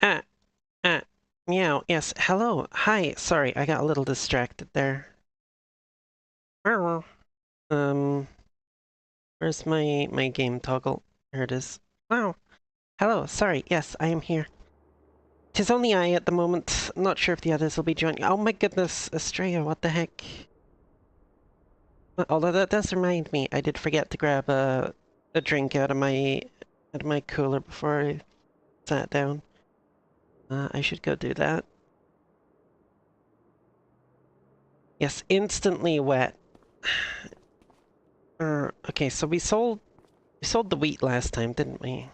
Ah, meow. Yes, hello. Hi. Sorry, I got a little distracted there. Meow. Um, where's my game toggle? There it is. Wow. Hello. Sorry. Yes, I am here. 'Tis only I at the moment. I'm not sure if the others will be joining. Oh my goodness, Estrella, what the heck? Although that does remind me, I did forget to grab a drink out of my cooler before I sat down. I should go do that. Yes, instantly wet. Okay, so we sold the wheat last time, didn't we?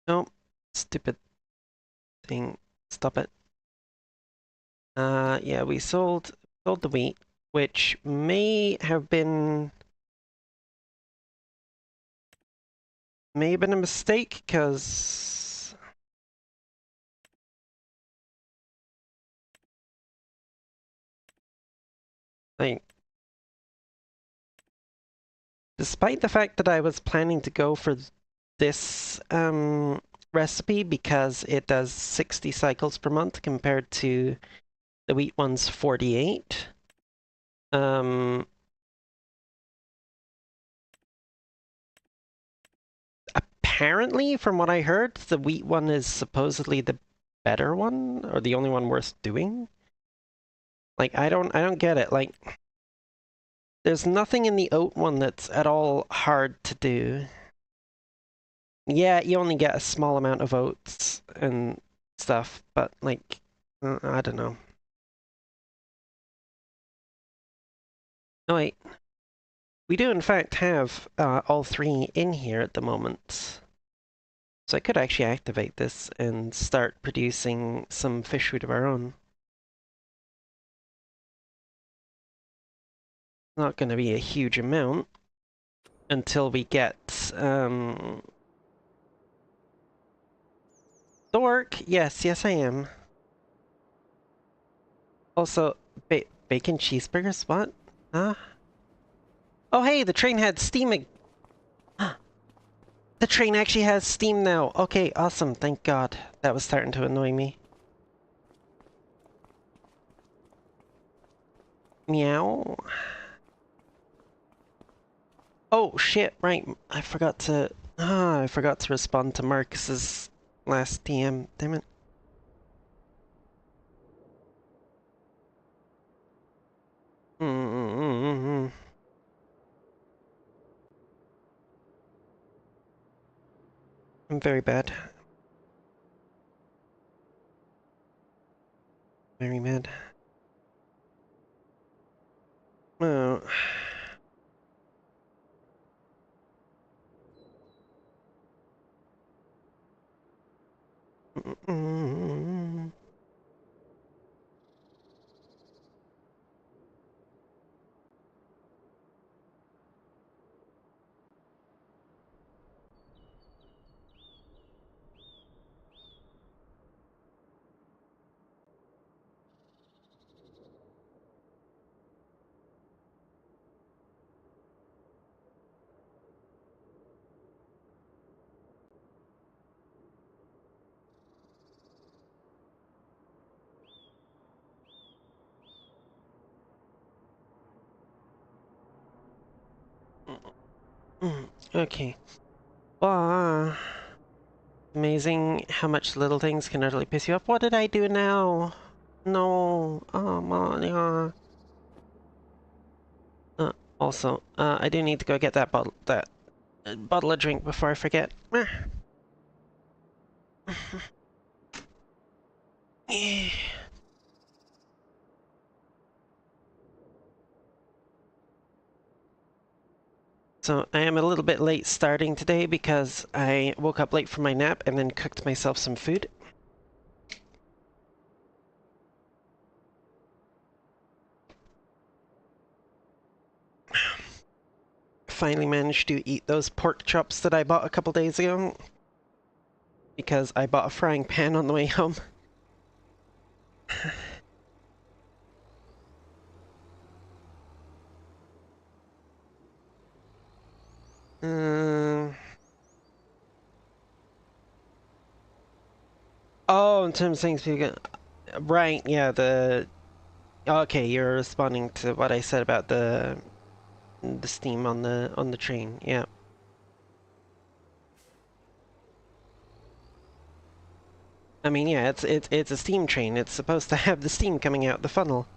No, stupid thing. Stop it. Yeah, we sold the wheat, which may have been a mistake, because like, despite the fact that I was planning to go for this recipe because it does 60 cycles per month compared to the wheat one's 48. Apparently, from what I heard, the wheat one is supposedly the better one, or the only one worth doing. Like, I don't get it. Like, there's nothing in the oat one that's at all hard to do. Yeah, you only get a small amount of oats and stuff, but like, I don't know. Oh wait, we do in fact have all three in here at the moment. So I could actually activate this and start producing some fish food of our own. Not going to be a huge amount until we get Dork. Yes, I am. Also, bacon cheeseburgers. What? Huh? Oh, hey, the train had steam. The train actually has steam now. Okay, awesome. Thank God. That was starting to annoy me. Meow. Oh shit! Right, I forgot to respond to Marcus's last DM. Damn it. Mm-mm-mm-mm. I'm very bad. Very mad. Oh. Mm-mm. Okay. Amazing how much little things can utterly piss you off. What did I do now? No. Oh, man. Also, I do need to go get that bottle of drink before I forget. So I am a little bit late starting today because I woke up late from my nap and then cooked myself some food. Finally managed to eat those pork chops that I bought a couple days ago because I bought a frying pan on the way home. Uh, Oh, in terms of things people get... Right, yeah, the... Okay, you're responding to what I said about the steam on the train, yeah. I mean, yeah, it's a steam train. It's supposed to have the steam coming out the funnel.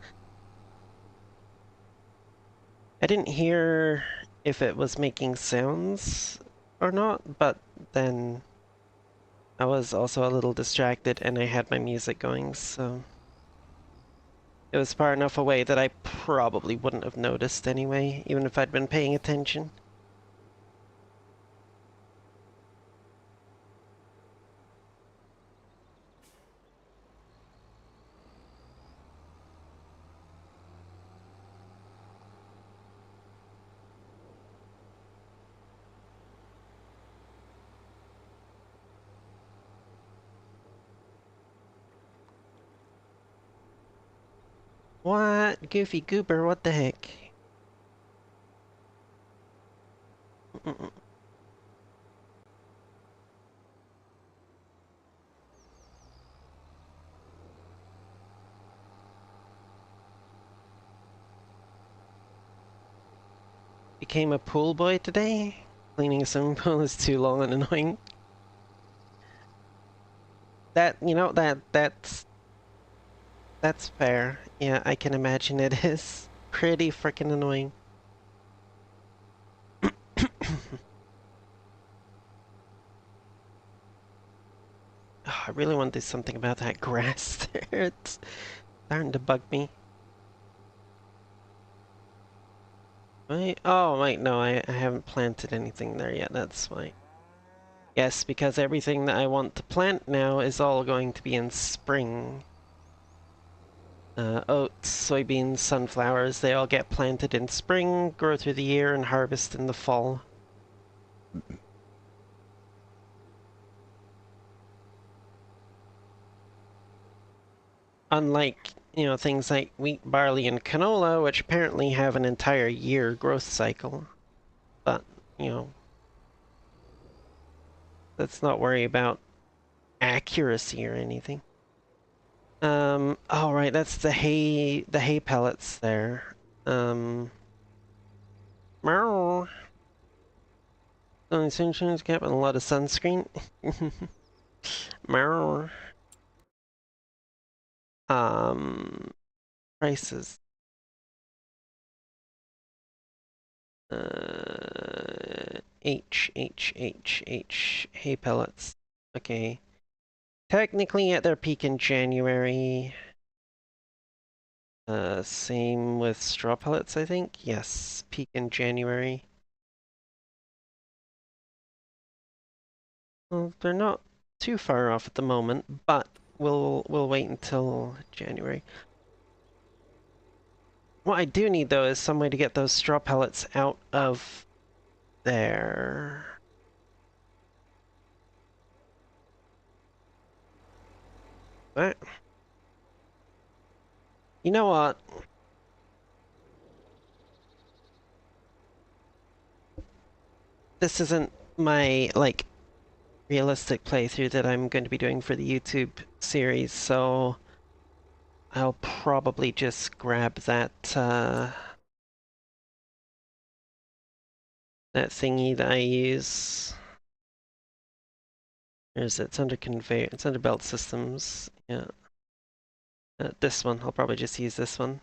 I didn't hear if it was making sounds or not, but then I was also a little distracted and I had my music going, so it was far enough away that I probably wouldn't have noticed anyway, even if I'd been paying attention. What? Goofy Goober, what the heck? Became a pool boy today? Cleaning a swimming pool is too long and annoying. That, you know, that's fair. Yeah, I can imagine it is pretty freaking annoying. Oh, I really want to do something about that grass there. It's starting to bug me. Wait, oh, wait, no, I haven't planted anything there yet, that's why. Yes, because everything that I want to plant now is all going to be in spring. Oats, soybeans, sunflowers, they all get planted in spring, grow through the year, and harvest in the fall. Unlike, you know, things like wheat, barley, and canola, which apparently have an entire year growth cycle. But, you know, let's not worry about accuracy or anything. Oh right, that's the hay pellets there. Meow. Only sunshine cap and a lot of sunscreen. Meow. Um, prices. H, hay pellets. Okay. Technically at their peak in January. Same with straw pellets, I think. Yes, peak in January. Well, they're not too far off at the moment, but we'll wait until January. What I do need though is some way to get those straw pellets out of there. But you know what? This isn't my like realistic playthrough that I'm going to be doing for the YouTube series, so I'll probably just grab that thingy that I use. Where is it? It's under conveyor. It's under belt systems. Yeah. This one. I'll probably just use this one.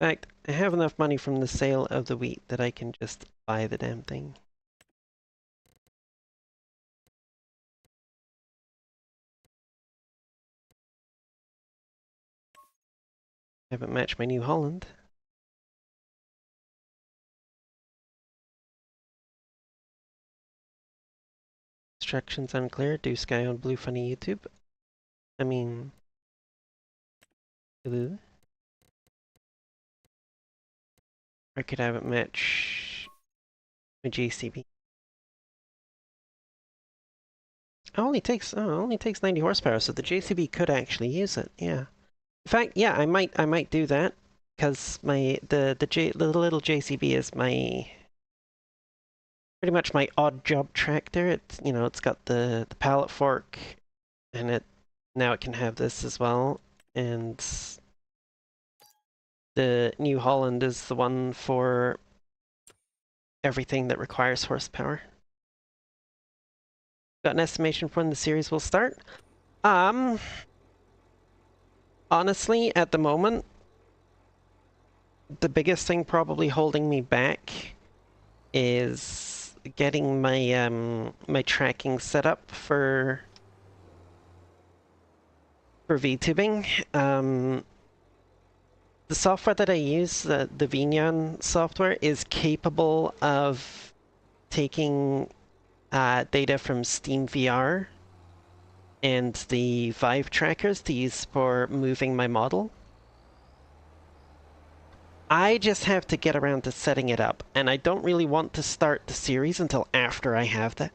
In fact, I have enough money from the sale of the wheat that I can just buy the damn thing. I haven't matched my New Holland. Instructions unclear. Do Sky on Blue Funny YouTube. I mean... Blue. Or could I have it match my JCB? It only takes 90 horsepower, so the JCB could actually use it. Yeah. In fact, yeah, I might do that because the little JCB is my pretty much my odd job tractor. It's, you know, it's got the pallet fork, and now it can have this as well. And the New Holland is the one for everything that requires horsepower. Got an estimation for when the series will start? Honestly, at the moment, the biggest thing probably holding me back is getting my my tracking set up for VTubing. The software that I use, the Vinyan software, is capable of taking data from Steam VR and the Vive trackers to use for moving my model. I just have to get around to setting it up, and I don't really want to start the series until after I have that.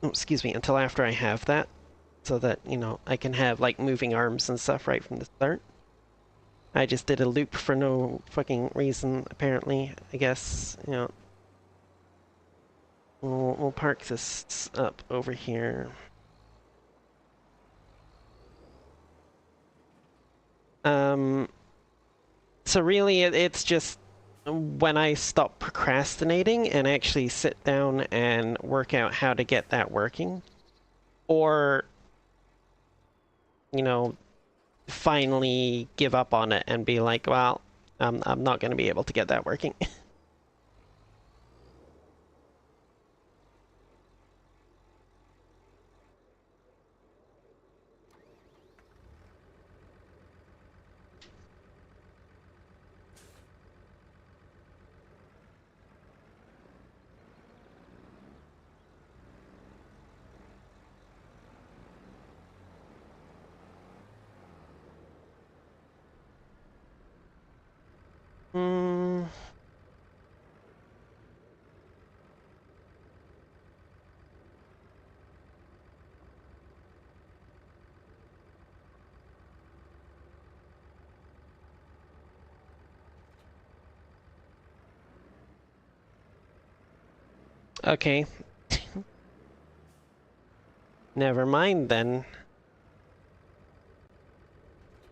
Oh, excuse me, until after I have that, so that, you know, I can have, like, moving arms and stuff right from the start. I just did a loop for no fucking reason, apparently, I guess, you know. We'll park this up over here. So really, it's just when I stop procrastinating and actually sit down and work out how to get that working, or, you know, finally give up on it and be like, well, I'm not going to be able to get that working. Hmm. Okay. Never mind then.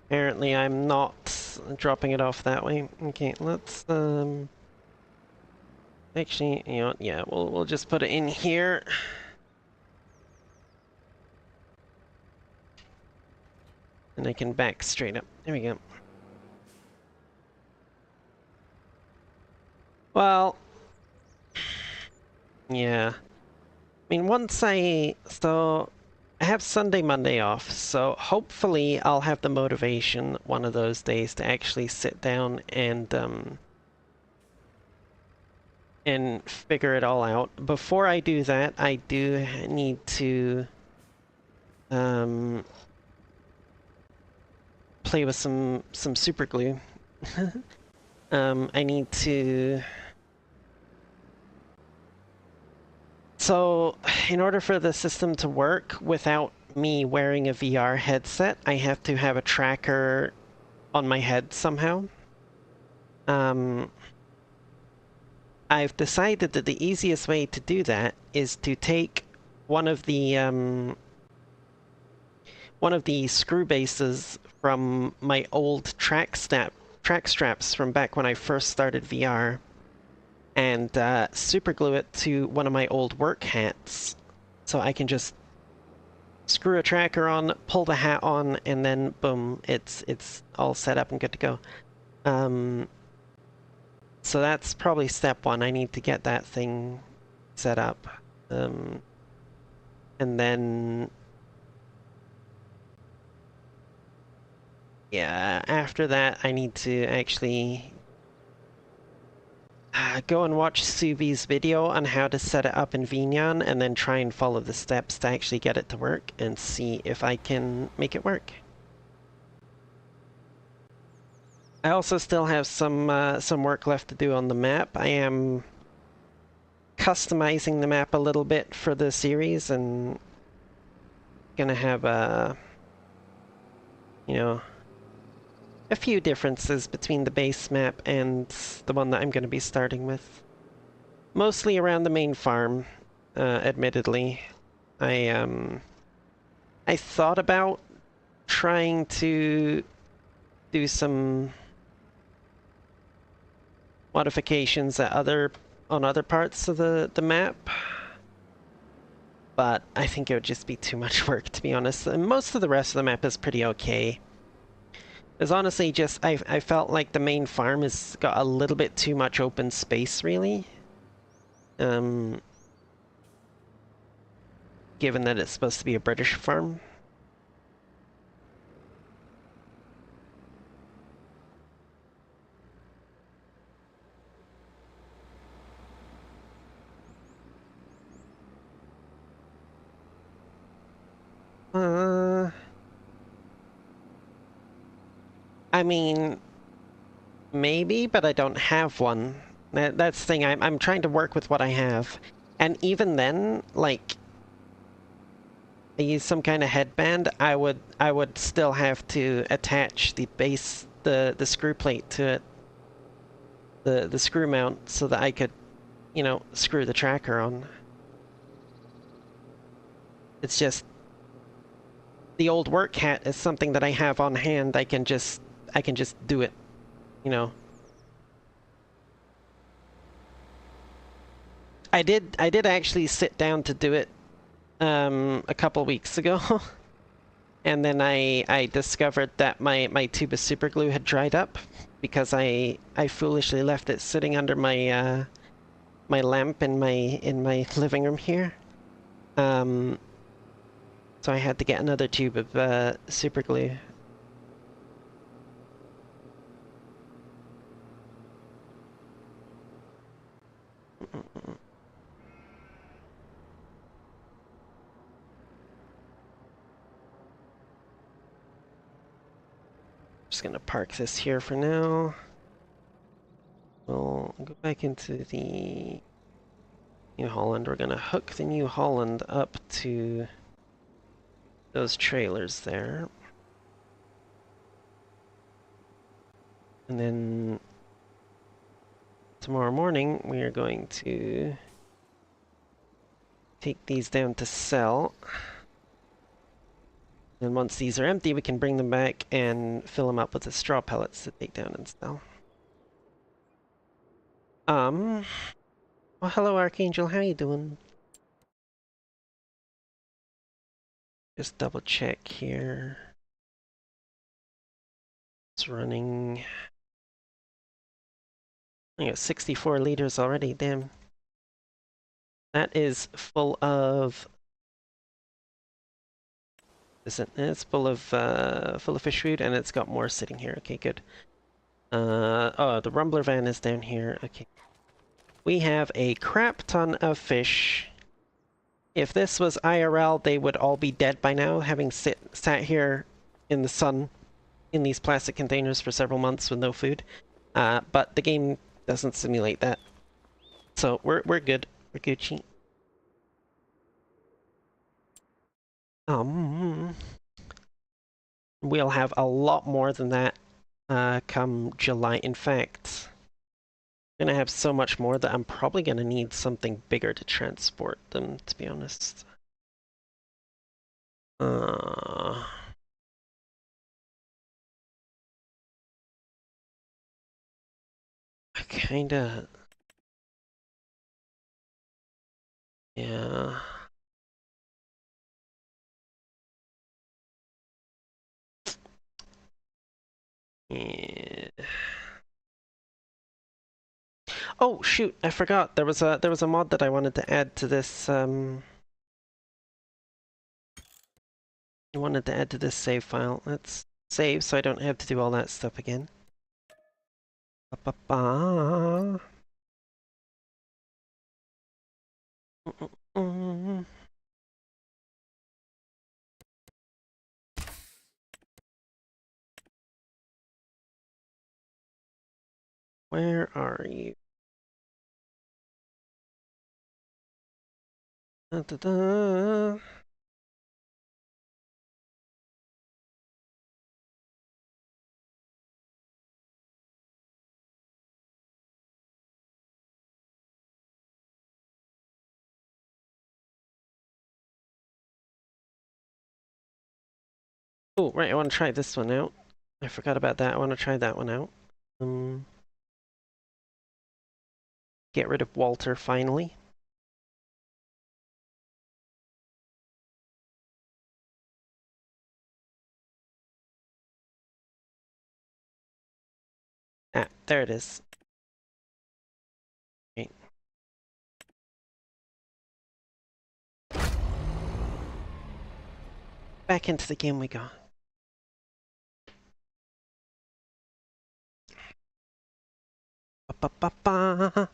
Apparently I'm not dropping it off that way. Okay, let's actually, you know, yeah, we'll just put it in here. And I can back straight up. There we go. Well, yeah. I mean, so I have Sunday, Monday off, so hopefully I'll have the motivation one of those days to actually sit down and figure it all out. Before I do that, I do need to play with some super glue. I need to. So, in order for the system to work without me wearing a VR headset, I have to have a tracker on my head somehow. I've decided that the easiest way to do that is to take one of the screw bases from my old track straps from back when I first started VR, and super glue it to one of my old work hats, so I can just screw a tracker on, pull the hat on, and then boom, it's all set up and good to go. So that's probably step one. I need to get that thing set up. And then, yeah, after that, I need to actually go and watch Suvi's video on how to set it up in Vinyan, and then try and follow the steps to actually get it to work and see if I can make it work. I also still have some work left to do on the map. I am customizing the map a little bit for the series, and gonna have you know, a few differences between the base map and the one that I'm gonna be starting with. Mostly around the main farm, admittedly. I I thought about trying to do some modifications on other parts of the map, but I think it would just be too much work, to be honest. And most of the rest of the map is pretty okay. It's honestly just I felt like the main farm has got a little bit too much open space, really. Um, Given that it's supposed to be a British farm. Uh, I mean, maybe, but I don't have one. That's the thing. I'm trying to work with what I have, and even then, like, I use some kind of headband. I would still have to attach the base the screw plate to it, the screw mount, so that I could, screw the tracker on. It's just the old work hat is something that I have on hand. I can just do it, you know. I did actually sit down to do it a couple weeks ago. And then I discovered that my tube of super glue had dried up because I foolishly left it sitting under my lamp in my living room here. Um, so I had to get another tube of super glue. Just gonna park this here for now. We'll go back into the New Holland. We're gonna hook the New Holland up to those trailers there. And then tomorrow morning we are going to take these down to sell. And once these are empty, we can bring them back and fill them up with the straw pellets to take down and sell. Well, hello Archangel, how you doing? Just double check here. It's running. I got 64 liters already, damn. That is full of... It's full of fish food, and it's got more sitting here. Okay, good. Oh, the rumbler van is down here. Okay. We have a crap ton of fish. If this was IRL, they would all be dead by now, having sat here in the sun in these plastic containers for several months with no food. But the game doesn't simulate that. So we're good. We're Gucci. We'll have a lot more than that come July. In fact, I'm gonna have so much more that I'm probably gonna need something bigger to transport them, to be honest. I kinda... Yeah. Yeah. Oh shoot, I forgot. There was a mod that I wanted to add to this I wanted to add to this save file. Let's save so I don't have to do all that stuff again. Ba-ba-ba. Mm-mm-mm. Where are you? Da, da, da. Oh, right, I want to try this one out. I forgot about that. I want to try that one out. Get rid of Walter finally. Ah, there it is. Okay. Back into the game we go. Ba, ba, ba, ba.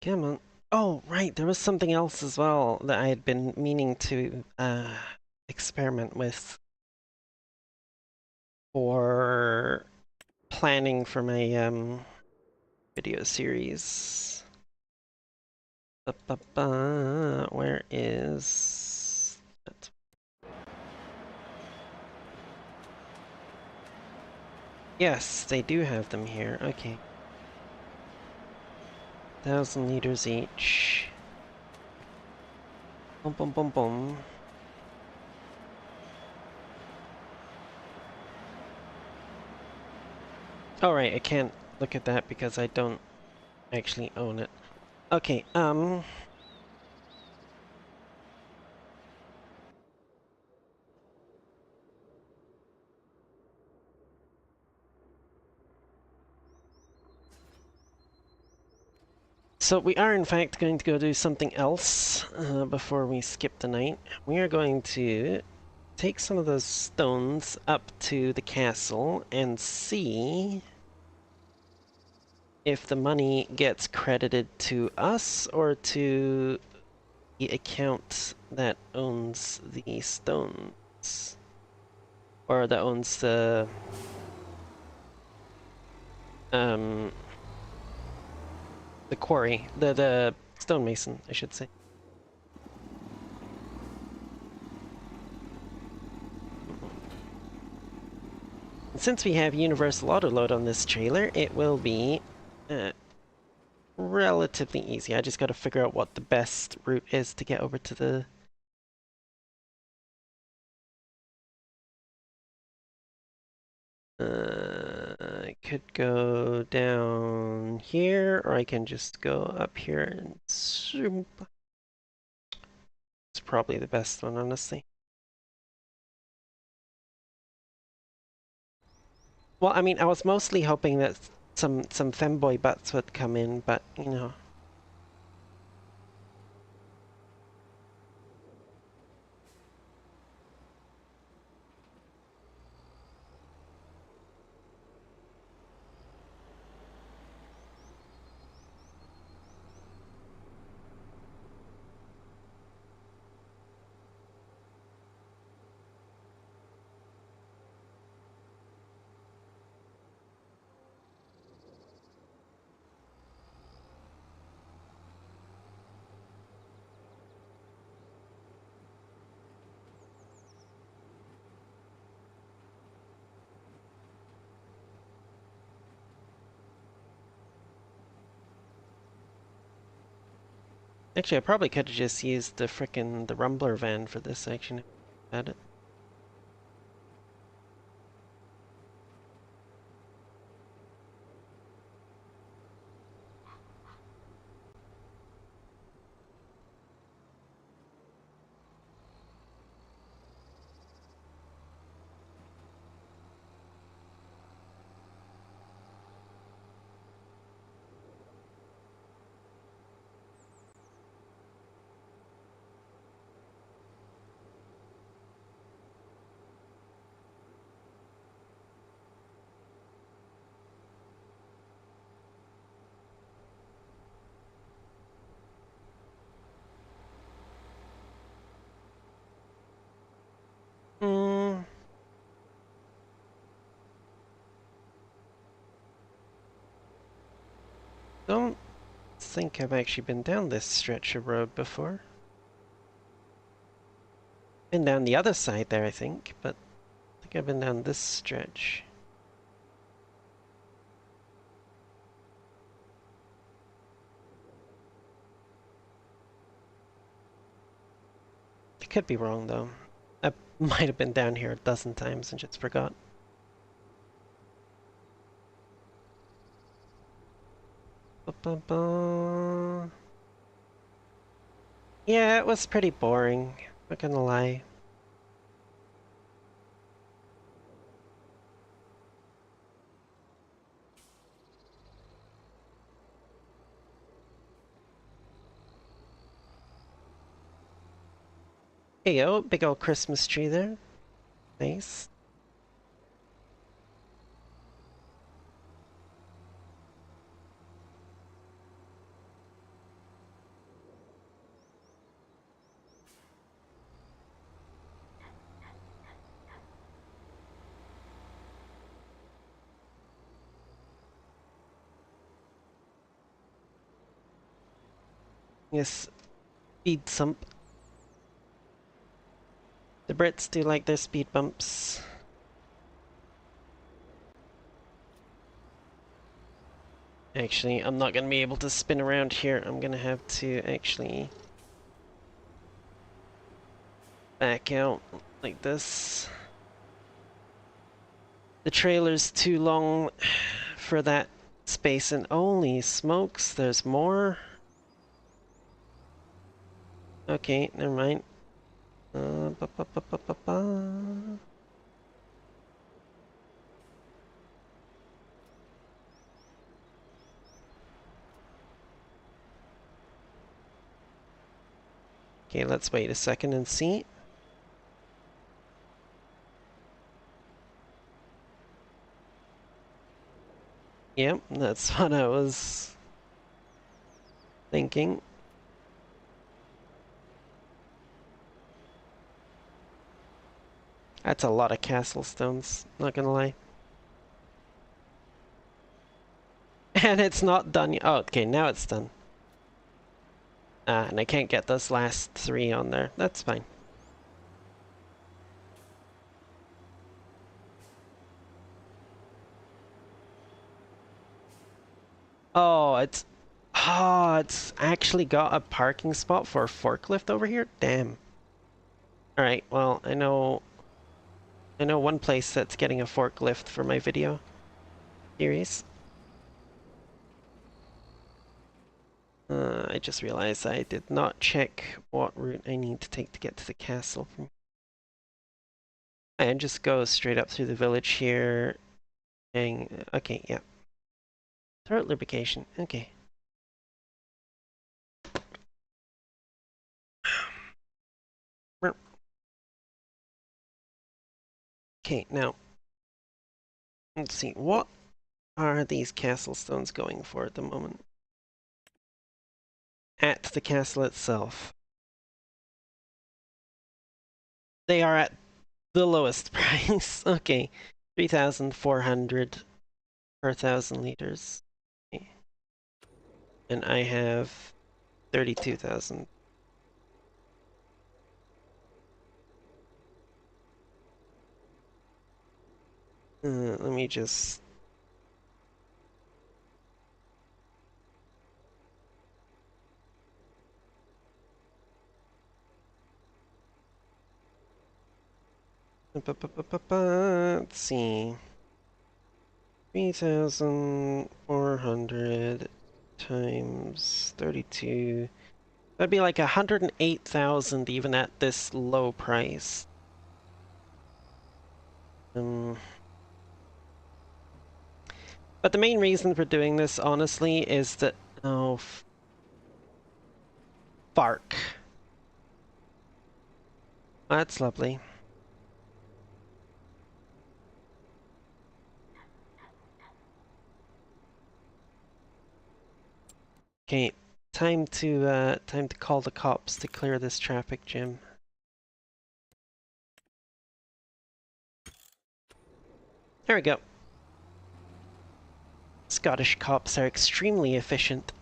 Come on. Oh, right, there was something else as well that I had been meaning to experiment with for planning for my video series. Ba, ba, ba. Where is that? Yes, they do have them here. Okay. 1,000 liters each. Boom, boom, boom, boom. Oh, right, I can't look at that because I don't actually own it. Okay, so we are in fact going to go do something else before we skip the night. We are going to take some of those stones up to the castle and see if the money gets credited to us or to the account that owns the stones. Or that owns um the quarry, the stonemason, I should say. Since we have universal autoload on this trailer, it will be relatively easy. I just got to figure out what the best route is to get over to the... I could go down here, or I can just go up here and zoom. It's probably the best one, honestly. Well, I mean, I was mostly hoping that some femboy butts would come in, but, you know. Actually, I probably could have just used the the Rumbler van for this section if I had it. don't think I've actually been down this stretch of road before. Been down the other side there, I think, but I think I've been down this stretch. I could be wrong, though. I might have been down here a dozen times and just forgot. Ba-ba-ba. Yeah, it was pretty boring, not gonna lie. Hey yo, big old Christmas tree there. Nice. Yes, speed sump. The Brits do like their speed bumps. Actually, I'm not gonna be able to spin around here. I'm gonna have to actually back out like this. The trailer's too long for that space, and holy smokes, there's more. Okay, never mind. Ba, ba, ba, ba, ba, ba. Okay, let's wait a second and see. Yep, that's what I was thinking. That's a lot of castle stones, not gonna lie. And it's not done yet. Oh, okay, now it's done. And I can't get those last 3 on there. That's fine. Oh, it's actually got a parking spot for a forklift over here? Damn. Alright, well, I know one place that's getting a forklift for my video series. I just realized I did not check what route I need to take to get to the castle. And just go straight up through the village here. And, okay, yeah. Throat lubrication, okay. Okay, now, let's see, what are these castle stones going for at the moment? At the castle itself. They are at the lowest price. Okay, 3,400 per 1,000 liters. Okay. And I have 32,000. Let me just... Let's see. 3,400 times 32. That'd be like 108,000 even at this low price. But the main reason for doing this, honestly, is that... Oh, Fark. That's lovely. Okay, time to call the cops to clear this traffic jam. There we go. Scottish cops are extremely efficient.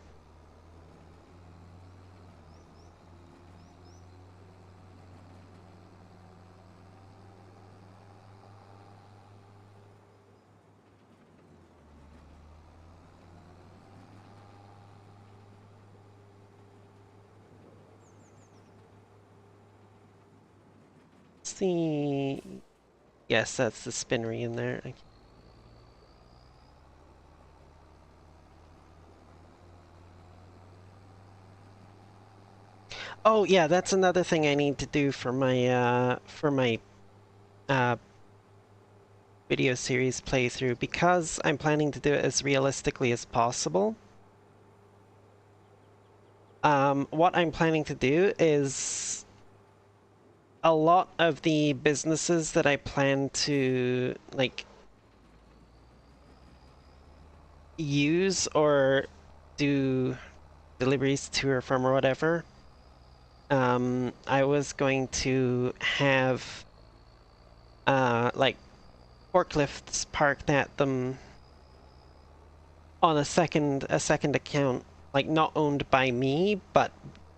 See, yes, that's the spinnery in there. Oh yeah, that's another thing I need to do for my uh video series playthrough, because I'm planning to do it as realistically as possible. What I'm planning to do is a lot of the businesses that I plan to like use or do deliveries to or from or whatever, I was going to have like forklifts parked at them on a second account, like not owned by me, but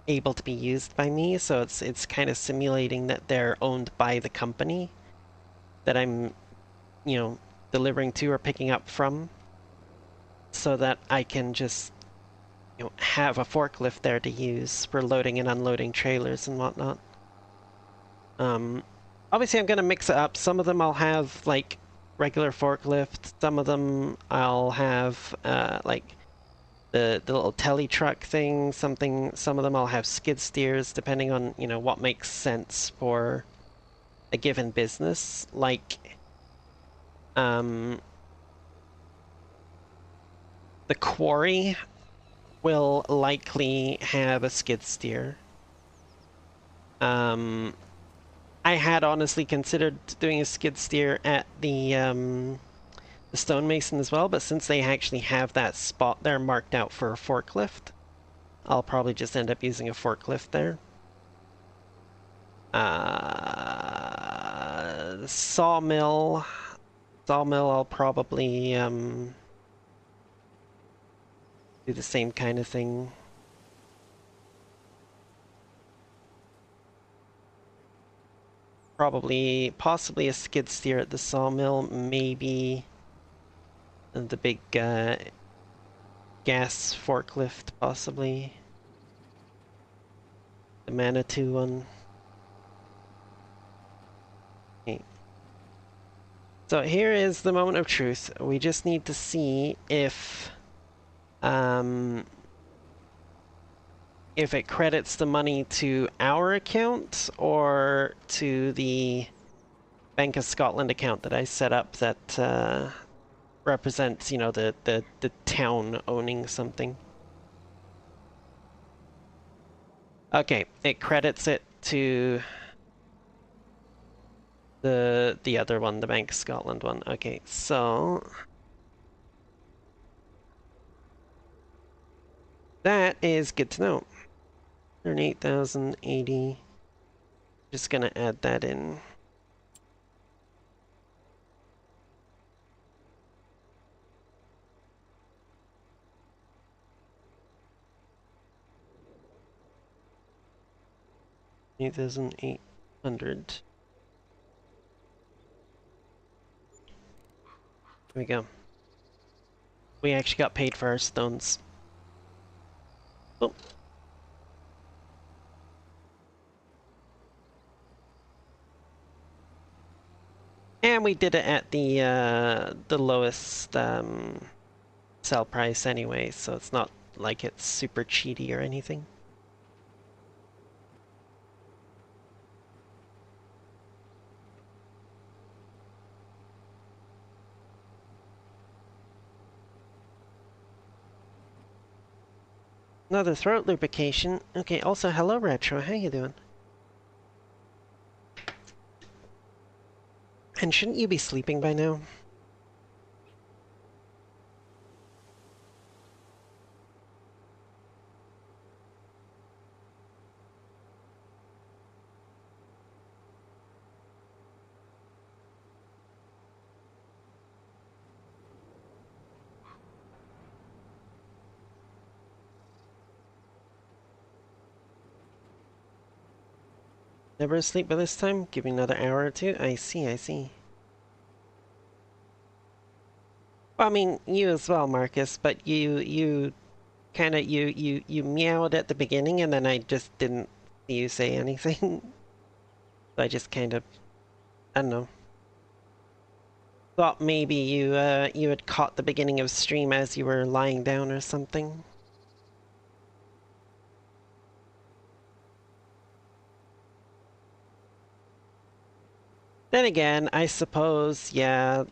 able to be used by me. So it's kind of simulating that they're owned by the company that I'm, delivering to or picking up from, so that I can just, have a forklift there to use for loading and unloading trailers and whatnot. Obviously I'm gonna mix it up. Some of them I'll have like regular forklifts. Some of them I'll have like the little telly truck thing. Some of them I'll have skid steers, depending on what makes sense for a given business. Like the quarry will likely have a skid steer. I had honestly considered doing a skid steer at the stonemason as well, but since they actually have that spot there marked out for a forklift, I'll probably just end up using a forklift there. The sawmill, I'll probably do the same kind of thing. Possibly a skid steer at the sawmill, maybe the big gas forklift, possibly. The Manitou one. Okay. So here is the moment of truth. We just need to see if it credits the money to our account or to the Bank of Scotland account that I set up that represents, the town owning something. Okay, it credits it to the other one, the Bank of Scotland one. Okay, so that is good to know. 108,080. Just gonna add that in. $8,800. Here we go. We actually got paid for our stones. Oh. And we did it at the lowest sell price anyway, so it's not like it's super cheaty or anything. Another throat lubrication. Okay, also hello Retro, how you doing? And shouldn't you be sleeping by now? Never asleep by this time? Give me another hour or two? I see, I see. Well, I mean, you as well, Marcus, but you kind of, you meowed at the beginning and then I just didn't see you say anything. So I just kind of, I don't know. Thought maybe you had caught the beginning of stream as you were lying down or something. Then again, I suppose, yeah,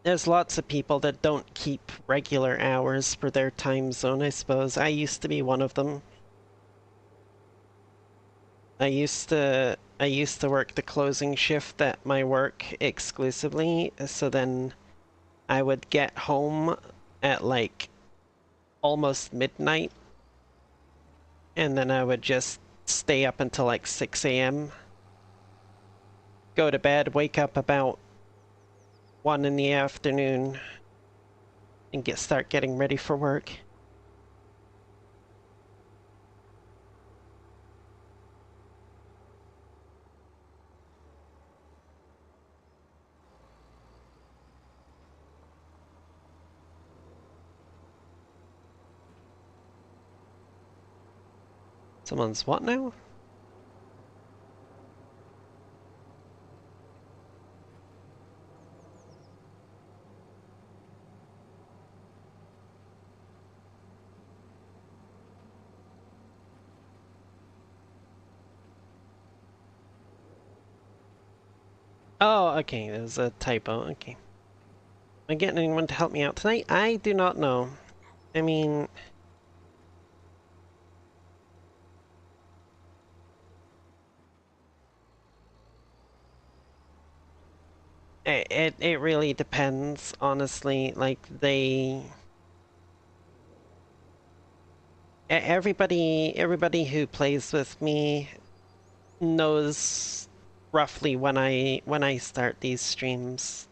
there's lots of people that don't keep regular hours for their time zone, I suppose. I used to be one of them. I used to work the closing shift at my work exclusively, so then I would get home at like almost midnight, and then I would just stay up until like 6 a.m., go to bed, wake up about 1 in the afternoon, and start getting ready for work. Someone's what now? Oh, okay, there's a typo, okay. Am I getting anyone to help me out tonight? I do not know. I mean, it really depends, honestly. Like, everybody who plays with me knows roughly when I start these streams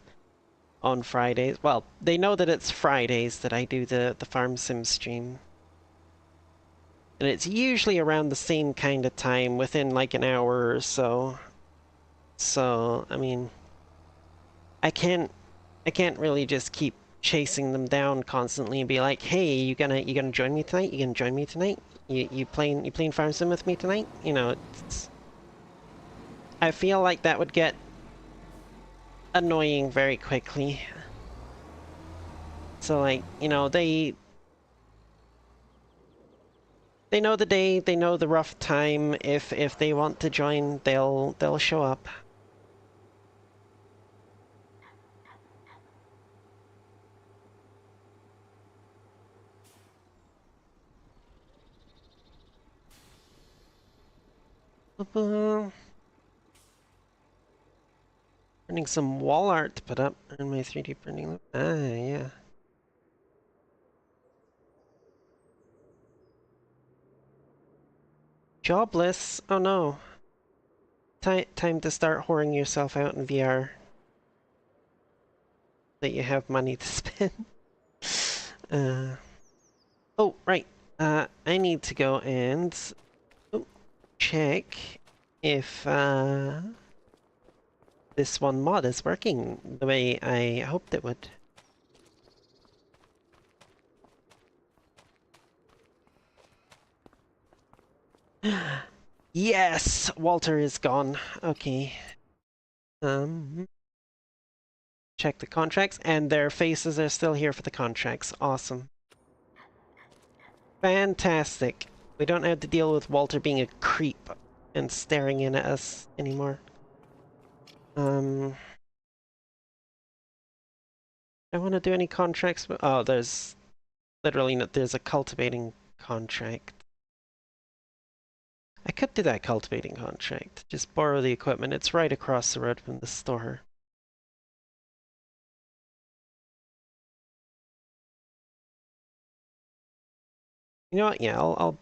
on Fridays. Well, they know that it's Fridays that I do the farm sim stream. And it's usually around the same kind of time, within like an hour or so. So, I mean, I can't I can't really just keep chasing them down constantly and be like, "Hey, you gonna join me tonight? You gonna join me tonight? You playing farm sim with me tonight?" You know, I feel like that would get annoying very quickly. So like, they know the day, they know the rough time. If they want to join, they'll show up. Printing some wall art to put up in my 3D printing lab. Ah, yeah. Jobless? Oh no. Time to start whoring yourself out in VR. That you have money to spend. uh, oh, right. I need to go and check if this one mod is working the way I hoped it would. Yes! Walter is gone. Okay. Check the contracts, and their faces are still here for the contracts. Awesome. Fantastic. We don't have to deal with Walter being a creep and staring in at us anymore. I want to do any contracts, but oh, there's literally no, there's a cultivating contract. I could do that cultivating contract. Just borrow the equipment. It's right across the road from the store. You know what? Yeah, I'll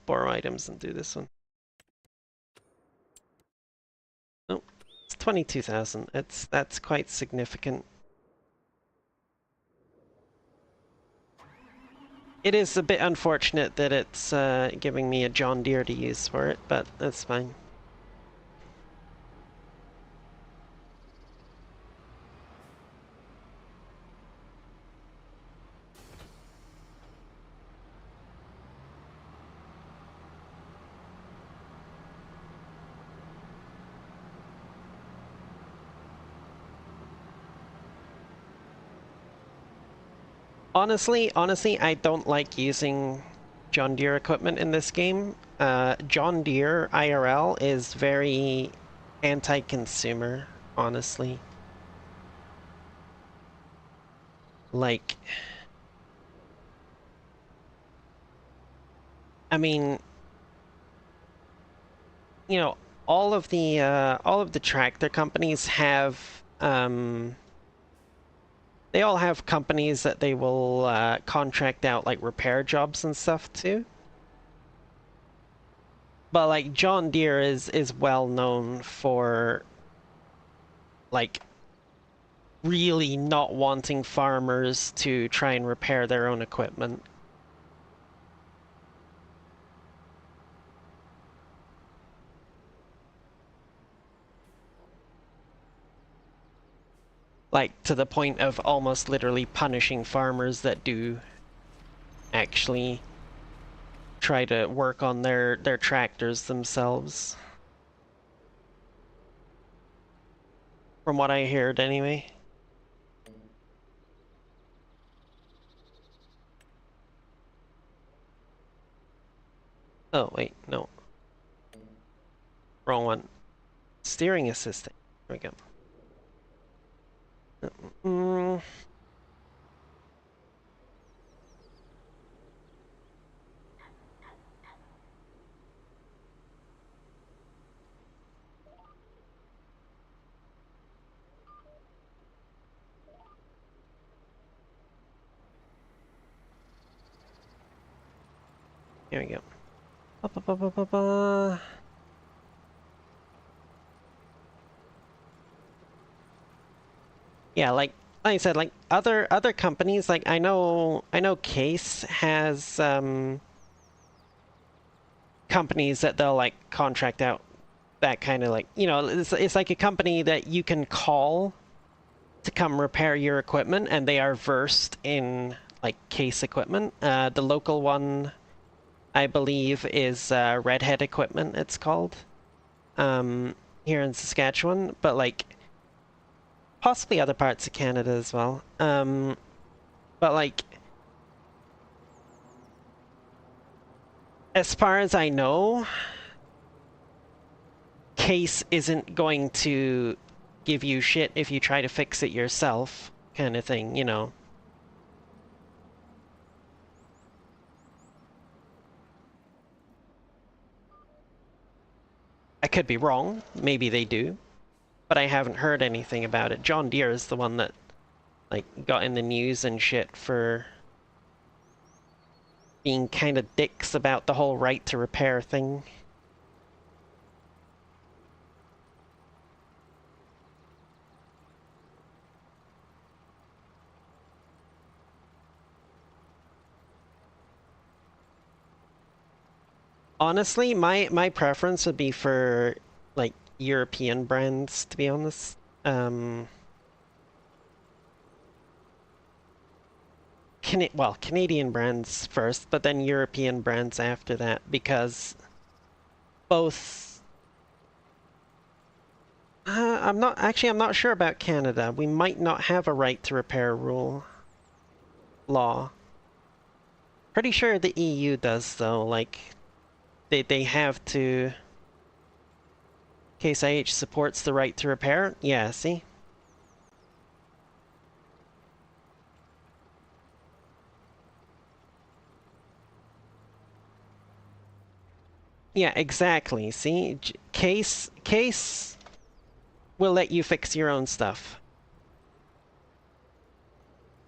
borrow items and do this one. Oh, it's 22,000. That's quite significant. It is a bit unfortunate that it's giving me a John Deere to use for it, but that's fine. Honestly, I don't like using John Deere equipment in this game. John Deere IRL is very anti-consumer, honestly. Like, I mean, you know, all of the tractor companies have they all have companies that they will contract out like repair jobs and stuff too. But like John Deere is well known for like really not wanting farmers to try and repair their own equipment. Like to the point of almost literally punishing farmers that do actually try to work on their tractors themselves. From what I heard anyway. Oh, wait, no. Wrong one. Steering assistant. There we go. Here we go. Ba, ba, ba, ba, ba, ba. Yeah, like I said, like other companies, like I know Case has companies that they'll like contract out that kind of like, you know, it's like a company that you can call to come repair your equipment, and they are versed in like Case equipment. The local one, I believe, is Redhead Equipment, it's called, here in Saskatchewan, but like possibly other parts of Canada as well. But like, as far as I know, Case isn't going to give you shit if you try to fix it yourself, kind of thing, you know. I could be wrong, maybe they do, but I haven't heard anything about it. John Deere is the one that like got in the news and shit for being kind of dicks about the whole right to repair thing. Honestly, my preference would be for like European brands, to be honest. Well, Canadian brands first, but then European brands after that, because both I'm not sure about Canada. We might not have a right to repair rule law. Pretty sure the EU does though, like they have to. Case IH supports the right to repair. Yeah, see? Yeah, exactly. See? Case will let you fix your own stuff.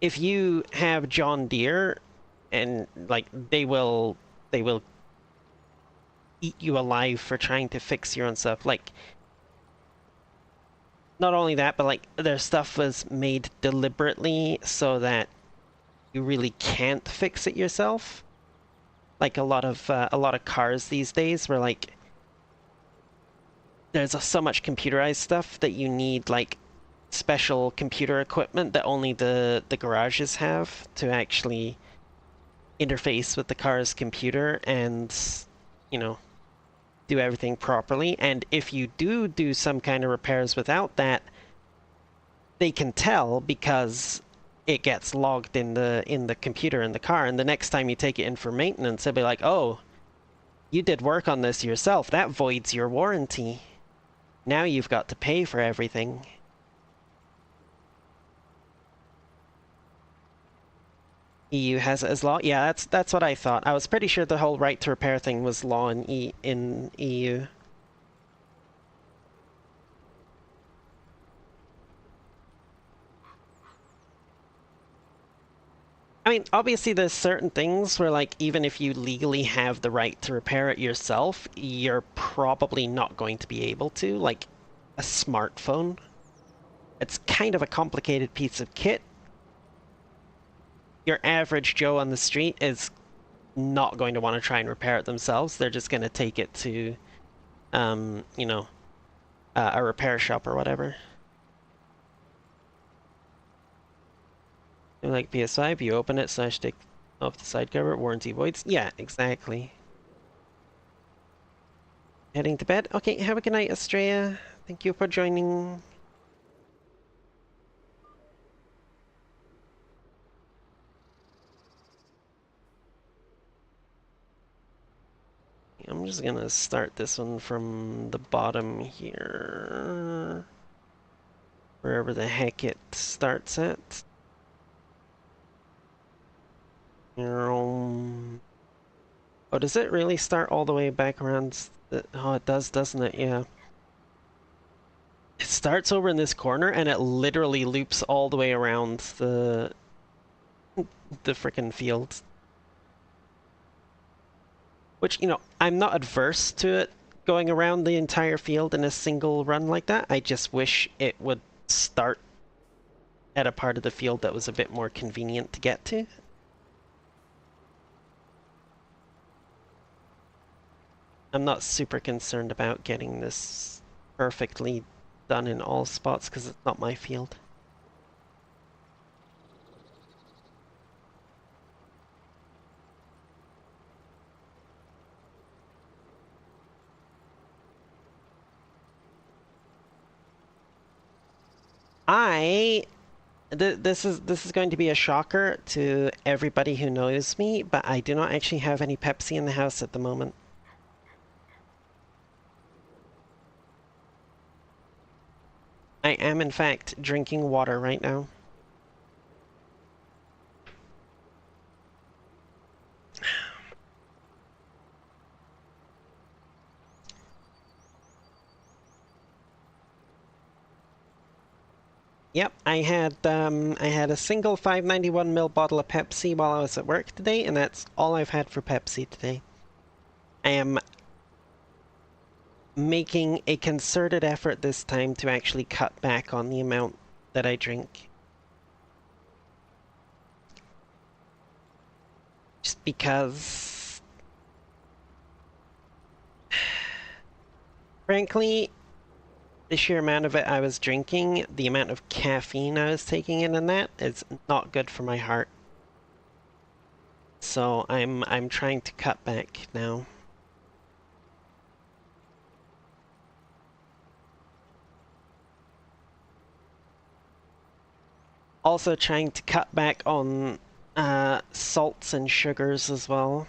If you have John Deere and like they will eat you alive for trying to fix your own stuff. Like not only that, but like their stuff was made deliberately so that you really can't fix it yourself. Like a lot of cars these days, where like there's so much computerized stuff that you need like special computer equipment that only the garages have to actually interface with the car's computer and, you know, do everything properly. And if you do some kind of repairs without that, they can tell because it gets logged in the computer in the car, and the next time you take it in for maintenance, they'll be like, "Oh, you did work on this yourself. That voids your warranty. Now you've got to pay for everything." EU has it as law? Yeah, that's what I thought. I was pretty sure the whole right to repair thing was law in EU. I mean, obviously there's certain things where like even if you legally have the right to repair it yourself, you're probably not going to be able to, like a smartphone. It's kind of a complicated piece of kit. Your average Joe on the street is not going to want to try and repair it themselves. They're just going to take it to, you know, a repair shop or whatever. Like PS5, you open it, slash take off the side cover, warranty voids. Yeah, exactly. Heading to bed? Okay, have a good night, Estrella. Thank you for joining. I'm just gonna start this one from the bottom here. Wherever the heck it starts at. Oh, does it really start all the way back around? Oh, it does, doesn't it? Yeah. It starts over in this corner and it literally loops all the way around the frickin' field. Which, you know, I'm not adverse to it going around the entire field in a single run like that. I just wish it would start at a part of the field that was a bit more convenient to get to. I'm not super concerned about getting this perfectly done in all spots because it's not my field. This is going to be a shocker to everybody who knows me, but I do not actually have any Pepsi in the house at the moment. I am in fact drinking water right now. Yep, I had a single 591 ml bottle of Pepsi while I was at work today, and that's all I've had for Pepsi today. I am making a concerted effort this time to actually cut back on the amount that I drink. Just because, frankly, the sheer amount of it I was drinking, the amount of caffeine I was taking in and that is not good for my heart. So I'm trying to cut back now. Also trying to cut back on salts and sugars as well.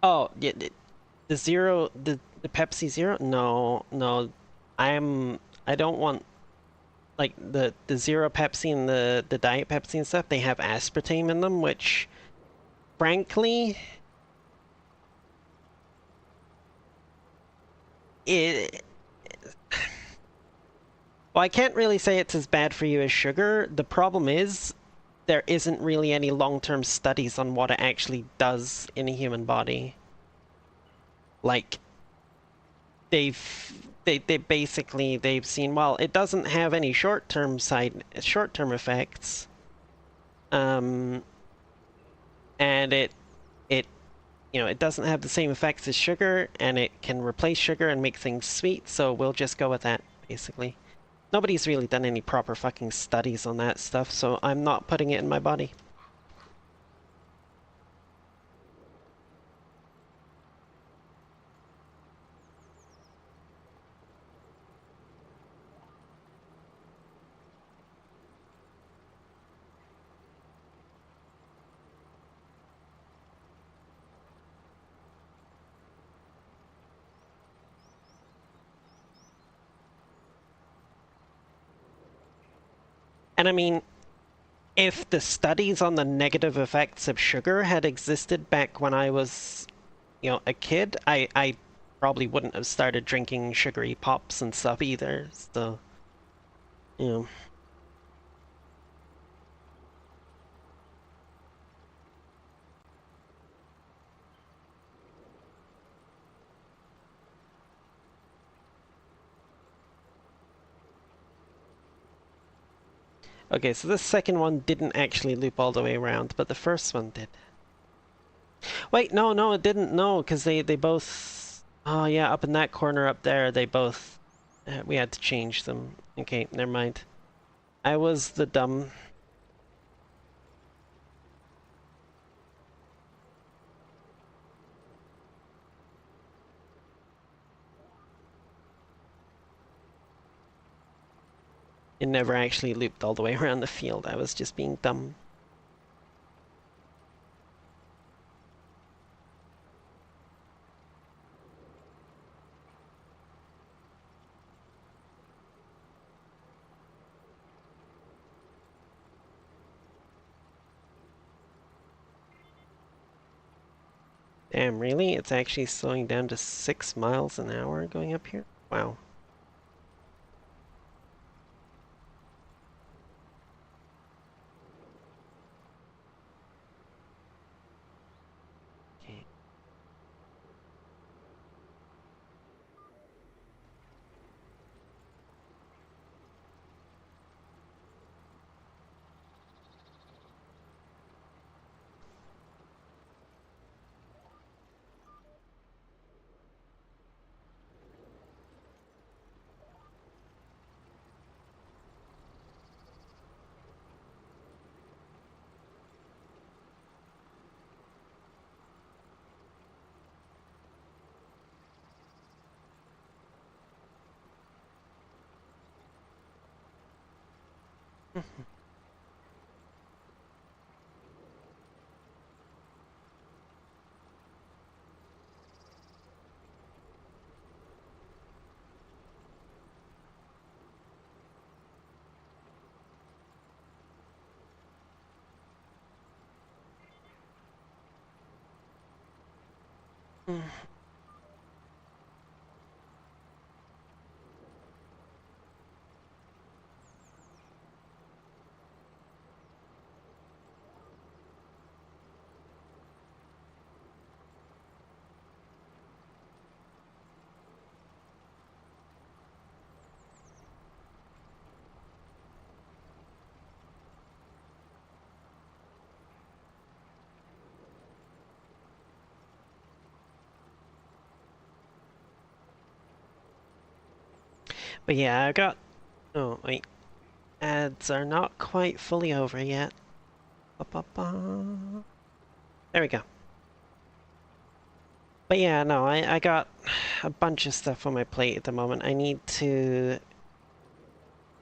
Oh, yeah, the Pepsi Zero? No, no. I don't want like the Zero Pepsi and the Diet Pepsi and stuff. They have aspartame in them, which frankly it well, I can't really say it's as bad for you as sugar. The problem is there isn't really any long-term studies on what it actually does in a human body. Like, they basically they've seen, well, it doesn't have any short-term effects, and it it doesn't have the same effects as sugar, and it can replace sugar and make things sweet, so we'll just go with that, basically. Nobody's really done any proper fucking studies on that stuff, so I'm not putting it in my body. And I mean, if the studies on the negative effects of sugar had existed back when I was, a kid, I probably wouldn't have started drinking sugary pops and stuff either. So, you know. Okay, so this second one didn't actually loop all the way around, but the first one did. Wait, no, it didn't. No, because they both. Oh yeah, up in that corner up there, they both. We had to change them. Okay, never mind. I was the dumb. It never actually looped all the way around the field. I was just being dumb. Damn, really? It's actually slowing down to 6 miles an hour going up here? Wow. Okay. But yeah, I got... Oh, wait. Ads are not quite fully over yet. Ba-ba-ba. There we go. But yeah, no, I got a bunch of stuff on my plate at the moment. I need to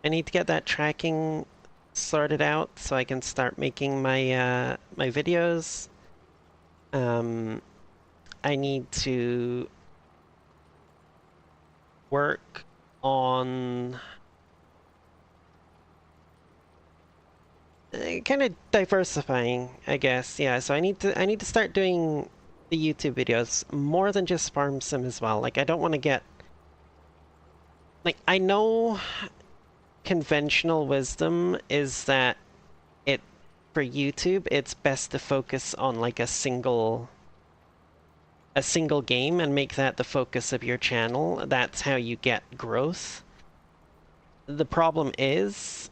get that tracking sorted out so I can start making my my videos. I need to work on kind of diversifying, I guess. Yeah, so I need to start doing the YouTube videos more than just farm sim as well. Like I don't want to get like I know conventional wisdom is that it for YouTube it's best to focus on like a single a single game and make that the focus of your channel. That's how you get growth. The problem is,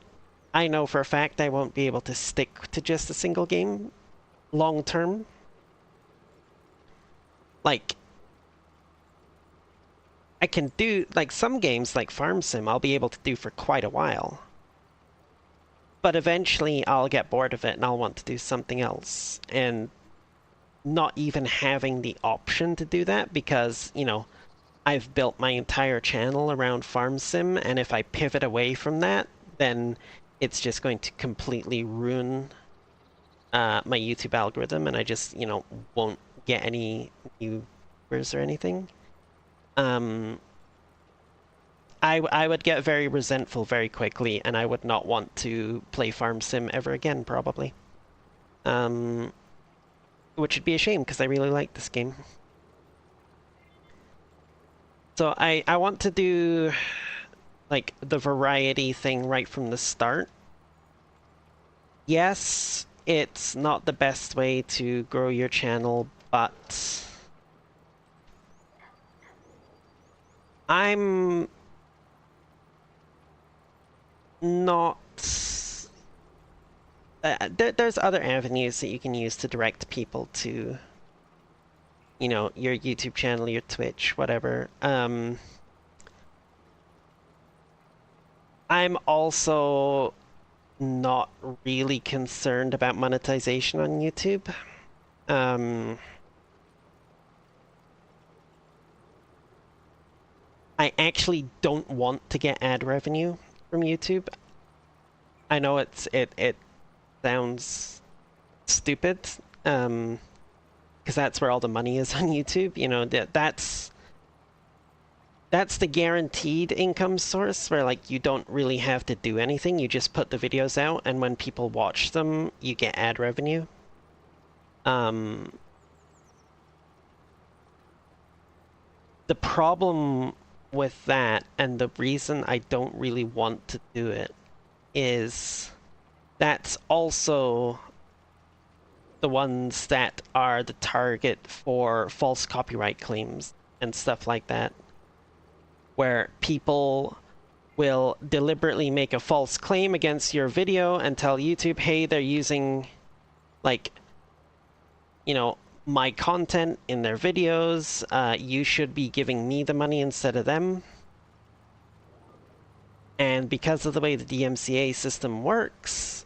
I know for a fact I won't be able to stick to just a single game long term. Like, I can do, like, some games like Farm Sim, I'll be able to do for quite a while. But eventually I'll get bored of it and I'll want to do something else. And not even having the option to do that because, you know, I've built my entire channel around Farm Sim, and if I pivot away from that, then it's just going to completely ruin my YouTube algorithm, and I just, you know, won't get any new viewers or anything. I would get very resentful very quickly, and I would not want to play Farm Sim ever again, probably. Which would be a shame, because I really like this game. So I want to do, like, the variety thing right from the start. Yes, it's not the best way to grow your channel, but I'm not... there's other avenues that you can use to direct people to, you know, your YouTube channel, your Twitch, whatever. I'm also not really concerned about monetization on YouTube. I actually don't want to get ad revenue from YouTube. I know it sounds stupid, because that's where all the money is on YouTube. You know, that's the guaranteed income source where, like, you don't really have to do anything. You just put the videos out, and when people watch them, you get ad revenue. The problem with that, and the reason I don't really want to do it, is that's also the ones that are the target for false copyright claims and stuff like that, where people will deliberately make a false claim against your video and tell YouTube, hey, they're using, like, you know, my content in their videos, you should be giving me the money instead of them. And because of the way the DMCA system works,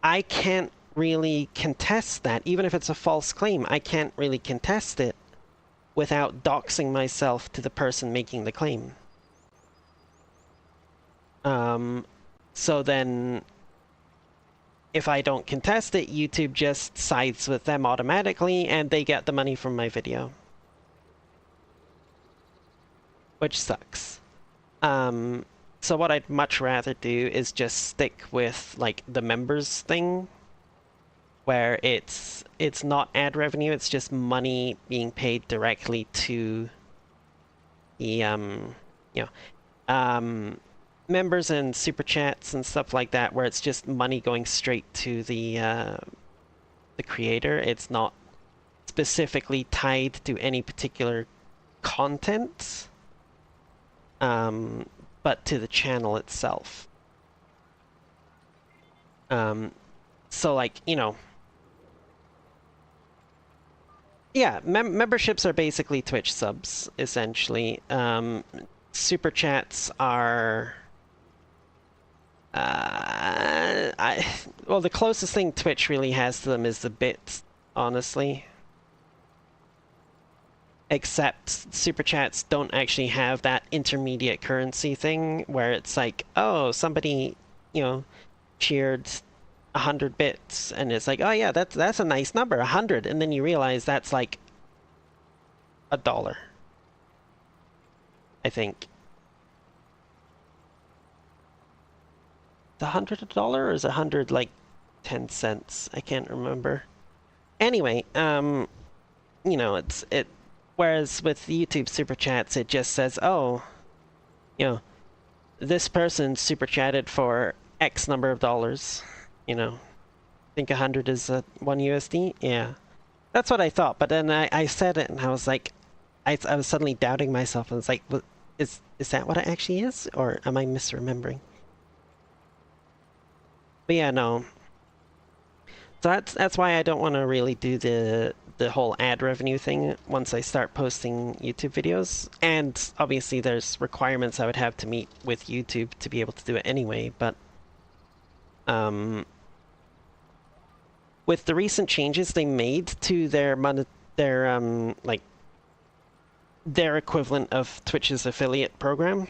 I can't really contest that. Even if it's a false claim, I can't really contest it without doxing myself to the person making the claim. So then, if I don't contest it, YouTube just sides with them automatically, and they get the money from my video. Which sucks. So what I'd much rather do is just stick with, like, the members thing, where it's not ad revenue, it's just money being paid directly to the members and super chats and stuff like that, where it's just money going straight to the creator. It's not specifically tied to any particular content, but to the channel itself. So, like, you know, yeah, memberships are basically Twitch subs, essentially. Super chats are... well, the closest thing Twitch really has to them is the bits, honestly. Except super chats don't actually have that intermediate currency thing where it's like, oh, somebody, you know, cheered 100 bits, and it's like, oh yeah, that's a nice number, 100, and then you realize that's like $1, I think. Is 100 $1, or is 100 like 10 cents? I can't remember. Anyway, you know, whereas with YouTube super chats, it just says, oh, you know, this person super chatted for X number of dollars, you know. think 100 is 1 USD? Yeah. That's what I thought, but then I said it and I was like, I was suddenly doubting myself and was like, is that what it actually is? Or am I misremembering? But yeah, no. So that's why I don't want to really do the whole ad revenue thing once I start posting YouTube videos. And obviously there's requirements I would have to meet with YouTube to be able to do it anyway, but with the recent changes they made to their like their equivalent of Twitch's affiliate program,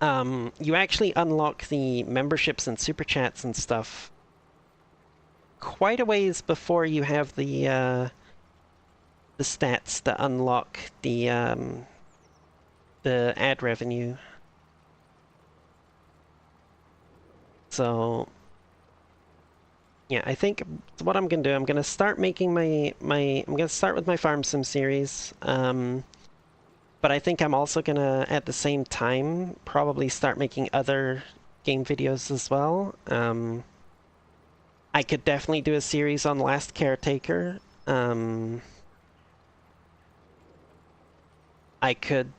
you actually unlock the memberships and super chats and stuff quite a ways before you have the stats that unlock the ad revenue. So yeah, I think what I'm gonna do, I'm gonna start making I'm gonna start with my Farm Sim series. But I think I'm also gonna, at the same time, probably start making other game videos as well. I could definitely do a series on Last Caretaker. I could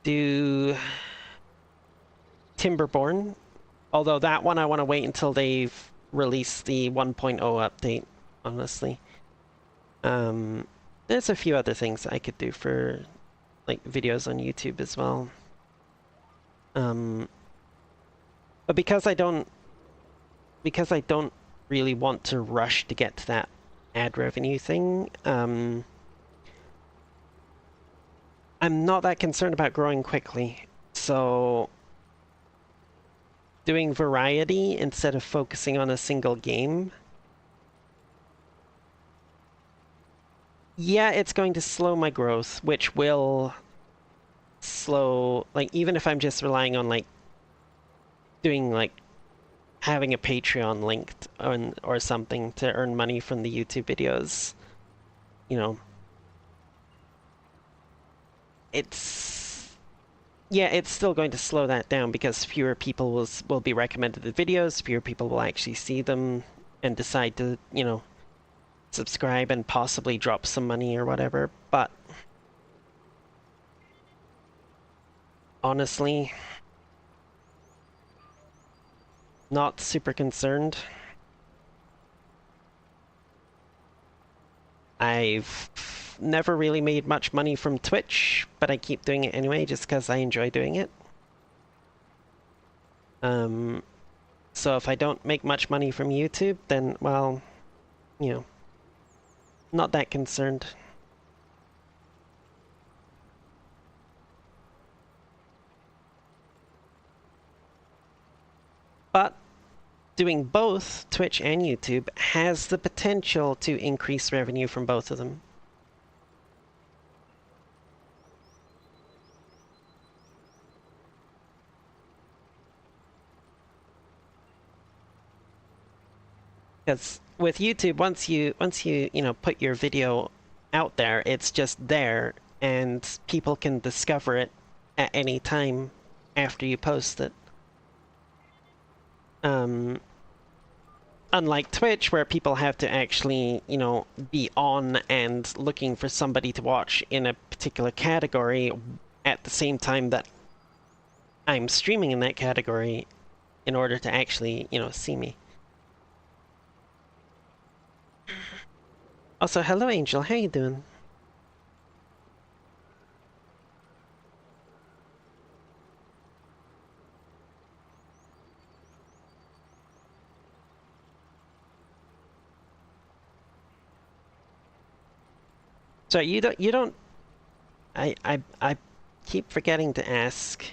do Timberborn, although that one I want to wait until they've released the 1.0 update, honestly. There's a few other things I could do for like videos on YouTube as well. But because I don't really want to rush to get to that ad revenue thing, I'm not that concerned about growing quickly. So doing variety instead of focusing on a single game, yeah, it's going to slow my growth, which will slow, like, even if I'm just relying on, like, doing, like, having a Patreon linked on, or something to earn money from the YouTube videos, you know, it's still going to slow that down because fewer people will be recommended the videos, fewer people will actually see them and decide to, you know, subscribe and possibly drop some money or whatever. But honestly, not super concerned. I've never really made much money from Twitch, but I keep doing it anyway just because I enjoy doing it. So if I don't make much money from YouTube, then, well, you know, not that concerned. But doing both Twitch and YouTube has the potential to increase revenue from both of them. Because with YouTube, once you put your video out there, it's just there, and people can discover it at any time after you post it. Unlike Twitch, where people have to actually, you know, be on and looking for somebody to watch in a particular category at the same time that I'm streaming in that category in order to actually, you know, see me. Also, hello Angel, how you doing? So you don't I keep forgetting to ask.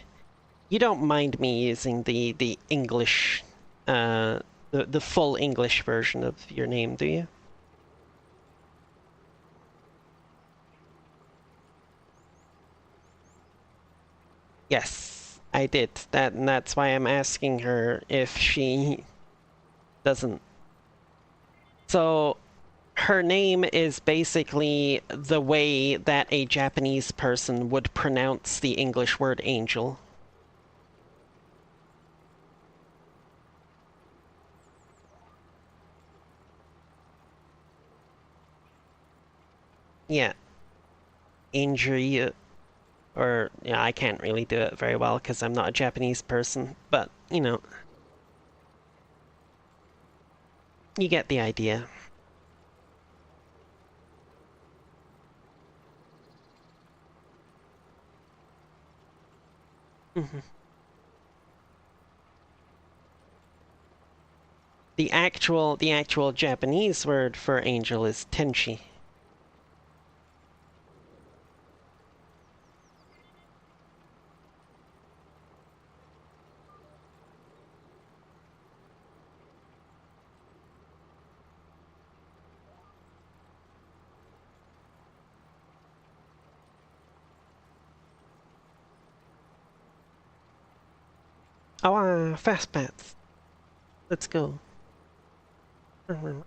You don't mind me using the English the full English version of your name, do you? Yes, I did. And that's why I'm asking her if she doesn't. So her name is basically the way that a Japanese person would pronounce the English word angel. yeah, injury, or yeah, I can't really do it very well because I'm not a Japanese person, but you know, you get the idea. Mhm. The actual Japanese word for angel is tenshi. Oh, fast paths. Let's go. Mm.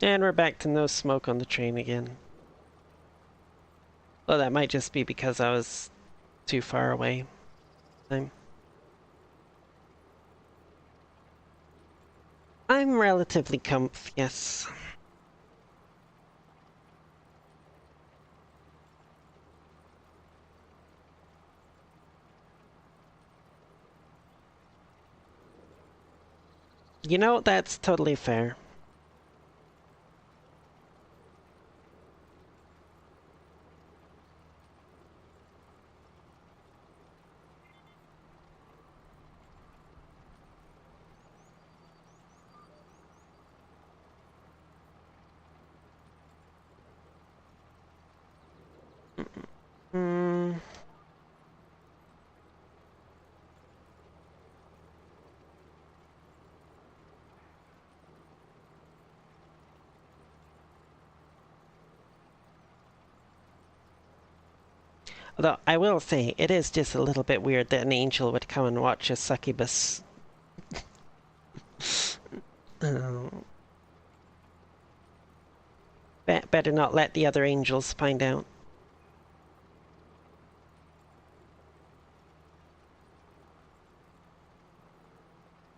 And we're back to no smoke on the train again. Well, that might just be because I was too far away. I'm relatively comf, yes. You know, that's totally fair. Mm. Although I will say, it is just a little bit weird that an angel would come and watch a succubus. Oh. Better not let the other angels find out.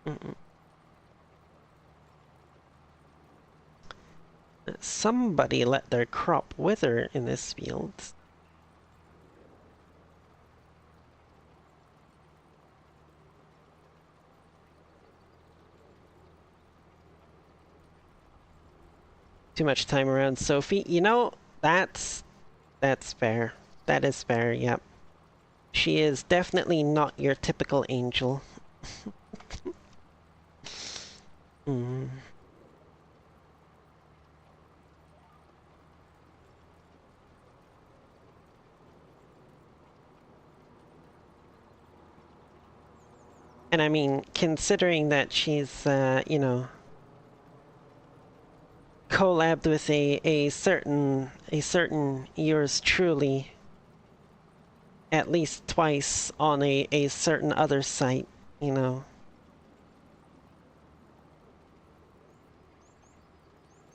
Mm-mm. Somebody let their crop wither in this field. Too much time around Sophie. You know, that's fair. That is fair, yep. She is definitely not your typical angel. Mm. And I mean, considering that she's, you know, collabed with a certain yours truly at least twice on a certain other site, you know.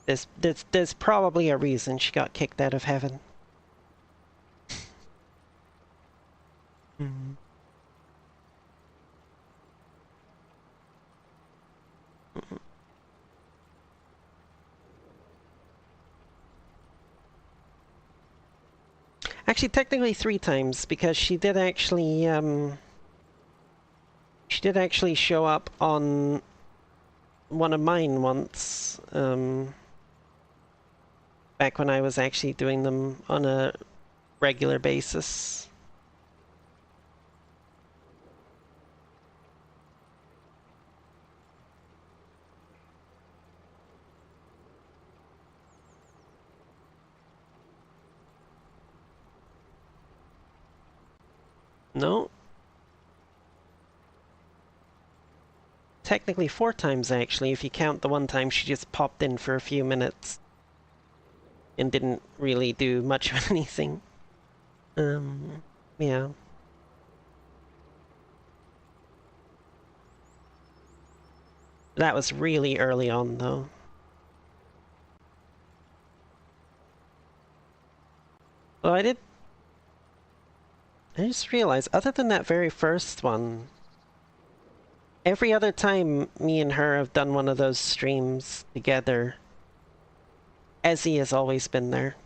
There's probably a reason she got kicked out of heaven. Mm. Actually, technically 3 times because she did actually show up on one of mine once. Back when I was actually doing them on a regular basis. No. Technically 4 times, actually, if you count the one time she just popped in for a few minutes and didn't really do much of anything. Yeah. That was really early on, though. Well, I just realized, other than that very first one, every other time me and her have done one of those streams together, Ezzy has always been there.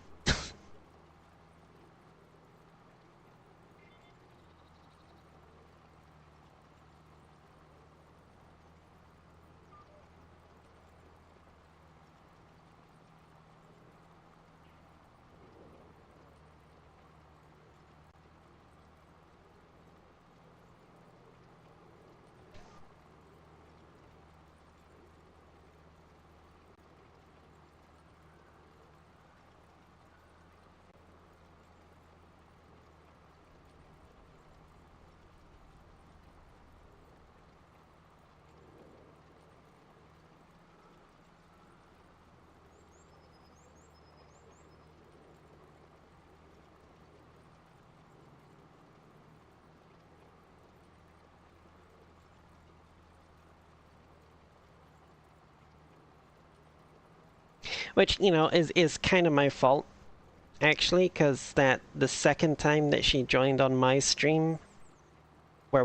Which, you know, is kind of my fault, actually, because the second time that she joined on my stream, where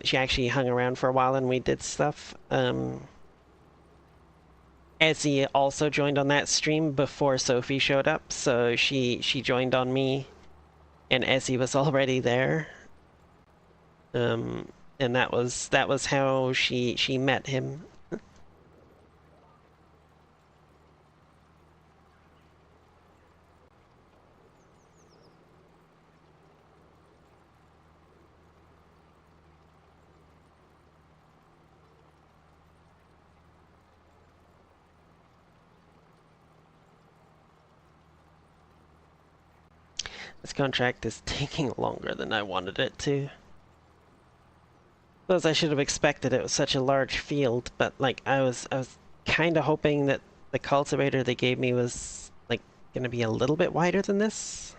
she actually hung around for a while and we did stuff, Ezzy also joined on that stream before Sophie showed up, so she joined on me, and Ezzy was already there. And that was how she met him. This contract is taking longer than I wanted it to. Suppose I should have expected it was such a large field, but like I was kind of hoping that the cultivator they gave me was like gonna be a little bit wider than this.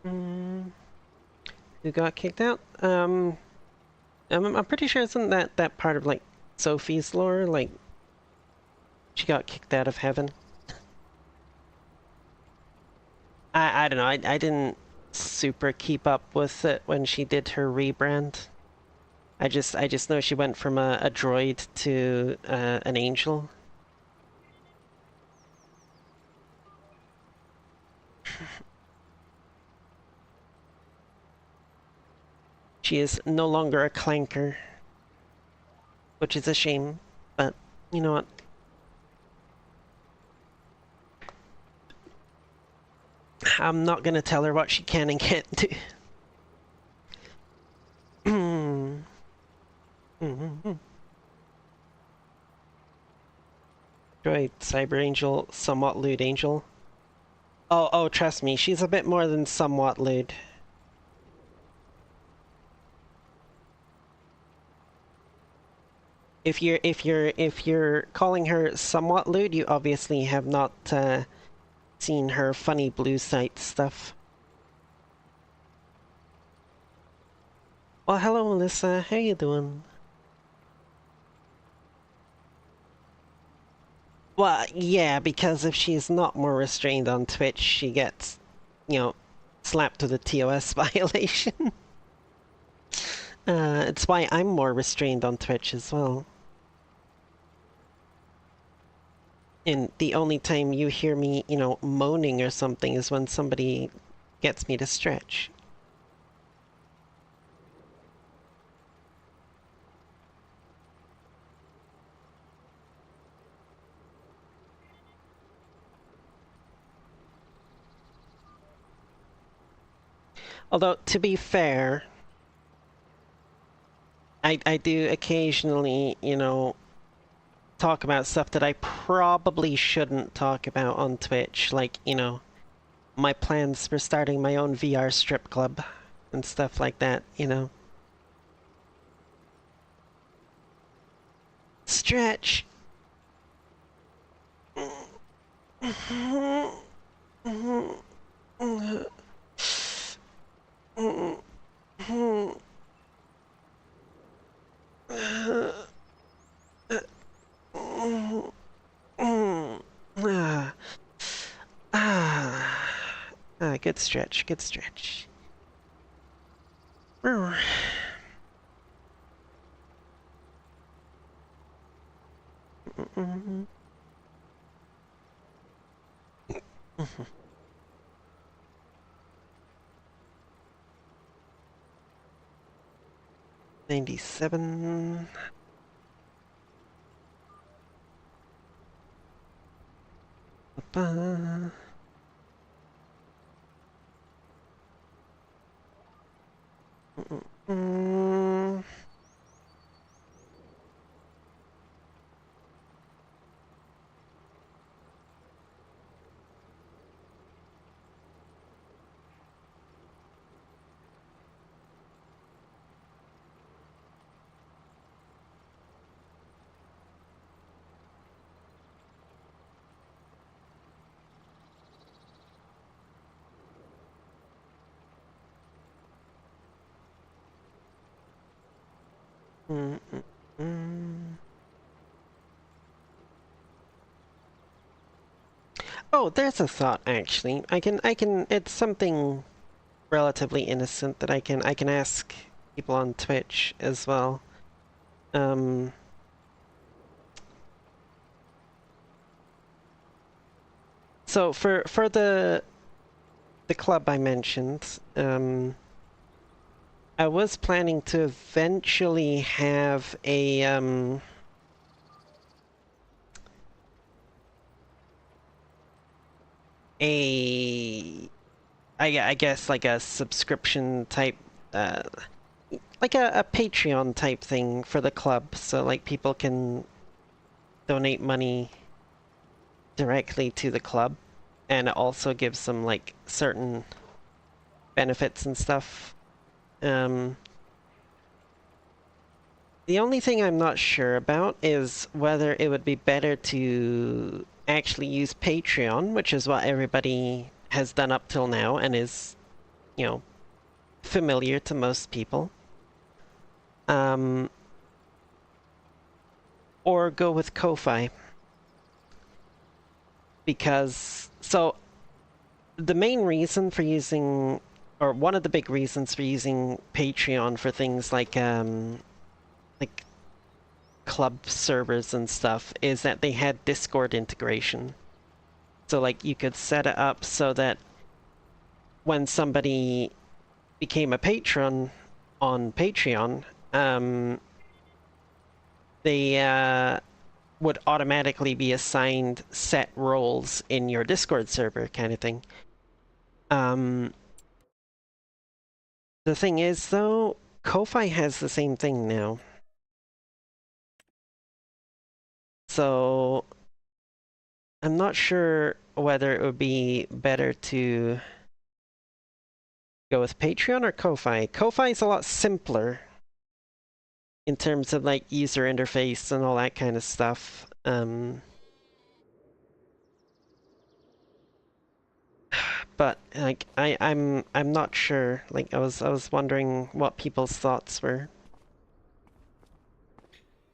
Who got kicked out? I'm pretty sure isn't that part of like Sophie's lore? Like she got kicked out of heaven. I don't know. I didn't super keep up with it when she did her rebrand. I just know she went from a droid to an angel. She is no longer a clanker, which is a shame, but you know what? I'm not gonna tell her what she can and can't do. Droid, Cyber Angel, somewhat lewd angel. Oh, trust me, she's a bit more than somewhat lewd. If you're calling her somewhat lewd, you obviously have not seen her funny blue site stuff. Well, hello, Melissa. How you doing? Well, yeah, because if she's not more restrained on Twitch, she gets, you know, slapped with a TOS violation. It's why I'm more restrained on Twitch as well. And the only time you hear me, you know, moaning or something is when somebody gets me to stretch. Although, to be fair, I do occasionally, you know, talk about stuff that I probably shouldn't talk about on Twitch, like, you know, my plans for starting my own VR strip club and stuff like that, you know. Stretch! Good stretch, good stretch. 97. Oh, there's a thought actually. It's something relatively innocent that I can ask people on Twitch as well. So for the club I mentioned, I was planning to eventually have I guess like a subscription type, like a Patreon type thing for the club, so like people can donate money directly to the club, and it also gives them like certain benefits and stuff. The only thing I'm not sure about is whether it would be better to actually use Patreon, which is what everybody has done up till now and is, you know, familiar to most people. Or go with Ko-Fi. Because, so, the main reason for using, or one of the big reasons for using Patreon for things like club servers and stuff is that they had Discord integration. So like you could set it up so that when somebody became a patron, on Patreon, they would automatically be assigned set roles in your Discord server, kind of thing. The thing is, though, Ko-Fi has the same thing now. So I'm not sure whether it would be better to go with Patreon or Ko-Fi. Ko-Fi is a lot simpler in terms of like user interface and all that kind of stuff. But like I'm not sure. Like I was wondering what people's thoughts were.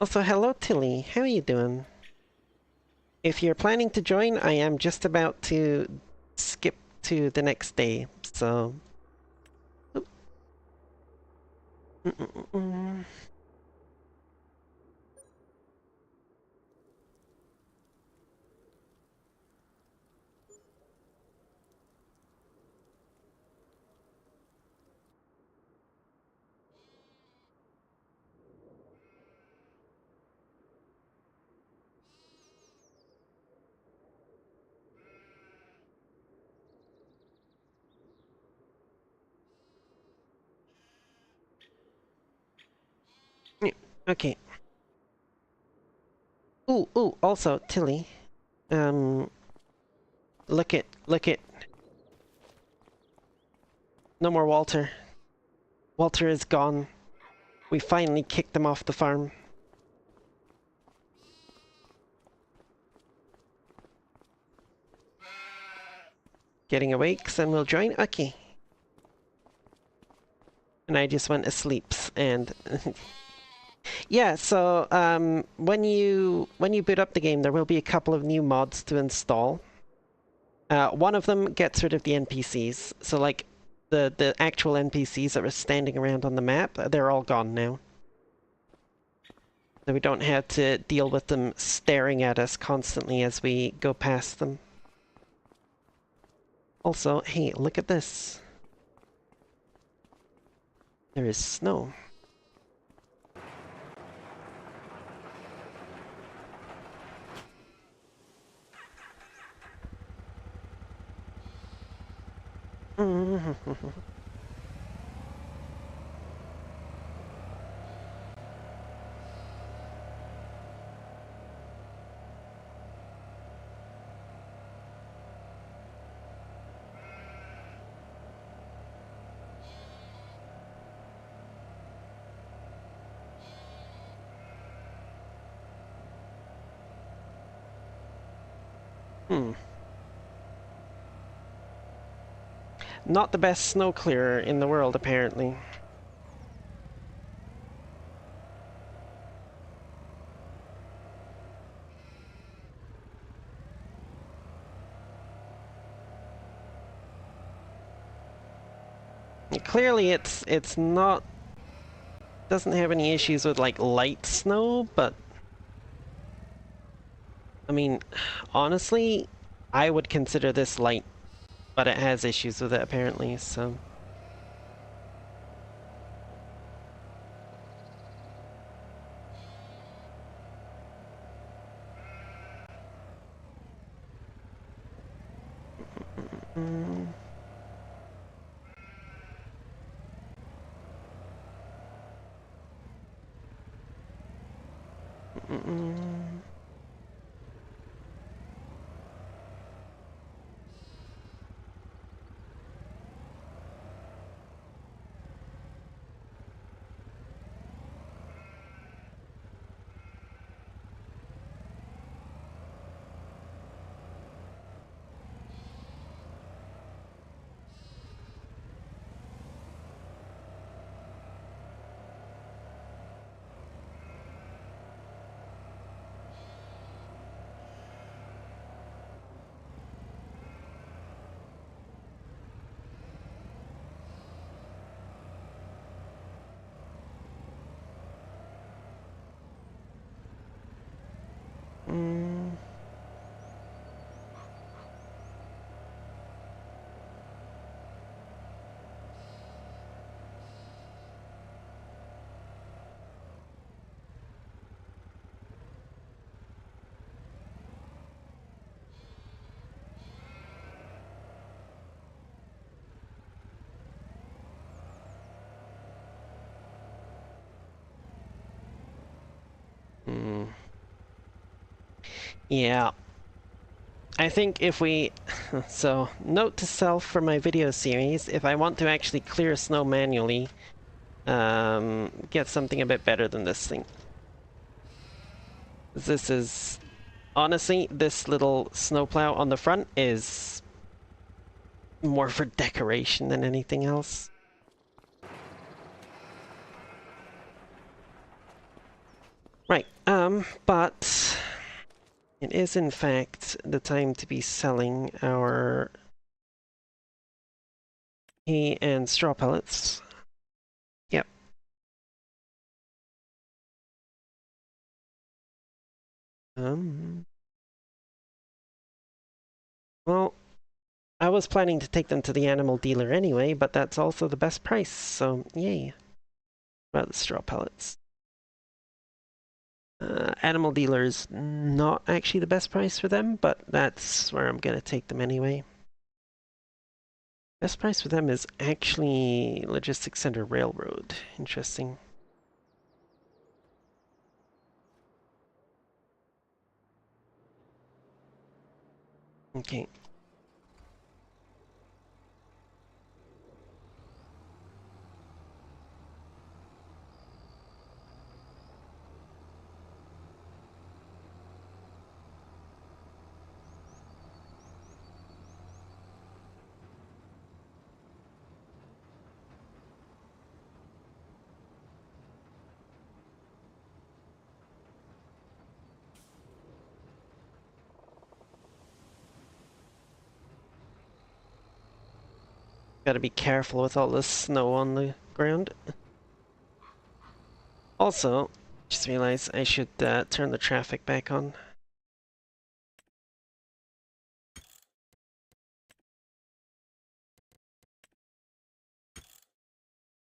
Also, hello Tilly. How are you doing? If you're planning to join, I am just about to skip to the next day, so. Okay. Ooh, also, Tilly. Look it. No more Walter. Walter is gone. We finally kicked him off the farm. Getting awake, and we'll join? Okay. And I just went asleep, and... yeah, so, when you boot up the game, there will be a couple of new mods to install. One of them gets rid of the NPCs, so like, the actual NPCs that were standing around on the map, they're all gone now. So we don't have to deal with them staring at us constantly as we go past them. Also, hey, look at this. There is snow. Not the best snow clearer in the world, apparently. Clearly, it's not... doesn't have any issues with, like, light snow, but... I mean, honestly, I would consider this light, but it has issues with it, apparently, so... Yeah. I think if we... So, note to self for my video series, if I want to actually clear snow manually, get something a bit better than this thing. This is... Honestly, this little snowplow on the front is more for decoration than anything else. Right, but it is in fact the time to be selling our hay and straw pellets. Yep. Well, I was planning to take them to the animal dealer anyway, but that's also the best price, so yay. About the straw pellets. Animal dealer is not actually the best price for them, but that's where I'm gonna take them anyway. Best price for them is actually Logistics Center Railroad. Interesting. Okay. Gotta be careful with all this snow on the ground. Also, just realized I should turn the traffic back on.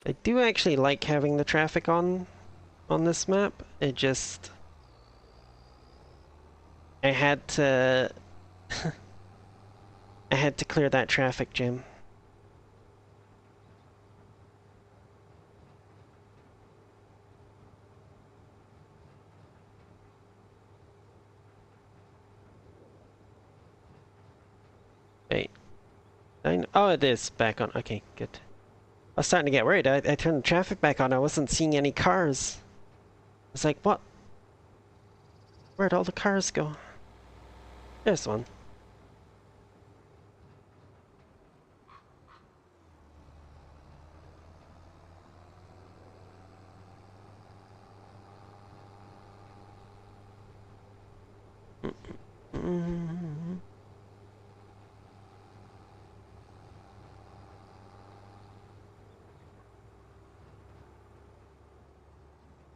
I do actually like having the traffic on this map. It just... I had to... I had to clear that traffic jam. Wait. Oh, it is back on. Okay, good. I was starting to get worried. I turned the traffic back on. I wasn't seeing any cars. I was like, what? Where'd all the cars go? There's one.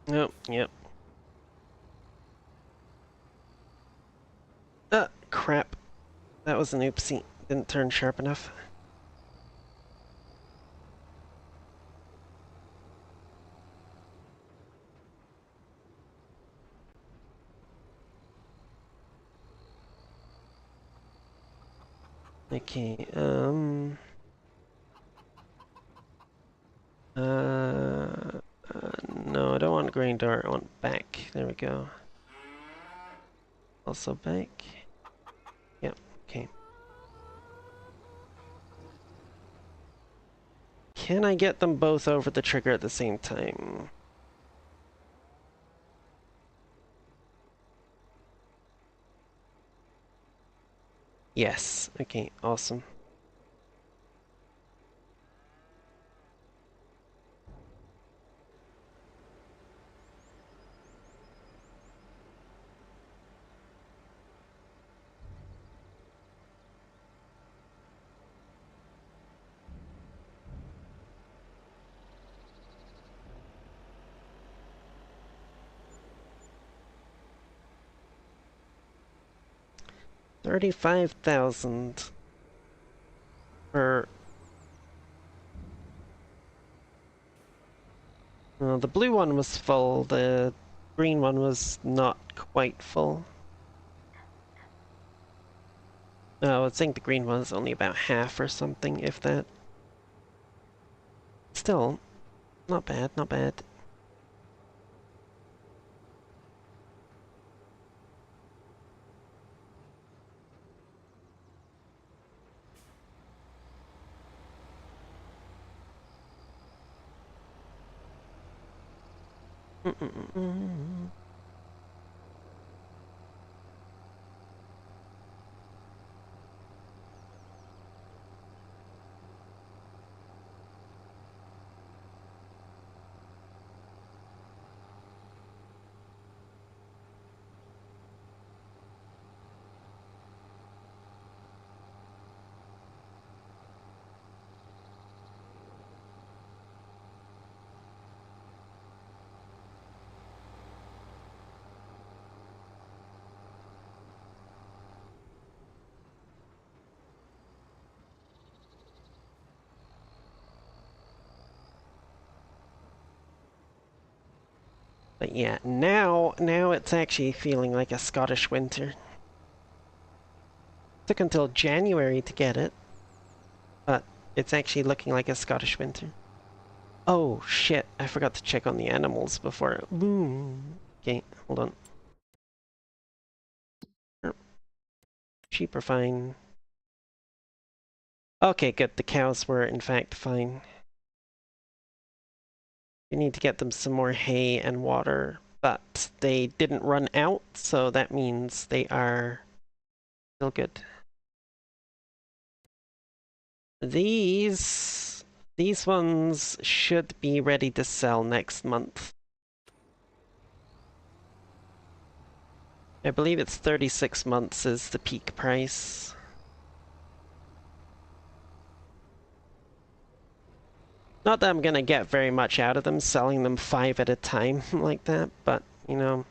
Nope, yep. Crap. That was an oopsie. Didn't turn sharp enough. Okay, no, I don't want green dart, I want back. There we go. Also back. Yep, okay. Can I get them both over the trigger at the same time? Yes. Okay, awesome. $35,000 for... the blue one was full, the green one was not quite full. I would think the green one was only about half or something, if that. Still, not bad, not bad. Mm-mm-mm. But yeah, now it's actually feeling like a Scottish winter. Took until January to get it, but it's actually looking like a Scottish winter. Oh shit, I forgot to check on the animals before. Boom. Okay, hold on. Sheep are fine. Okay, good. The cows were in fact fine. We need to get them some more hay and water, but they didn't run out, so that means they are still good. These ones should be ready to sell next month. I believe it's 36 months is the peak price. Not that I'm gonna get very much out of them selling them 5 at a time like that, but you know,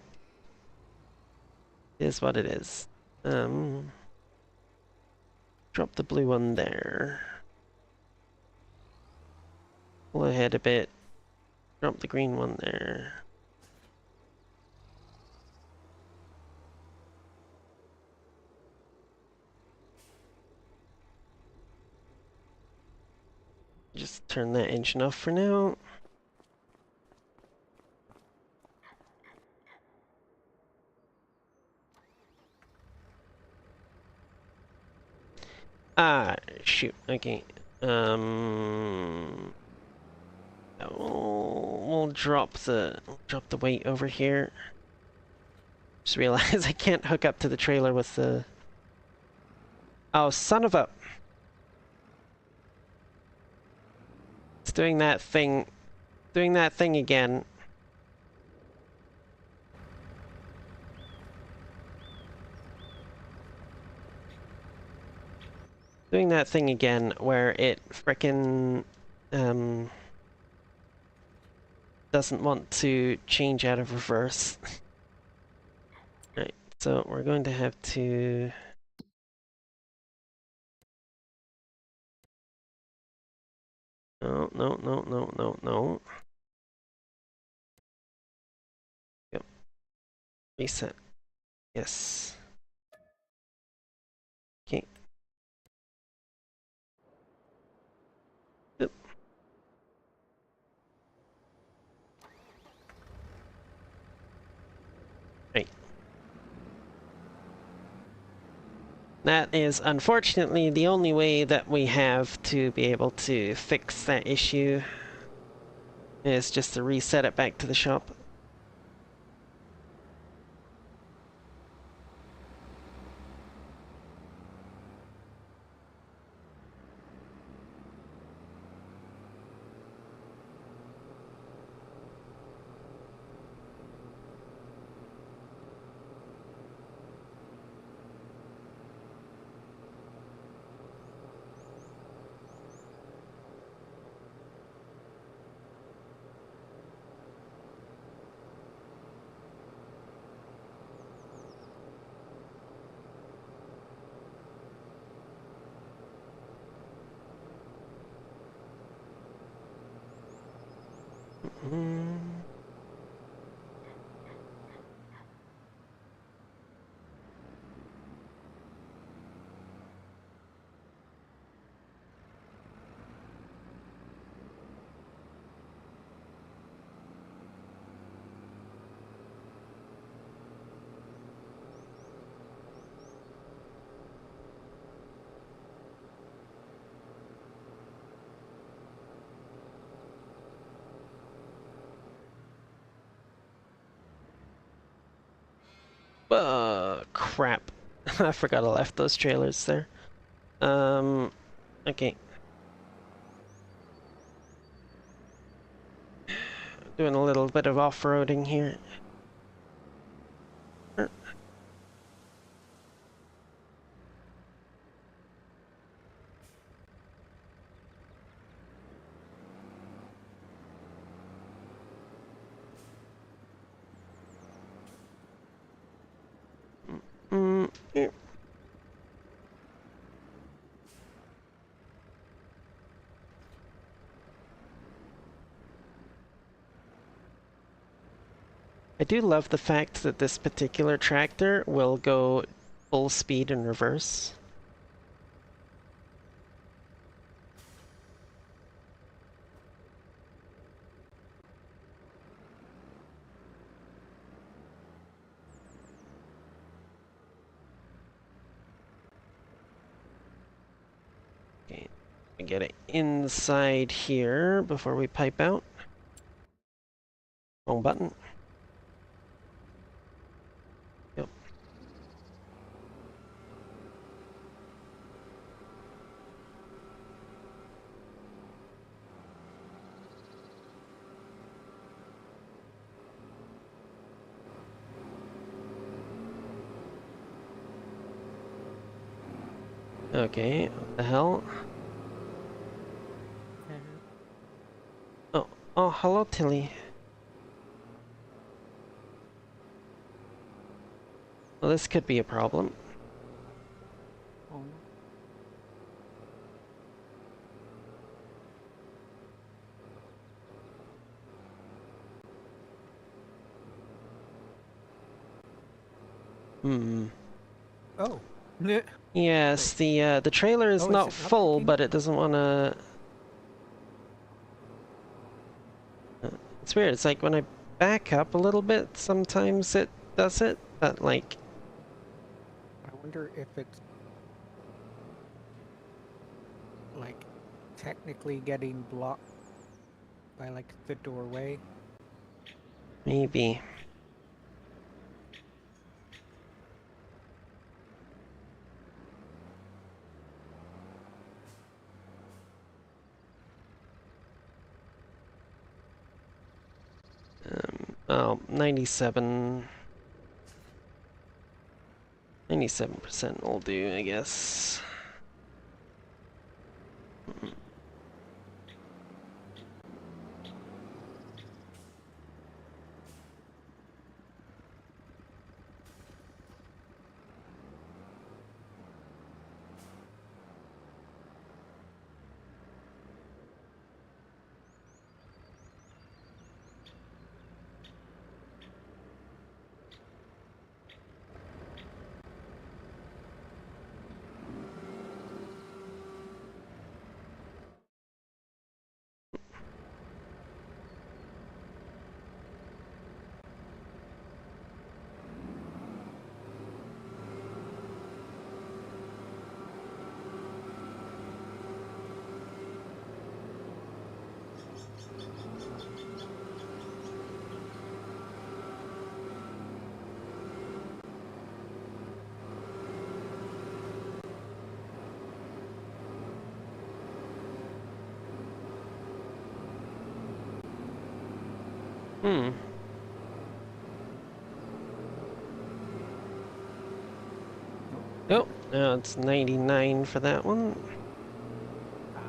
it is what it is. Drop the blue one there. Pull ahead a bit. Drop the green one there. Just turn that engine off for now. Ah, shoot. Okay. We'll drop the weight over here. Just realize I can't hook up to the trailer with the. Oh, son of a! It's doing that thing. Doing that thing again. Doing that thing again where it frickin' doesn't want to change out of reverse. Right, so we're going to have to. No, no, no, no, no, no. Yep. Reset. Yes. Okay. Yep. Right. That is unfortunately the only way that we have to be able to fix that issue is just to reset it back to the shop. Mm. Crap. I forgot I left those trailers there. Okay. Doing a little bit of off-roading here. Yeah. I do love the fact that this particular tractor will go full speed in reverse. Okay, get it inside here before we pipe out. Wrong button. Yep. Okay, what the hell? Oh, hello, Tilly. Well, this could be a problem. Oh no. Hmm. Oh. Yes, Wait. the trailer is Oh, is not it not full, working? but it doesn't want to. It's weird. It's like when I back up a little bit, sometimes it does it, but like. I wonder if it's like technically getting blocked by like the doorway. Maybe. Oh, 97. 97% will do, I guess. Hmm. Oh, now it's 99 for that one. Ah.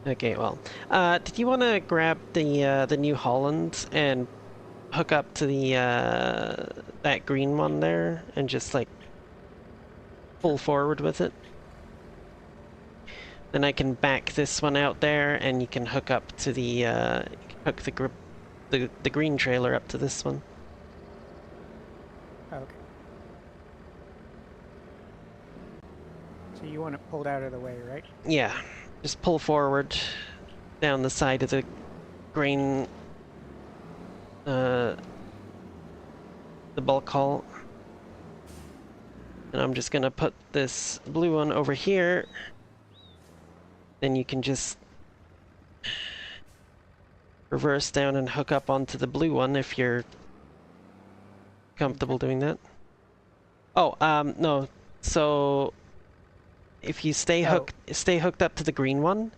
Okay, well, did you want to grab the New Holland and hook up to the that green one there and just like pull Sure. forward with it? Then I can back this one out there, and you can hook up to the hook the green trailer up to this one. Okay. So you want it pulled out of the way, right? Yeah, just pull forward down the side of the grain, the bulk haul. And I'm just gonna put this blue one over here. Then you can just reverse down and hook up onto the blue one if you're comfortable doing that. Oh, no. So if you stay hooked up to the green one,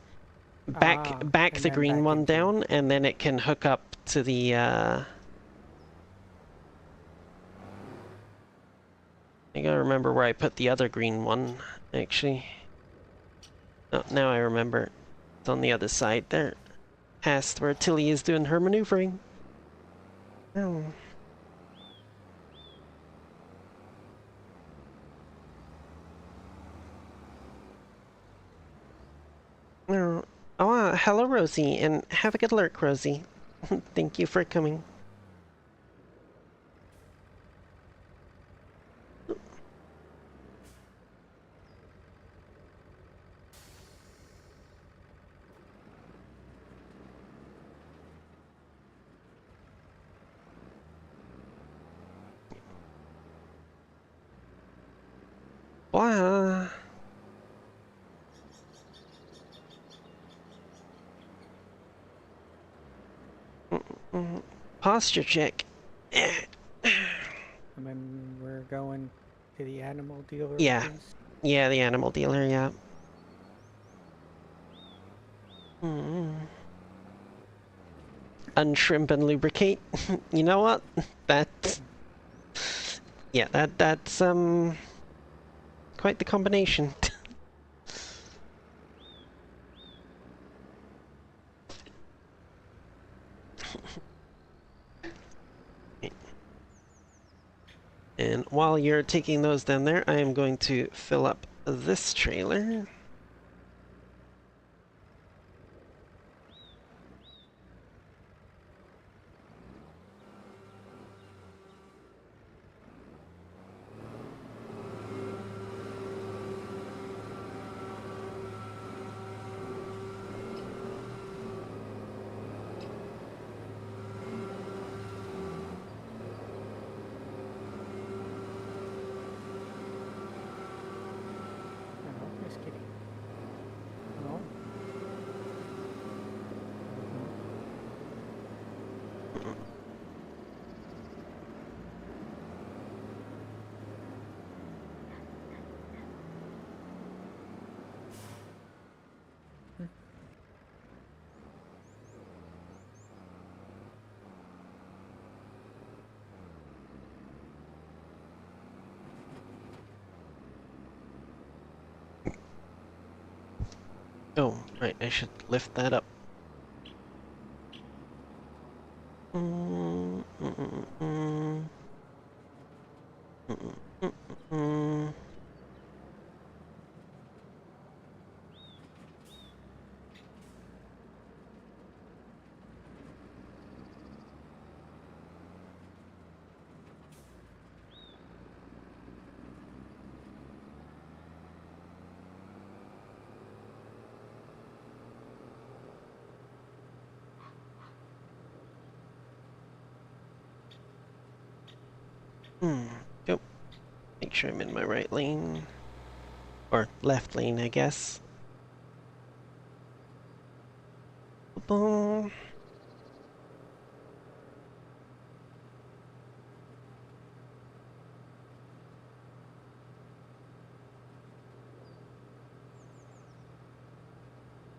back and the then green back one into... down, and then it can hook up to the I gotta remember where I put the other green one, actually. Oh, now I remember. It's on the other side there. Past where Tilly is doing her maneuvering. Oh. Oh, hello, Rosie, and have a good lurk, Rosie. Thank you for coming. Blah. Posture check. And then we're going to the animal dealer Yeah. with these. Yeah, the animal dealer, yeah. Unshrimp and lubricate. You know what? That's... Yeah, that's quite the combination. And while you're taking those down there, I am going to fill up this trailer. No, just kidding. No. Oh, right, I should lift that up. Mm, mm, mm, mm, mm, mm, mm. Go. Make sure I'm in my right lane. Or left lane, I guess. Boom.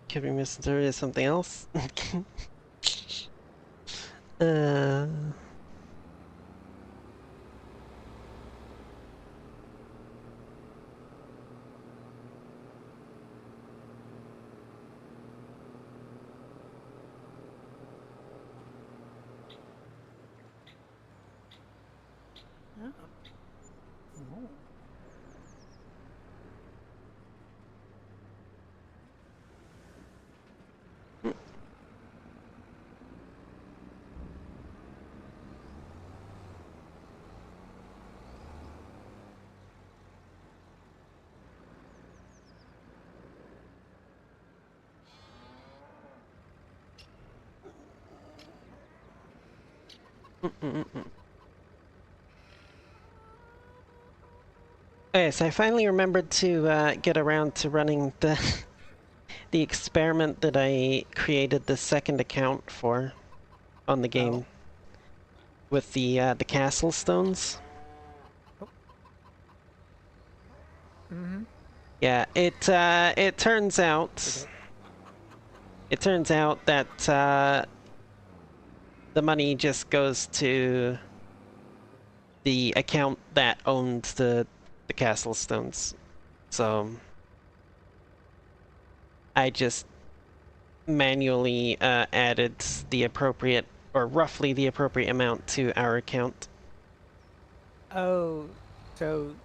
Could be misinterpreted as something else. uh... Oh. No. Okay, so I finally remembered to get around to running the the experiment that I created the second account for. on the game with the castle stones. Mm-hmm. Yeah, it turns out that the money just goes to the account that owned the castle stones. So I just manually added the appropriate, or roughly the appropriate amount to our account. Oh, so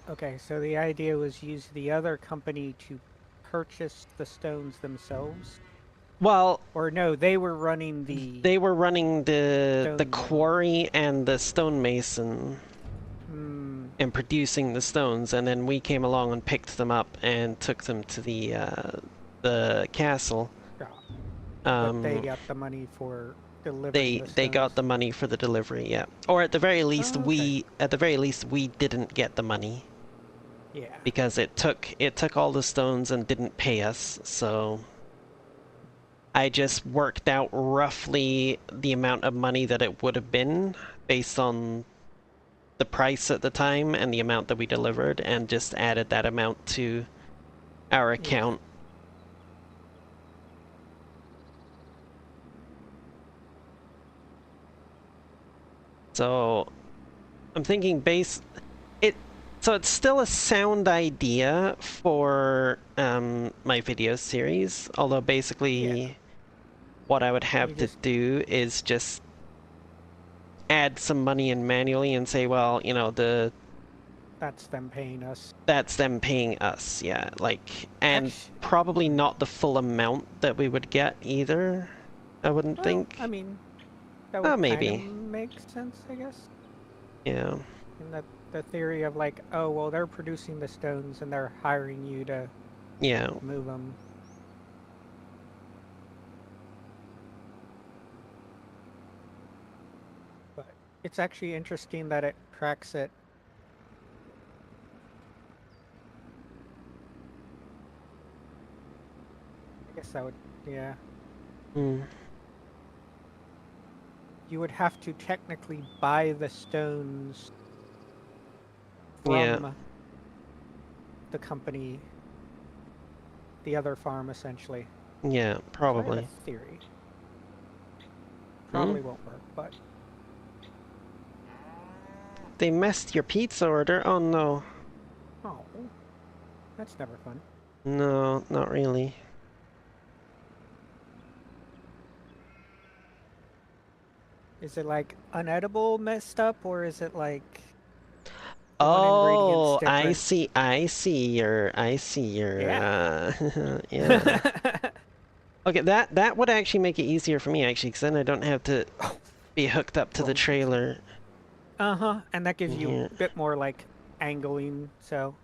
okay, so the idea was use the other company to purchase the stones themselves? Well, Or no, they were running the they were running the stone mill. quarry and the stonemason Hmm. and producing the stones, and then we came along and picked them up and took them to the castle. Yeah. But they Um, got the money for delivering the they got stones. the money for the delivery, yeah. Or at the very least, Oh, okay. we didn't get the money Yeah. because it took all the stones and didn't pay us. So I just worked out roughly the amount of money that it would have been based on the price at the time and the amount that we delivered, and just added that amount to our Yeah. account. So I'm thinking it so it's still a sound idea for my video series, although Yeah. basically what I would You have to just do is just add some money in manually and say, well, that's them paying us. that's them paying us, yeah, like, and Actually, probably not the full amount that we would get either, I wouldn't well, think. I mean, that would kind of Maybe. make sense, I guess. Yeah. In that the theory of like, oh, well, they're producing the stones and they're hiring you to Yeah. move them. But it's actually interesting that it tracks it. I guess that would, yeah. Mm. You would have to technically buy the stones Yeah. from the company, the other farm, essentially. Yeah, So I have a probably. theory. Hmm? Probably won't work, but They messed your pizza order? Oh no. oh, that's never fun. No, not really. Is it like unedible messed up, or is it like the one ingredient's Oh, different? I see your, Yeah. yeah. Okay, that would actually make it easier for me, actually, because then I don't have to Oh, be hooked up to the wrong pizza. trailer Uh-huh. And that gives in you a here. bit more like angling, so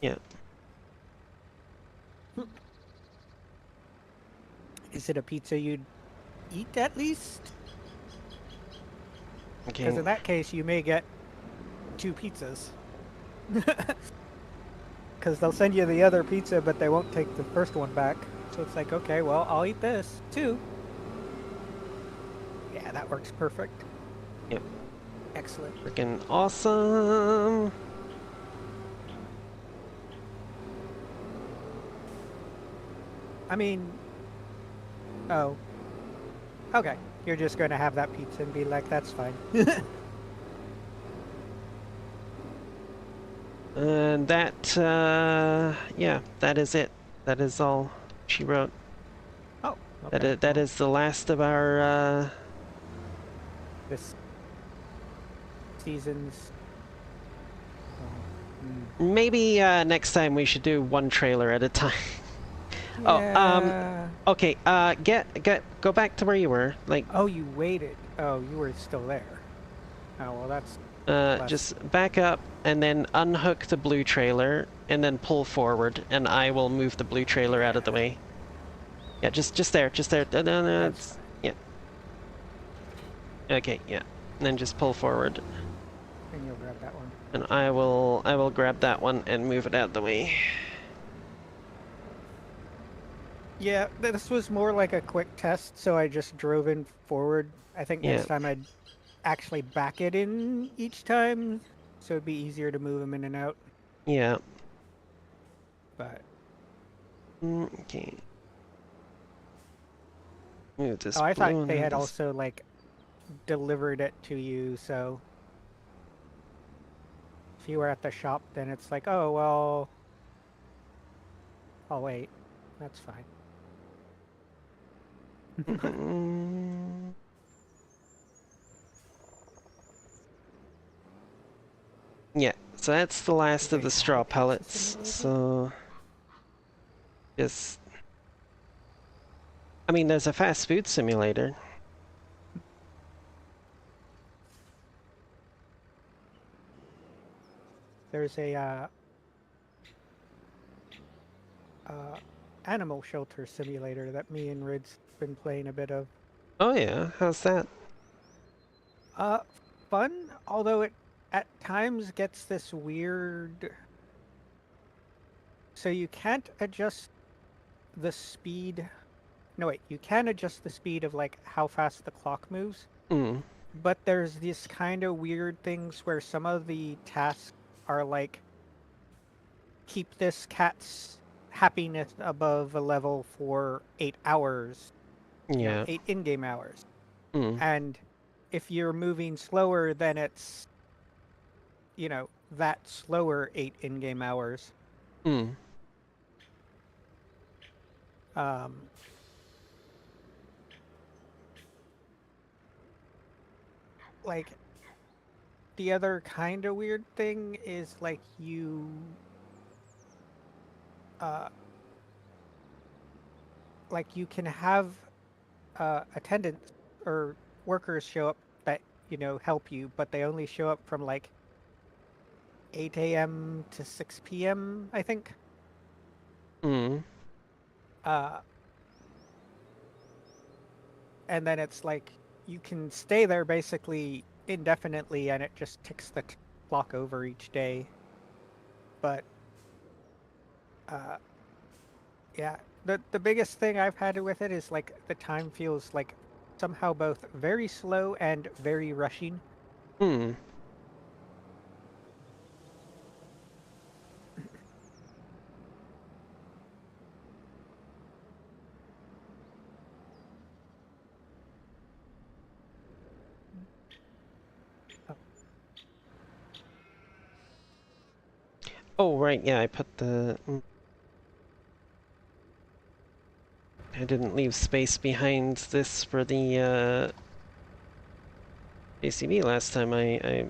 Yeah. is it a pizza you'd eat at least? Because Okay. in that case you may get two pizzas. Because they'll send you the other pizza, but they won't take the first one back. So it's like, okay, well, I'll eat this too. Yeah, that works perfect. Yep. Excellent. Freaking awesome. I mean, oh, okay. You're just going to have that pizza and be like, that's fine. And that, yeah, that is it. That is all she wrote. Oh, That okay. that is the last of our, This season's. maybe, next time we should do one trailer at a time. Oh, Yeah. okay, go back to where you were. Like, Oh, you waited. Oh, you were still there. Oh, well, that's less. just back up and then unhook the blue trailer and then pull forward, and I will move the blue trailer out of the way. Yeah, just there, just there. No, no, That's fine. yeah. Okay, yeah. And then just pull forward, And you'll grab that one. and I will grab that one and move it out of the way. Yeah, this was more like a quick test, so I just drove in forward. I think Yeah, next time I'd actually back it in each time, so it'd be easier to move them in and out. yeah. But Okay. Move this oh, I thought blue one they and had this. also like delivered it to you, so if you were at the shop, then it's like, oh well, I'll wait. That's fine. Mm, yeah, so that's the Do last of they the have a straw pizza pellets. simulator? So just, I mean, there's a fast food simulator. There's a uh, animal shelter simulator that me and Rid's been playing a bit of. Oh yeah, how's that? Uh, fun, although it at times gets this weird. So you can't adjust the speed. No, wait, you can adjust the speed of like how fast the clock moves, Mm, but there's these kind of weird things where some of the tasks are like keep this cat's happiness above a level for 8 hours, yeah. 8 in-game hours. Mm, And if you're moving slower, then it's, that slower 8 in-game hours. mm, Um, like the other kind of weird thing is uh, like you can have attendants or workers show up that, help you, but they only show up from like 8 a.m. to 6 p.m., I think. mm, Uh, and then it's like you can stay there basically indefinitely and it just ticks the clock over each day. But uh, yeah, the biggest thing I've had with it is like the time feels like somehow both very slow and very rushing. mm. Oh, Oh right, yeah, I put the. I didn't leave space behind this for the ACB last time I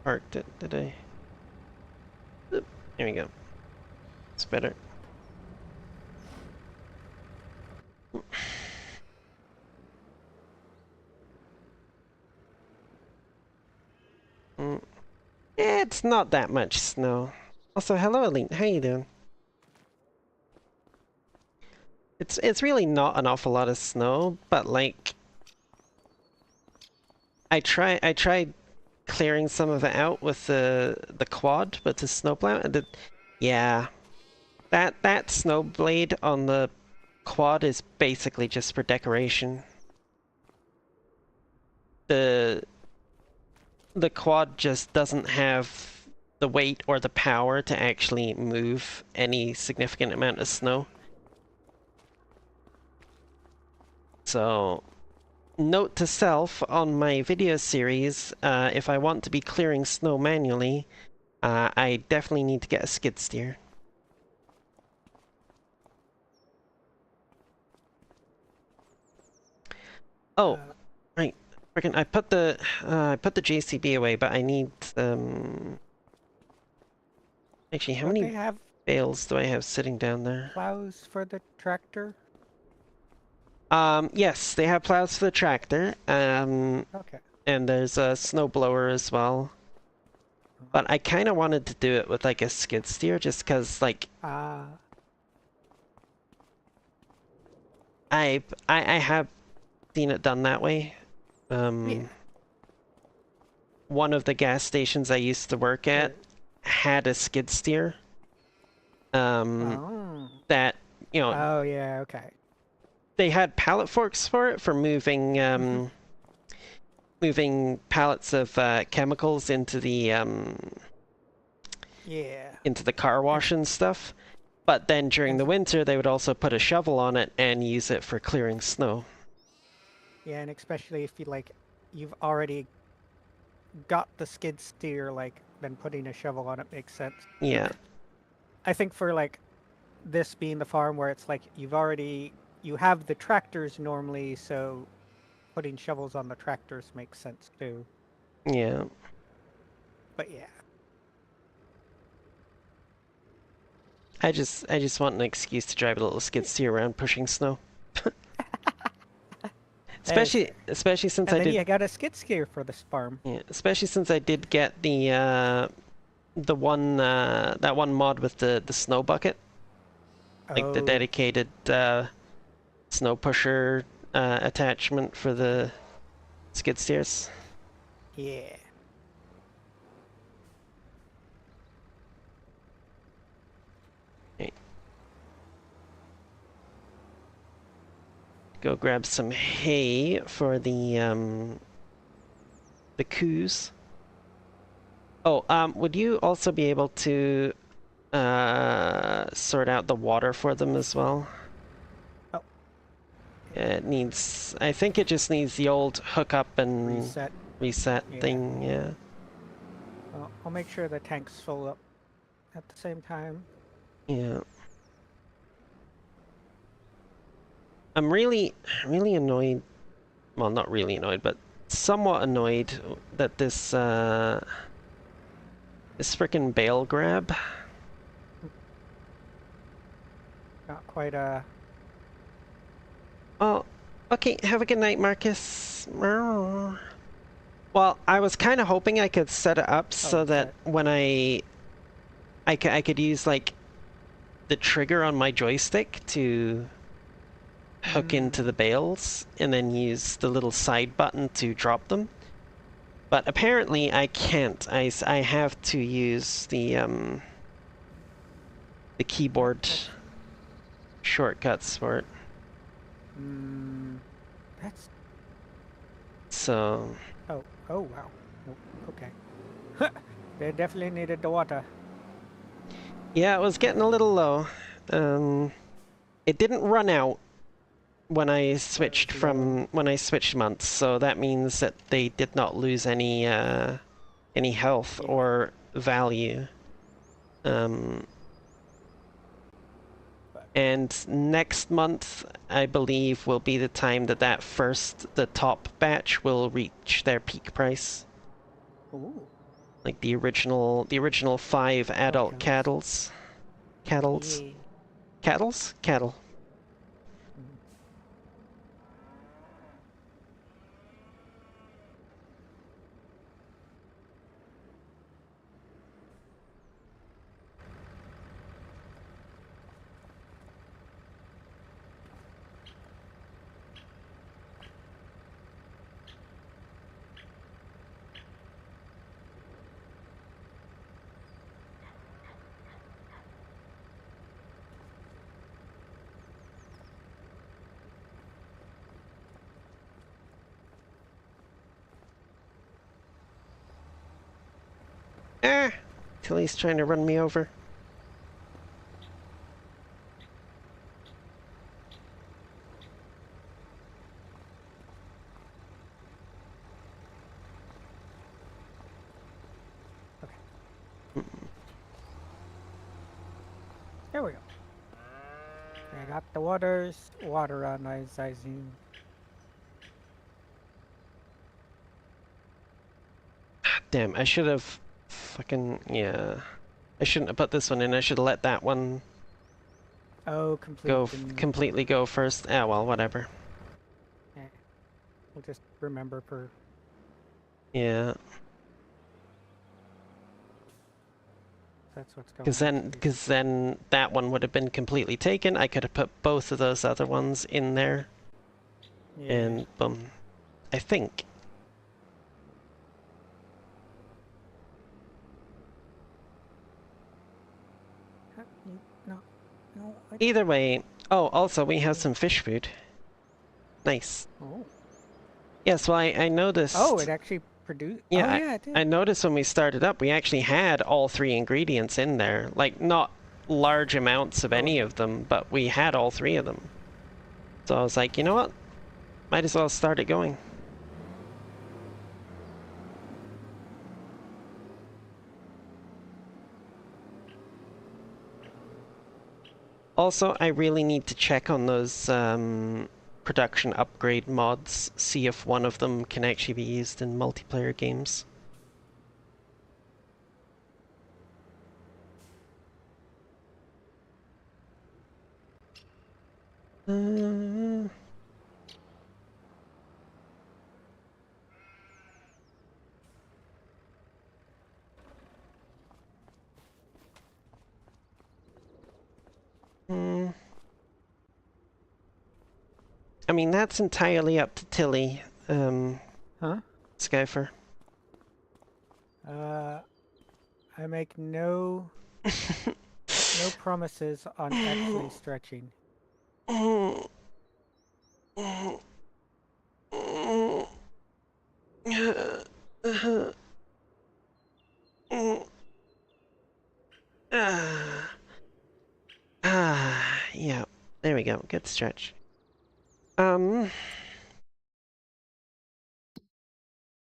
parked it, did I? Oop, there we go. It's better. Mm. It's not that much snow. Also, hello Elite, how you doing? It's really not an awful lot of snow, but like I tried clearing some of it out with the quad, but the snowplow and yeah, that snow blade on the quad is basically just for decoration. The the quad just doesn't have the weight or the power to actually move any significant amount of snow. So, note to self on my video series, if I want to be clearing snow manually, I definitely need to get a skid steer. Oh, uh, right. Freaking, I put the JCB away, but I need actually, how don't many they have bales do I have sitting down there? plows for the tractor? Yes, they have plows for the tractor. Okay. And there's a snowblower as well. But I kind of wanted to do it with like a skid steer, just because like Ah, I have seen it done that way. yeah. One of the gas stations I used to work at There. had a skid steer. Um, Oh, that you know, Oh yeah, okay. they had pallet forks for it for moving Hmm. moving pallets of chemicals Yeah, into the car and wash and stuff. But then during and the winter, they would also put a shovel on it and use it for clearing snow. yeah, and especially if you've already got the skid steer, like then putting a shovel on it makes sense. Yeah, I think for like this being the farm where it's like you have the tractors normally, so putting shovels on the tractors makes sense too. yeah. But yeah, I just want an excuse to drive a little skid steer around pushing snow. that is Especially fair. especially since And I then did you got a skid steer for this farm. yeah, especially since I did get the one that one mod with the snow bucket, like the Oh, dedicated snow pusher attachment for the skid steers. yeah. Okay, go grab some hay for the coos. Oh, would you also be able to sort out the water for them as well? Oh, It needs, I think it just needs the old hookup and reset. reset Yeah. thing, yeah. Well, I'll make sure the tank's full up at the same time. Yeah. I'm really annoyed, well, not really annoyed, but somewhat annoyed that this frickin' bale grab. Not quite a. Oh, okay, have a good night, Marcus. Well, I was kind of hoping I could set it up Oh, so it's that set. when I could use like the trigger on my joystick to hook into Mm, the bales and then use the little side button to drop them. But apparently I can't. I have to use the yeah, keyboard that's. shortcuts for it. Mm, that's. So Oh, oh wow. Oh, okay. They definitely needed the water. yeah, it was getting a little low. Um, it didn't run out But it was low. when I switched months, so that means that they did not lose any health Yeah. or value. Um, But and next month, I believe, will be the time that the top batch will reach their peak price. ooh, Like the original 5 adult tokens. cattles, Yeah. cattle. Mm. Ah, Tilly's trying to run me over. Okay. There we go. I got the water on Izazine. Damn, I should have fucking yeah. I shouldn't have put this one in. I should have let that one Oh, complete the new. completely go first. Ah, well, whatever. Eh, we'll just remember for. Yeah, That's what's going on complete. because then that one would have been completely taken. I could have put both of those other ones in there, Yeah. and boom. I think. No, no, I don't. Either way, Oh, also, we have some fish food. Nice. Oh. Yes, well, I Oh, noticed. it actually produced. Yeah, Oh, yeah, it I did. noticed when we started up, we actually had all three ingredients in there. Like, not large amounts of Oh, any okay. of them, but we had all three of them. So I was like, you know what? Might as well start it going. Also, I really need to check on those production upgrade mods, see if one of them can actually be used in multiplayer games. Uh, hmm. I mean, that's entirely up to Tilly, Huh? Skyfer. Uh, I make no promises on actually stretching. Yeah, there we go. Good stretch. Um,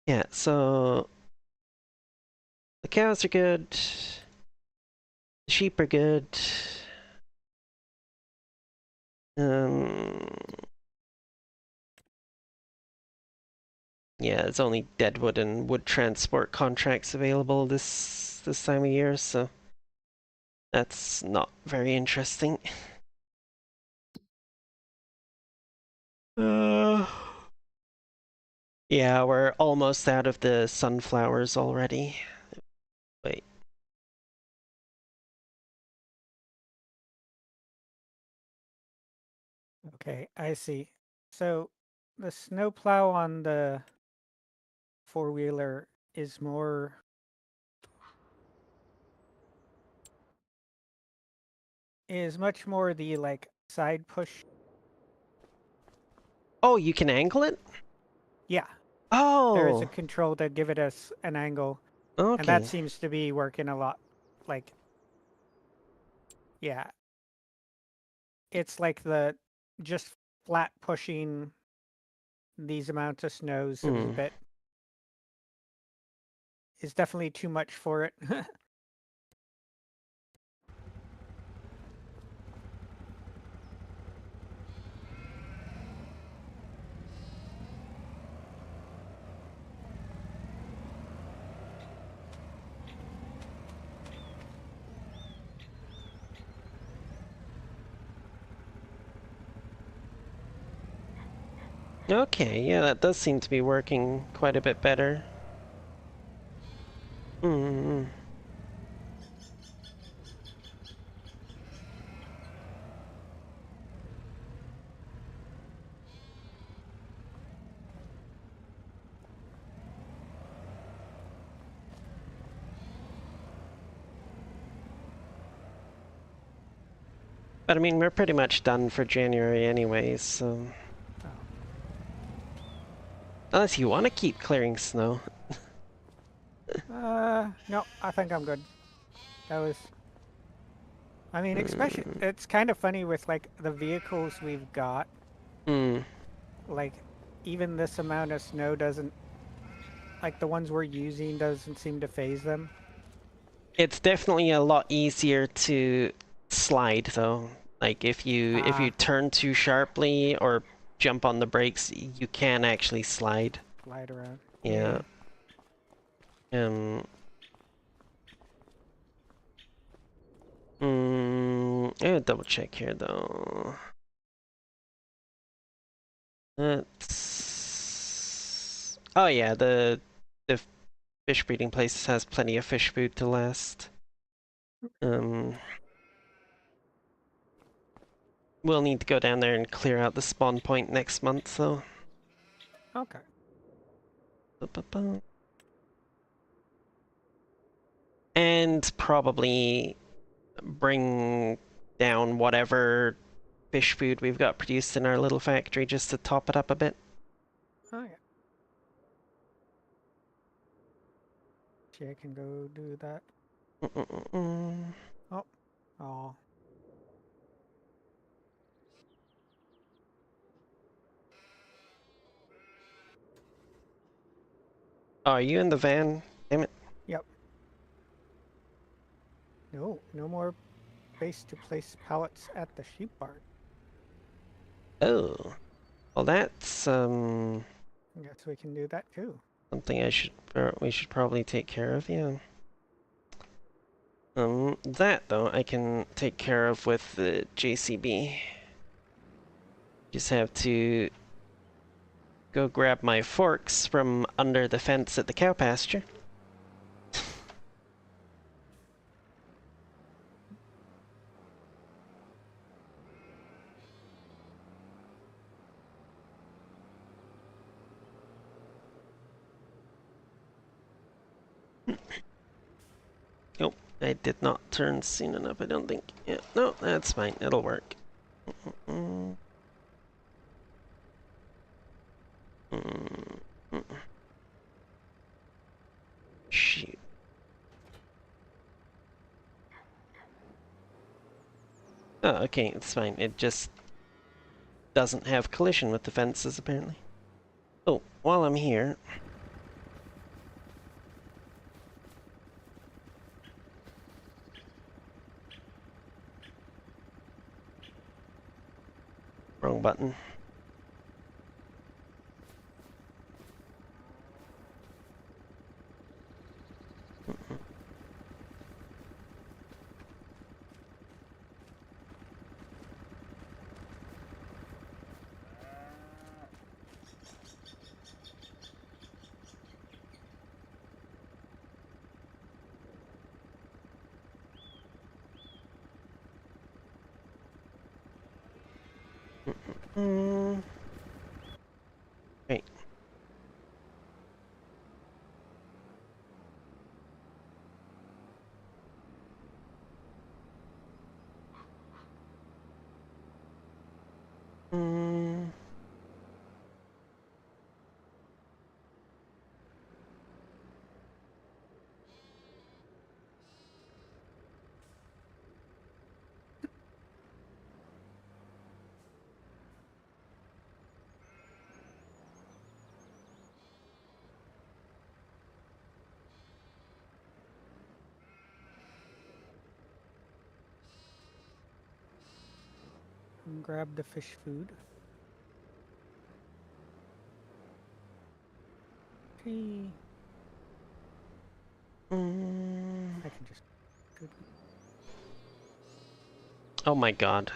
yeah, so the cows are good. The sheep are good. Um, yeah, it's only deadwood and wood transport contracts available this time of year, so that's not very interesting. Uh, yeah, we're almost out of the sunflowers already. Wait. Okay, I see. So the snowplow on the four-wheeler is much more the like side push. Oh, you can angle it? Yeah, there is a Oh, control to give it an angle, and that okay. seems to be working a lot. Like, yeah, it's like the just flat pushing these amounts of snows Hmm. is definitely too much for it. Okay, yeah, that does seem to be working quite a bit better. Hmm. But I mean, we're pretty much done for January anyways, so... Oh. Unless you want to keep clearing snow. No, I think I'm good. That was, I mean, especially Mm. it's kind of funny with like the vehicles we've got. Mm. Like, even this amount of snow doesn't, like the ones we're using doesn't seem to phase them. It's definitely a lot easier to slide though. Like if you Ah, turn too sharply or jump on the brakes, you can actually slide. glide around. Yeah. Yeah. Um. I would double check here though. Oh yeah, the fish breeding place has plenty of fish food to last. Um. We'll need to go down there and clear out the spawn point next month though. Okay. Ba-ba-ba. And probably bring down whatever fish food we've got produced in our little factory just to top it up a bit. Oh yeah. See, I can go do that. Mm-mm-mm. Oh. Oh. Oh, are you in the van? Damn it. Yep. No, no more space to place pallets at the sheep barn. Oh. Well, that's I guess we can do that too. something we should probably take care of, yeah. That though I can take care of with the JCB. Just have to go grab my forks from under the fence at the cow pasture. Nope, I did not turn soon enough, I don't think. Yeah, no, that's fine, it'll work. Mm, mm, mm. Shoot. Oh, okay, it's fine. It just doesn't have collision with the fences, apparently. Oh, while I'm here... Wrong button. Mm, right. Mm, And grab the fish food. Okay. mm. I can just. Oh my god.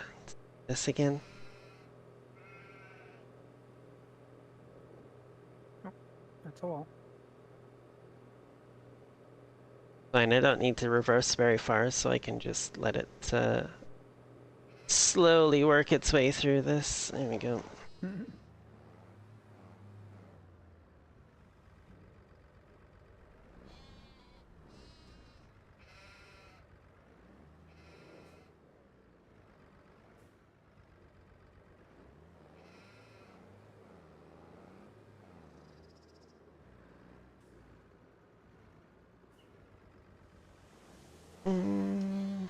This again? Oh, that's all. Fine, I don't need to reverse very far, so I can just let it slowly work its way through this. There we go. Mm,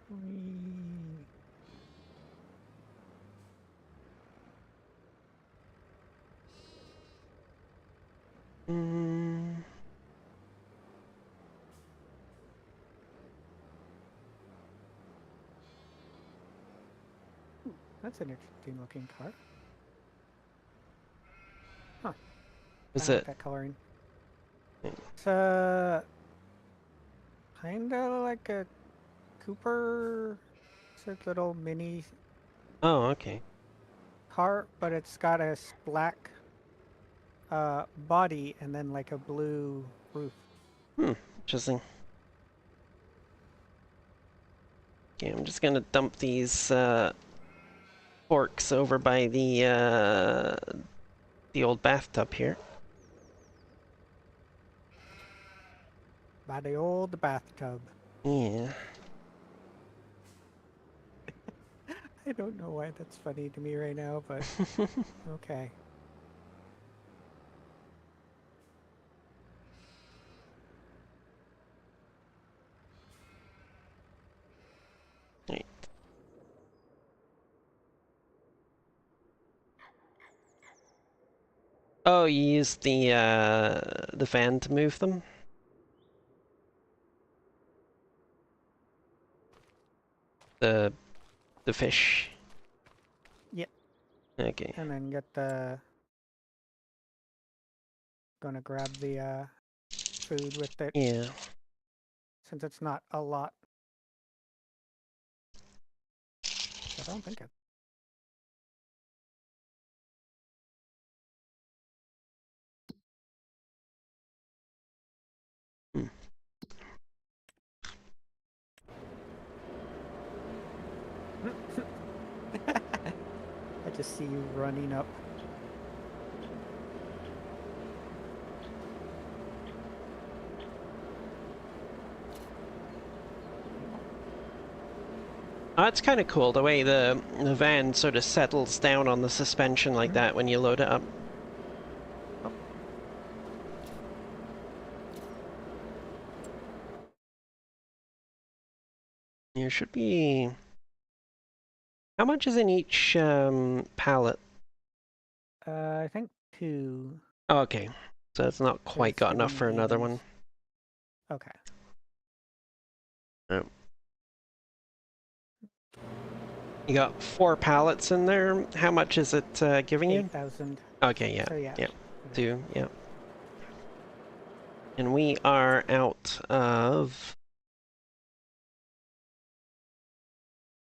Whee. mm. That's an interesting looking car. Huh. Was I like it? that coloring. Mm. It's kinda like a Cooper. It's a little mini Oh, okay. car, but it's got a black body and then like a blue roof. Interesting. Okay, I'm just gonna dump these forks over by the old bathtub here. By the old bathtub. Yeah. I don't know why that's funny to me right now, but okay. Right. Oh, you used the van to move them? The the fish? Yep. Okay. And then get the gonna grab the food with it Yeah. since it's not a lot. Which I don't think it. Hmm. I just see you running up. Oh, it's kind of cool the way the van sort of settles down on the suspension like that when you load it up. There should be... How much is in each pallet? I think 2. Oh, okay, so it's not quite There's got the enough for mini another one. ones. Okay. Oh. You got 4 pallets in there. How much is it giving you? 8,000. Okay, yeah, So yeah. yeah. 2, yeah. And we are out of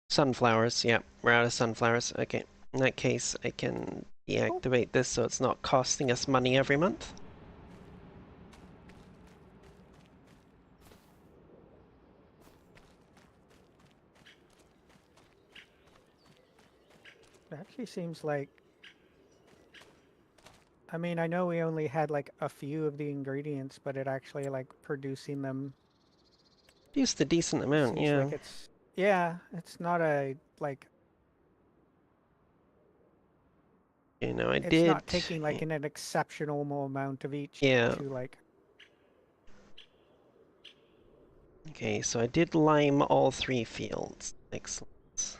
sunflowers. Yeah, we're out of sunflowers. Okay, in that case, I can Oh, deactivate this so it's not costing us money every month. it actually seems like. I mean, I know we only had like a few of the ingredients, but it actually like producing them Used a decent amount, seems yeah. like it's. Yeah, it's not a like. You know, I It's did. not taking like an exceptional amount of each Yeah. to like. Okay, so I did lime all 3 fields. Excellent.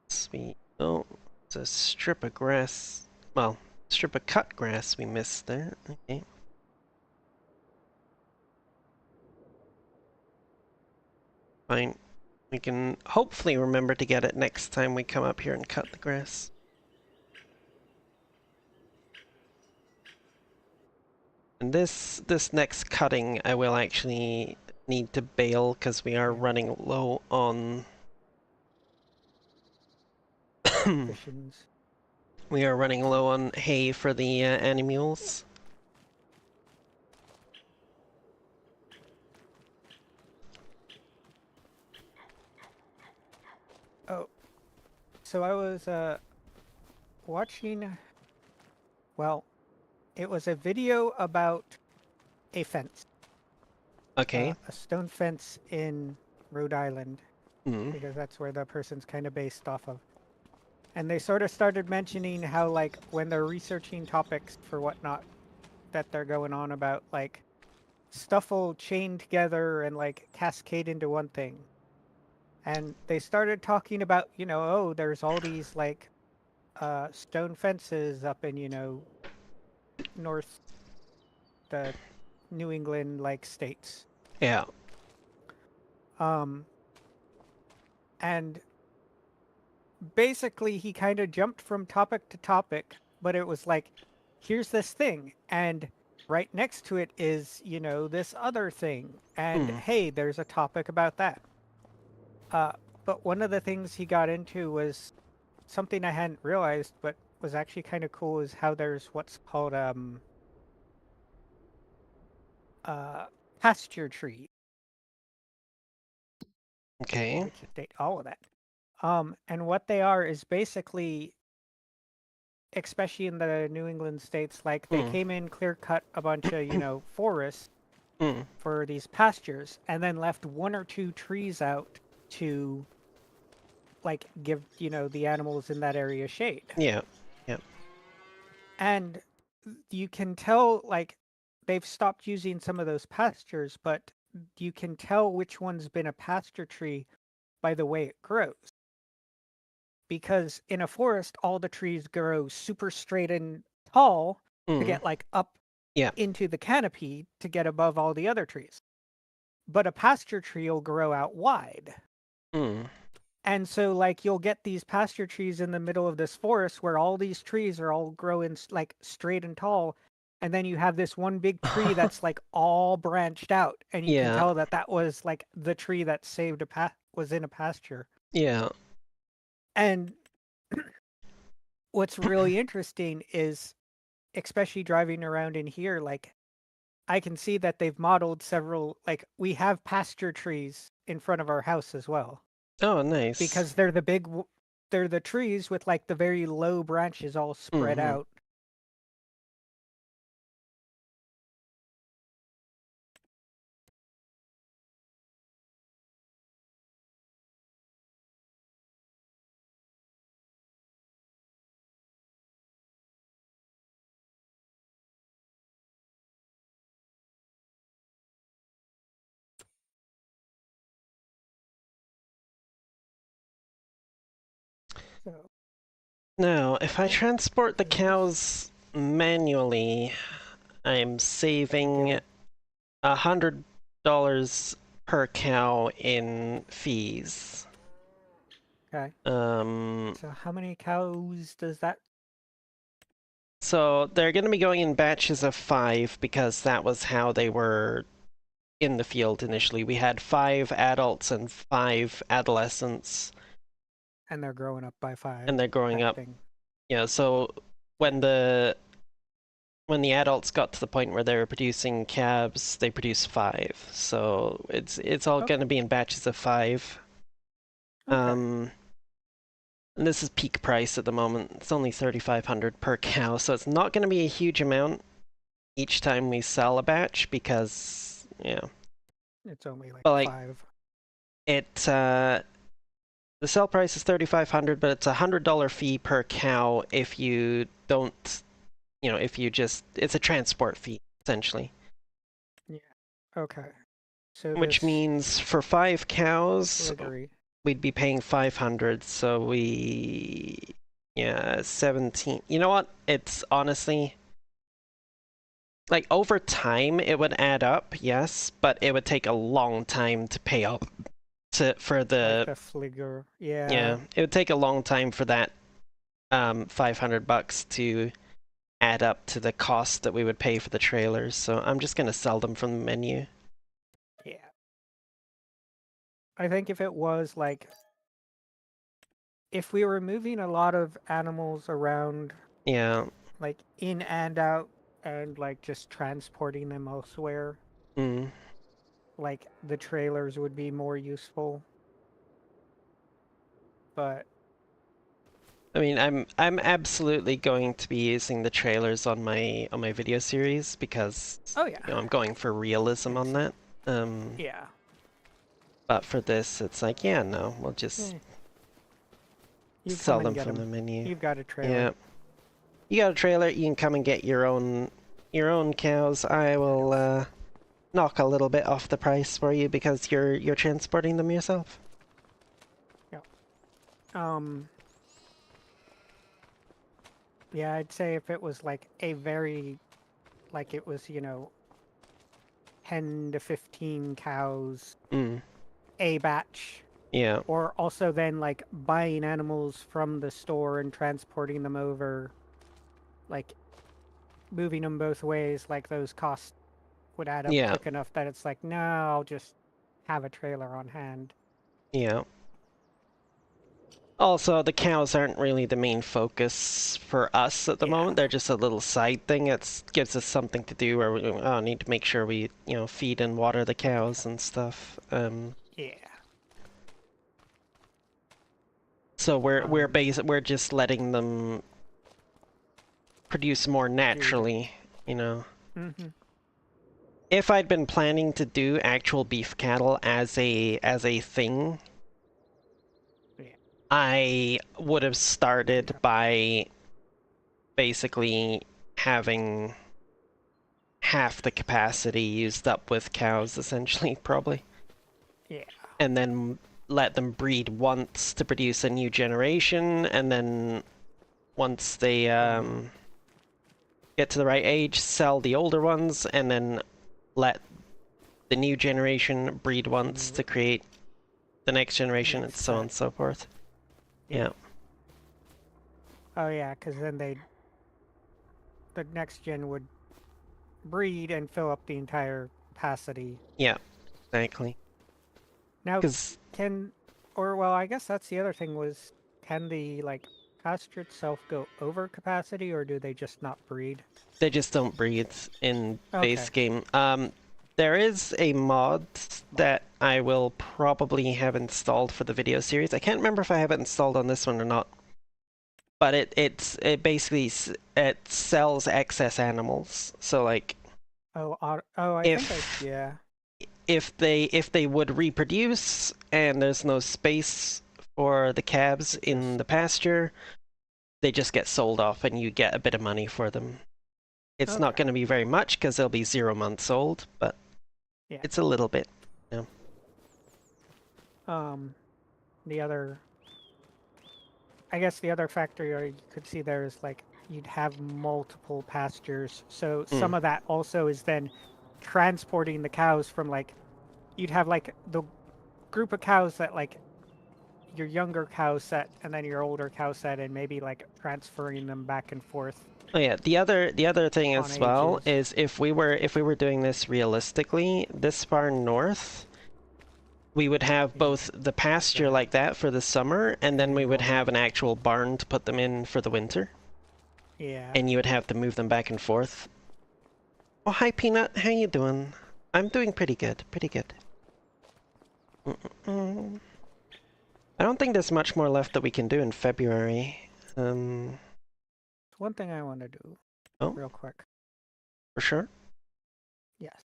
Sweet. Oh, it's a strip of grass. Well, strip of cut grass we missed there. Okay. Fine. We can hopefully remember to get it next time we come up here and cut the grass. And this next cutting I will actually need to bail because we are Yeah, running low on visions. we are running low on hay for the animals. Oh, so I was watching. Well, it was a video about a fence, Okay. a stone fence in Rhode Island, Hmm. because that's where the person's kind of based off of. And they sort of started mentioning how, like, when they're researching topics for whatnot that they're going on about, like, stuff will chain together and, like, cascade into one thing. And they started talking about, oh, there's all these, like, stone fences up in, north, the New England, like, states. Yeah. Um, and basically he kind of jumped from topic to topic, but it was like, here's this thing, and right next to it is, this other thing, and Hmm. hey, there's a topic about that. Uh, but one of the things he got into was something I hadn't realized, but was actually kind of cool, is how there's what's called uh pasture tree, Okay. which date all of that. And what they are is basically, especially in the New England states, like they Hmm. came in, clear cut a bunch of, forests Hmm. for these pastures, and then left one or two trees out to like give, the animals in that area shade. Yeah. Yeah. And you can tell, like, they've stopped using some of those pastures, but you can tell which one's been a pasture tree by the way it grows. Because in a forest, all the trees grow super straight and tall to Mm. get like up Yeah. into the canopy to get above all the other trees. But a pasture tree will grow out wide. Mm. And so, like, you'll get these pasture trees in the middle of this forest where all these trees are all growing like straight and tall. And then you have this one big tree that's like all branched out. And you can Yeah. tell that that was like the tree that saved was in a pasture. Yeah. And what's really interesting is, especially driving around in here, like, I can see that they've modeled several, like, we have pasture trees in front of our house as well. Oh, nice. Because they're the trees with like the very low branches all spread Mm-hmm. out. So Now, if I that transport the is cows manually, I'm pretty saving good. $100 per cow in fees. Okay. Um, So how many cows does that? so they're going to be going in batches of 5 because that was how they were in the field initially. We had 5 adults and 5 adolescents, And they're growing up by 5 and they're growing type up. thing. Yeah, so when the adults got to the point where they were producing calves, they produced 5. So it's all going Okay. to be in batches of 5. Okay. Um, and this is peak price at the moment. It's only 3,500 per cow, so it's not going to be a huge amount each time we sell a batch because It's only like but like 5. it the sell price is 3,500, but it's $100 fee per cow if you don't, if you just it's a transport fee essentially. Yeah. Okay. So Which this means for 5 cows, filigree. we'd be paying 500. So yeah, 17. You know what? It's honestly like over time it would add up, yes, but it would take a long time to pay up for Like the the filigree. Yeah. yeah, it would take a long time for that 500 bucks to add up to the cost that we would pay for the trailers. So I'm just gonna sell them from the menu. Yeah. I think if it was like, if we were moving a lot of animals around, Yeah. like in and out, and like just transporting them elsewhere, Mm. like the trailers would be more useful. But I mean, I'm absolutely going to be using the trailers on my video series because oh yeah, I'm going for realism on it's that. Um, yeah. but for this, it's like, yeah, no, we'll just Eh, you sell come and them get from them. the menu. You've got a trailer. Yeah, you got a trailer, you can come and get your own cows. I will knock a little bit off the price for you because you're transporting them yourself. Yeah. Um. Yeah, I'd say if it was like a very, like it was, 10 to 15 cows Mm. a batch, Yeah. or also then like buying animals from the store and transporting them over, like moving them both ways, like those costs would add up Yeah. quick enough that it's like, no, I'll just have a trailer on hand. Yeah. Also, the cows aren't really the main focus for us at the Yeah. moment. They're just a little side thing. It gives us something to do where we need to make sure we, feed and water the With the cows and stuff. yeah. So Um. we're just letting them produce more Do the. naturally, you know. Mm-hmm. If I'd been planning to do actual beef cattle as a thing, I would have started by basically having half the capacity used up with cows, essentially, probably. Yeah. And then let them breed once to produce a new generation, and then once they get to the right age, sell the older ones, and then let the new generation breed once to create the next generation, and Next so on set. and so forth. Yeah. Yeah. Oh yeah, because then the next gen would breed and fill up the entire capacity. Yeah, exactly. Now, Because can or well, I guess that's the other thing was can the like pasture itself go over capacity or do they just not breed? they just don't breed in base Okay. game. There is a mod that I will probably have installed for the video series. I can't remember if I have it installed on this one or not. But it basically it sells excess animals. So like Oh, I think I if yeah. if they would reproduce and there's no space for the calves It in just the pasture, they just get sold off and you get a bit of money for them. It's not okay. going to be very much because they'll be 0 months old, but Yeah. it's a little bit. You Um, the other I guess the other factor you could see there is like you'd have multiple pastures. So some Mm. of that also is then transporting the cows from like you'd have like the group of cows that like your younger cow set and then your older cow set and maybe like transferring them back and forth Oh yeah, the other thing on as well ages. is if we were doing this realistically, this far north, we would have Maybe both the pasture that like that for the summer, and then we heading would have north. an actual barn to put them in for the winter, Yeah. and you would have to move them back and forth. Oh, hi Peanut, how you doing? I'm doing pretty good, pretty good. Mm-mm-mm. I don't think there's much more left that we can do in February. One thing I want to do Oh, real quick. for sure. Yes.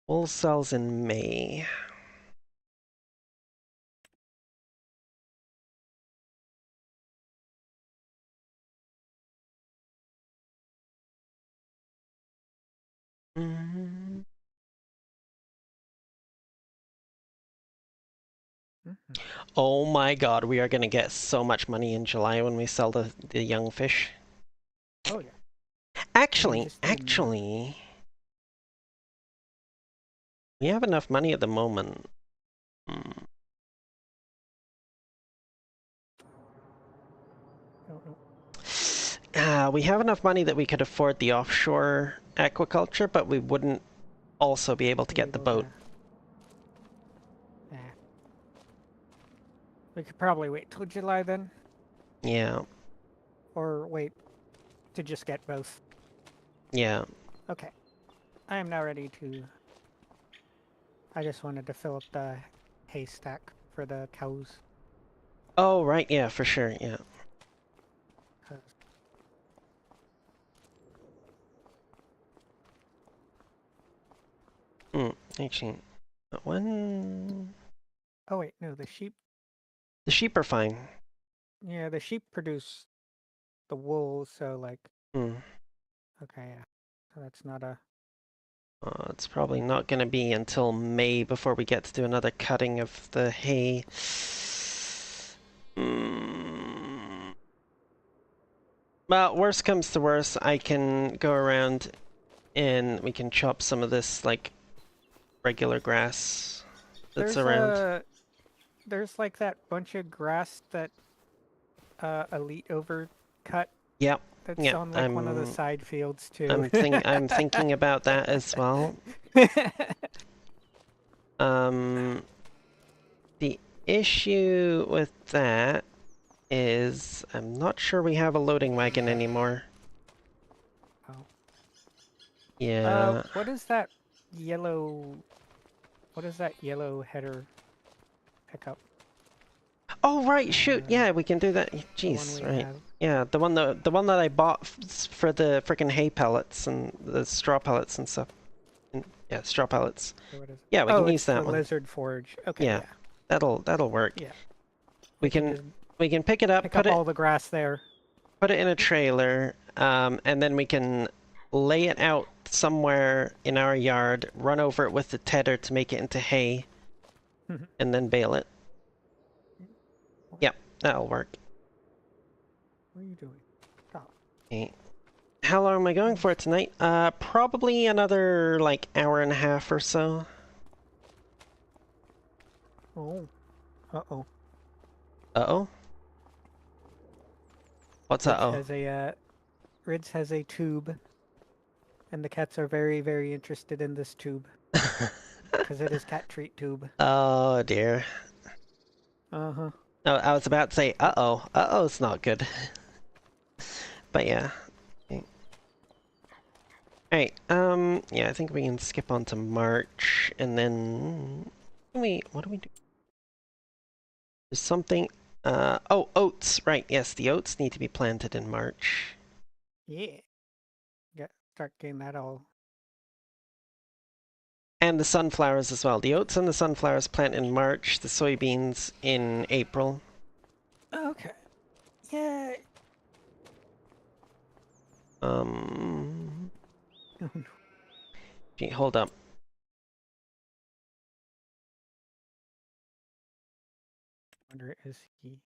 Wool sells in May. Mm. Mm-hmm. Oh my god, we are gonna get so much money in July when we sell the young fish. Oh yeah. I mean just in Actually, we have enough money at the moment. Hmm. I don't know. We have enough money that we could afford the offshore aquaculture, but we wouldn't also be able to Be get the able boat. to we could probably wait till July then. Yeah, Or wait to just get both. yeah. Okay. I am now ready to I just wanted to fill up the haystack for the cows. Oh, right, yeah, for sure, yeah. 'Cause- Actually, when... oh wait, no, the sheep. The sheep are fine. Yeah, the sheep produce the wool, so like, Hmm. okay, yeah. So that's not a. It's probably not going to be until May before we get to do another cutting of the hay. Mm. Well, worst comes to worst, I can go around and we can chop some of this, like, regular grass that's There's around. a there's like that bunch of grass that Elite overcut Yep, that's yep. on like one of the side fields too. I'm thinking about that as well. Um, the issue with that is I'm not sure we have a loading wagon anymore. Oh. Yeah. What is that yellow? What is that yellow header pickup? Oh right, shoot. Yeah, we can do that. the one Jeez, we right. have. Yeah, the one that I bought for the freaking hay pellets and the straw pellets and stuff. Yeah, straw pellets. So what is it? Yeah, we Oh, can use it's the that one. lizard forge. Okay, Yeah, yeah, that'll work. yeah. We We can can just we can pick it up, pick up all the grass there. put it in a trailer, and then we can lay it out somewhere in our yard, run over it with the tedder to make it into hay, and then bale it. Yep, that'll work. What are you doing? Stop. Okay. How long am I going for tonight? Probably another, like, hour and a half or so. Oh. Uh-oh. Uh-oh? What's Ridge uh-oh? has Ridge has a tube, and the cats are very, very interested in this tube because it is cat treat tube. Oh, dear. Uh-huh. Oh, I was about to say, uh-oh. Uh-oh's not good. But yeah. Okay. Alright, yeah, I think we can skip on to March, and then... what do we do? There's something... oh, oats! Right, yes, the oats need to be planted in March. Yeah. Start getting that all. And the sunflowers as well. The oats and the sunflowers plant in March, the soybeans in April. Okay. Yeah. Oh, no. Gee, hold up. Wonder is he?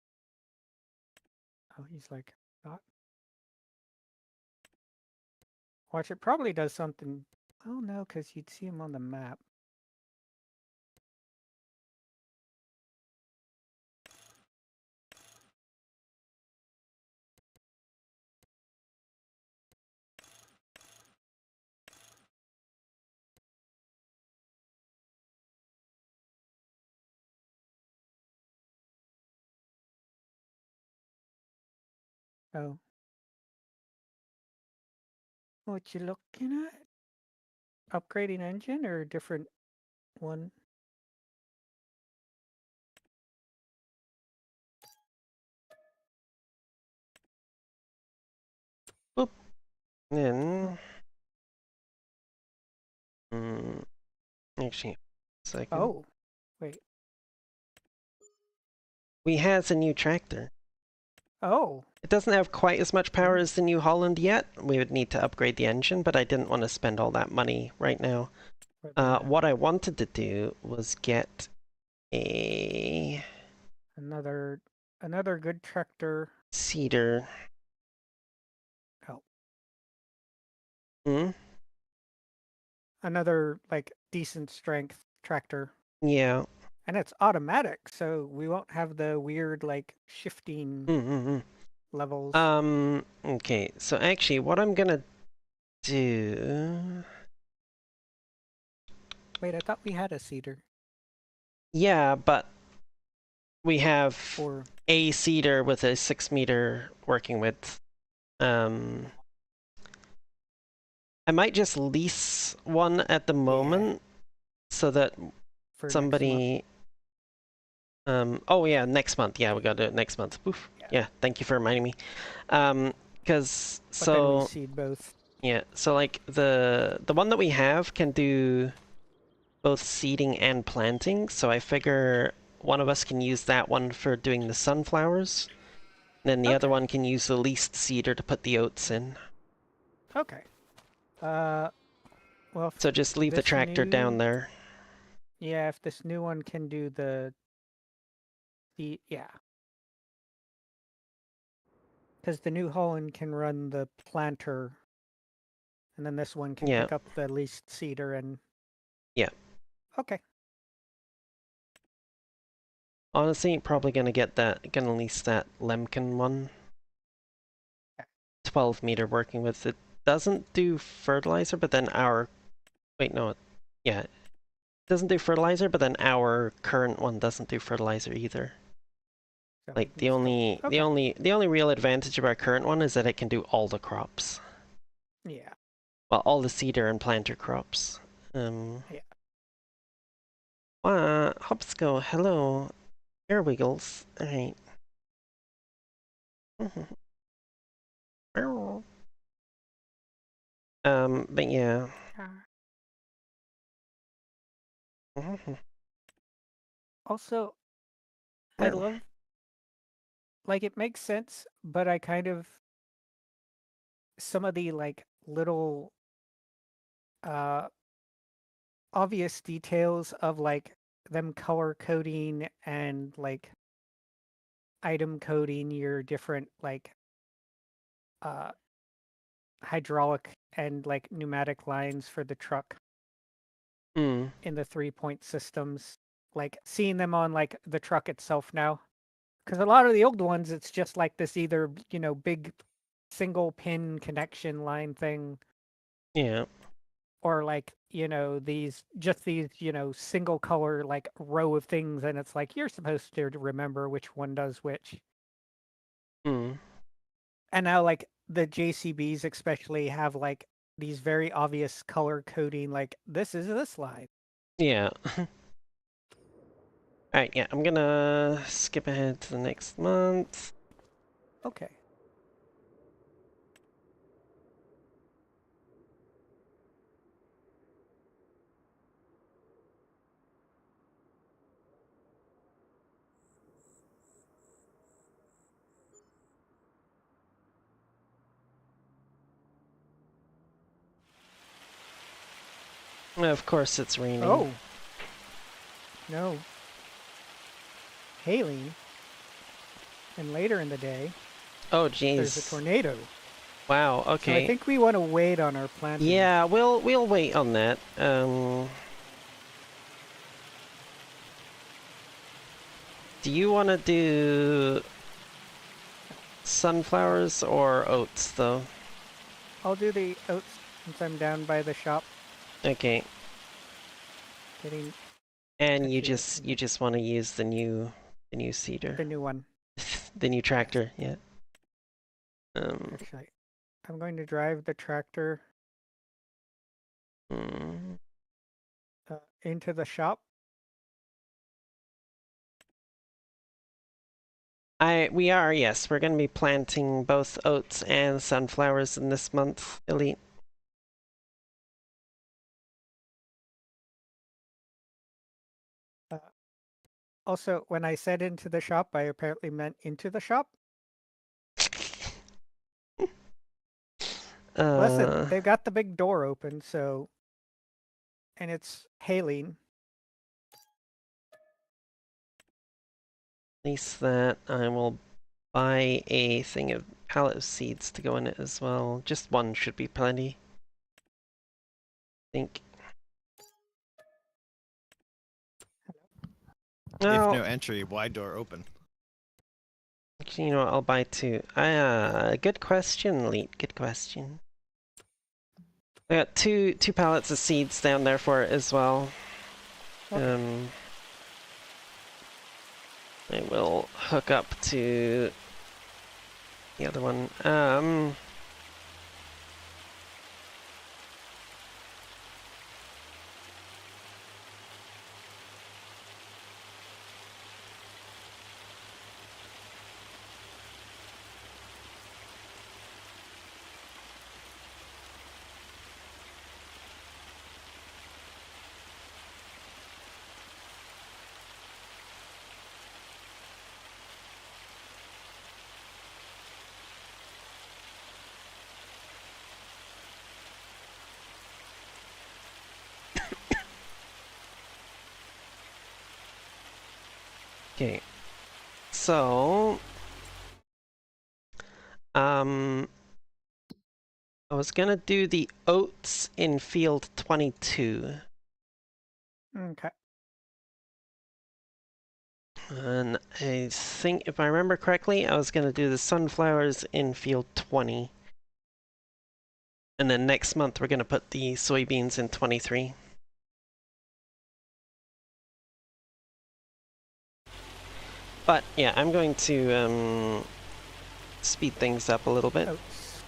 Oh, he's like not. Watch, it probably does something. Oh no, because you'd see him on the map. Oh, what you looking at? Upgrading engine or a different one? Boop. Then... actually, second. Oh, wait. We has a new tractor. Oh. It doesn't have quite as much power Mm, as the New Holland yet. We would need to upgrade the engine, but I didn't want to spend all that money right now. for the What I wanted to do was get a another good tractor. cedar. Oh, Hmm? another like decent strength tractor. Yeah. And it's automatic, so we won't have the weird like shifting Mm-hmm. levels. Okay, so actually what I'm gonna do... Wait, I thought we had a cedar Yeah, but we have or a cedar with a 6 meter working width. Um, I might just lease one at the yeah, moment so that for next month. somebody... oh yeah, next month. Yeah, we gotta do it next month. Oof. Yeah. Yeah, thank you for reminding me. Because But then we so seed both. yeah, so like the one that we have can do both seeding and planting, so I figure one of us can use that one for doing the sunflowers, then the other Okay. one can use the least seeder to put the oats in. Okay. Uh, well, So just leave the tractor down there. yeah, if this new one can do yeah, because the New Holland can run the planter, and then this one can Yeah, pick up the least cedar and yeah. okay. Honestly, probably gonna lease that Lemken one. 12 meter working with. It doesn't do fertilizer, but then our... Wait, no. Yeah. It doesn't do fertilizer, but then our current one doesn't do fertilizer either. So we Like can still okay. the only real advantage of our current one is that it can do all the crops. Yeah. Well, all the cedar and planter crops. Yeah. Hopsco, hello. Air wiggles. Alright. But yeah. Also, I love, like, it makes sense, but I kind of, some of the, like, little, uh, obvious details of, like, them color coding and, like, item coding your different, like, uh, hydraulic and, like, pneumatic lines for the truck Mm. in the 3-point systems. Like, seeing them on, like, the truck itself now. Because a lot of the old ones, it's just like this either, big single pin connection line thing, Yeah. or like, these single color like row of things, and it's like you're supposed to remember which one does which. Mm. And now like the JCBs especially have like these very obvious color coding, like this is this line. Yeah. Alright, yeah, I'm gonna skip ahead to the next month. Okay. Of course it's raining. Oh, no. Hailing. And later in the day, Oh there's a jeez. tornado. Wow, So I okay. think we want to wait on our planting. Yeah, we'll wait on that. Do you want to do sunflowers or oats though? I'll do the oats since I'm down by the shop Okay. getting, And you actually just that's you just want to use the new seeder. the new one. The new Yes. tractor, yeah. Actually, I'm going to drive the tractor Hmm. into the shop. We are, yes. We're gonna be planting both oats and sunflowers in this month, Elite. Uh, Also, when I said into the shop, I apparently meant into the shop. Listen, Uh, they've got the big door open, so, and it's hailing. at least that I will buy a thing of pallet of seeds to go in it as well. Just one should be plenty. I think. If No, no entry, wide door open. actually, you know what? I'll buy two. Good question, Elite. Good question. I got two pallets of seeds down there for it as well. Okay. I will hook up to the other one. Okay. So, I was gonna do the oats in field 22. Okay. And I think, if I remember correctly, I was gonna do the sunflowers in field 20. And then next month we're gonna put the soybeans in 23. But yeah, I'm going to speed things up a little bit. Oats.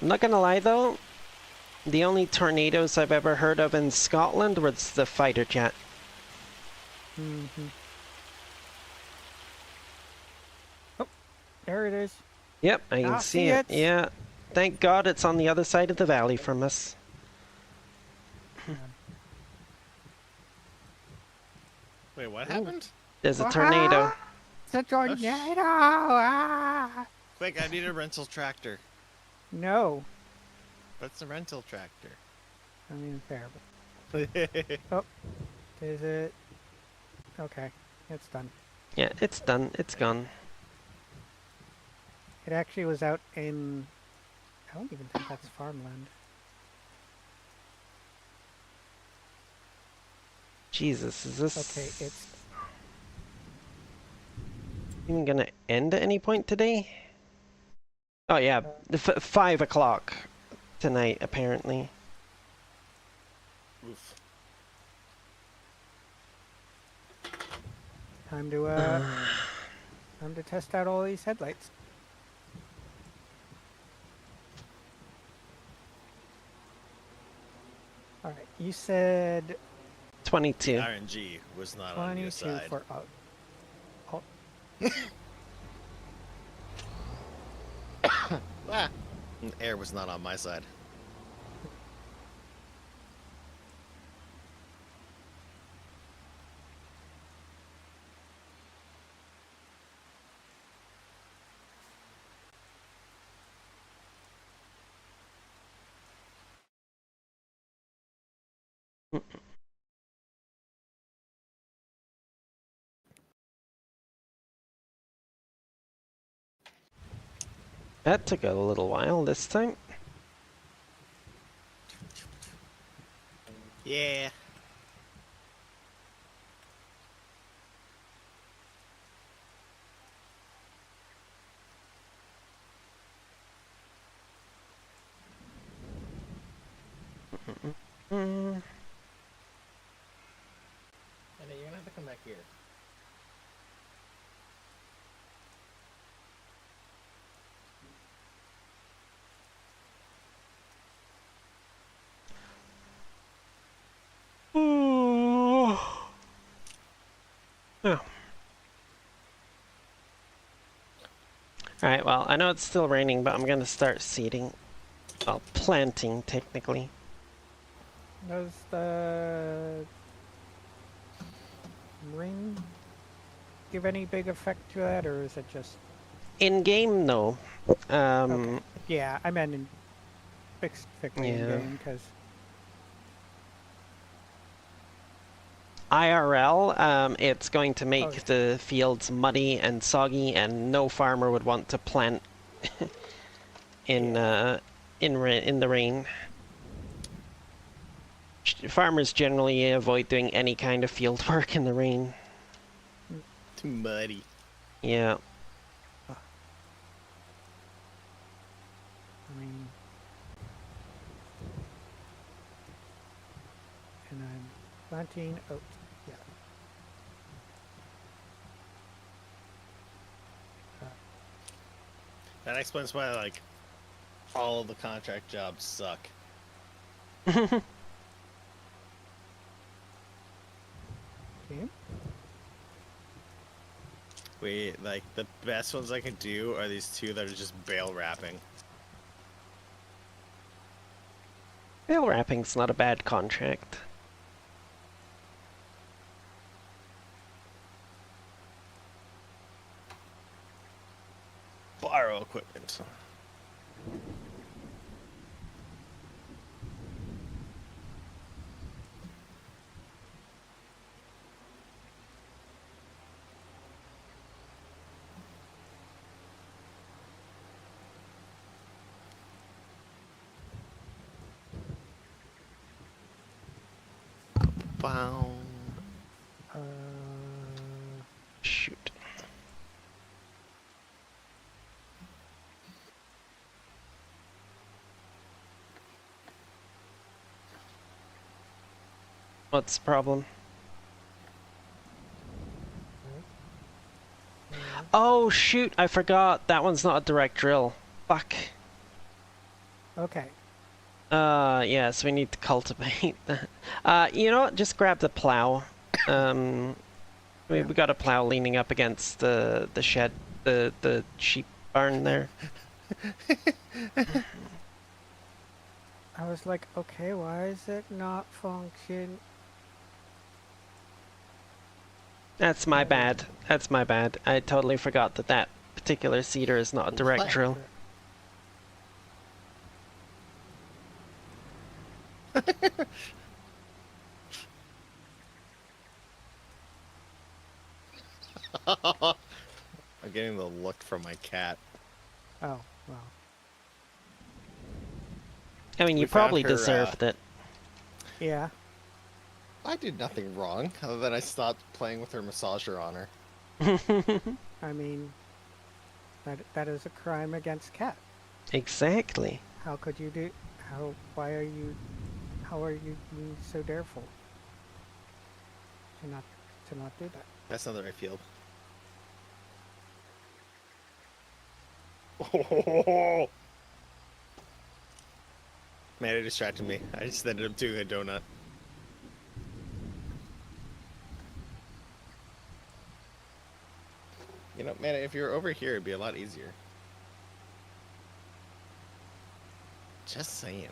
I'm not gonna lie though, the only tornadoes I've ever heard of in Scotland was the fighter jet. Mm-hmm. Oh, there it is. Yep, I can Ah, see see it. it. Yeah. Thank God it's on the other side of the valley from us. Man. Wait, what Ooh. happened? There's a tornado. Ah, it's a tornado! Ah! Quick, I need a rental tractor. No. What's a rental tractor? I mean, fair, but... Oh, is it? Okay, it's done. Yeah, it's done. It's gone. It actually was out in... I don't even think that's farmland. Jesus, is this Okay, it's... even gonna end at any point today? Oh yeah, 5 o'clock tonight, apparently. Oof. Time to, time to test out all these headlights. Alright, you said 22. RNG was not on your 22 side. for... Ah. Air was not on my side. That took a little while this time. Yeah. Mm. And you're gonna have to come back here. Oh. Oh. Alright, well, I know it's still raining, but I'm gonna start seeding. Well, planting, technically. Does the ring give any big effect to that, or is it just... In-game, no. Okay. Yeah, I meant in strictly in Yeah. game, because... IRL, it's going to make Oh, yeah. the fields muddy and soggy, and no farmer would want to plant in in the rain. Farmers generally avoid doing any kind of field work in the rain. Too muddy. Yeah. I mean... And I'm planting oats. Yeah. That explains why, like, all of the contract jobs suck. Okay. Wait, like, the best ones I can do are these two that are just bale wrapping. Bale wrapping's not a bad contract. Borrow equipment. Bow. Uh, Shoot. What's the problem? Oh shoot, I forgot. That one's not a direct drill. Fuck. Okay. Yeah, so we need to cultivate that. You know what? Just grab the plow. We got a plow leaning up against the shed, the sheep barn there. I was like, okay, why is it not function? That's my Oh, there we bad. That's my bad. I totally forgot that that particular seeder is not a direct What? drill. I'm getting the look from my cat. Oh, well. I mean, We you found probably her, deserved it. Yeah. I did nothing wrong, other than I stopped playing with her massager on her. I mean, that is a crime against cat. Exactly. How could you do? How are you being so dareful to not do that? That's not the right field. Oh! Man, it distracted me. I just ended up doing a donut. You know, man, if you were over here, it'd be a lot easier. Just saying.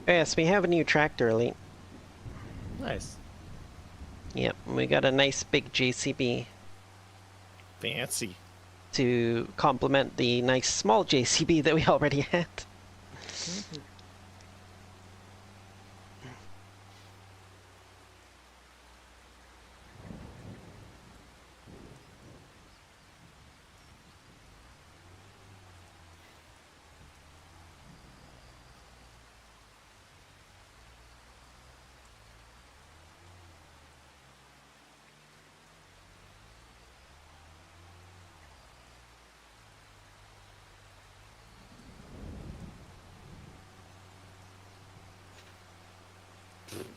Yes, we have a new tractor, Elite. Nice. Yep, we got a nice big JCB Fancy. to complement the nice small JCB that we already had. Mhm.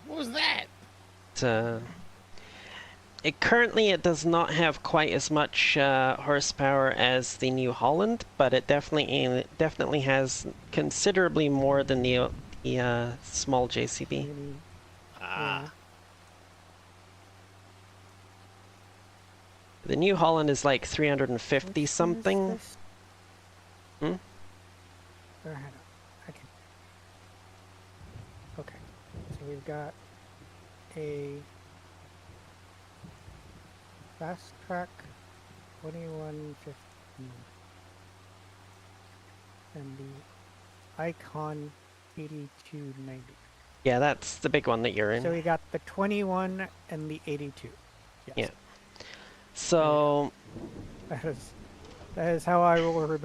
What was that? Uh, it does not have quite as much horsepower as the New Holland, but it definitely has considerably more than the small JCB. Really, Ah. yeah. The New Holland is like 350 Which one is something. this? Hmm? Or, hang on. I can. Okay. So we've got a fast track 2150 and the Icon 8290. Yeah, that's the big one that you're in. So we got the 21 and the 82. Yes. Yeah. So that is how I will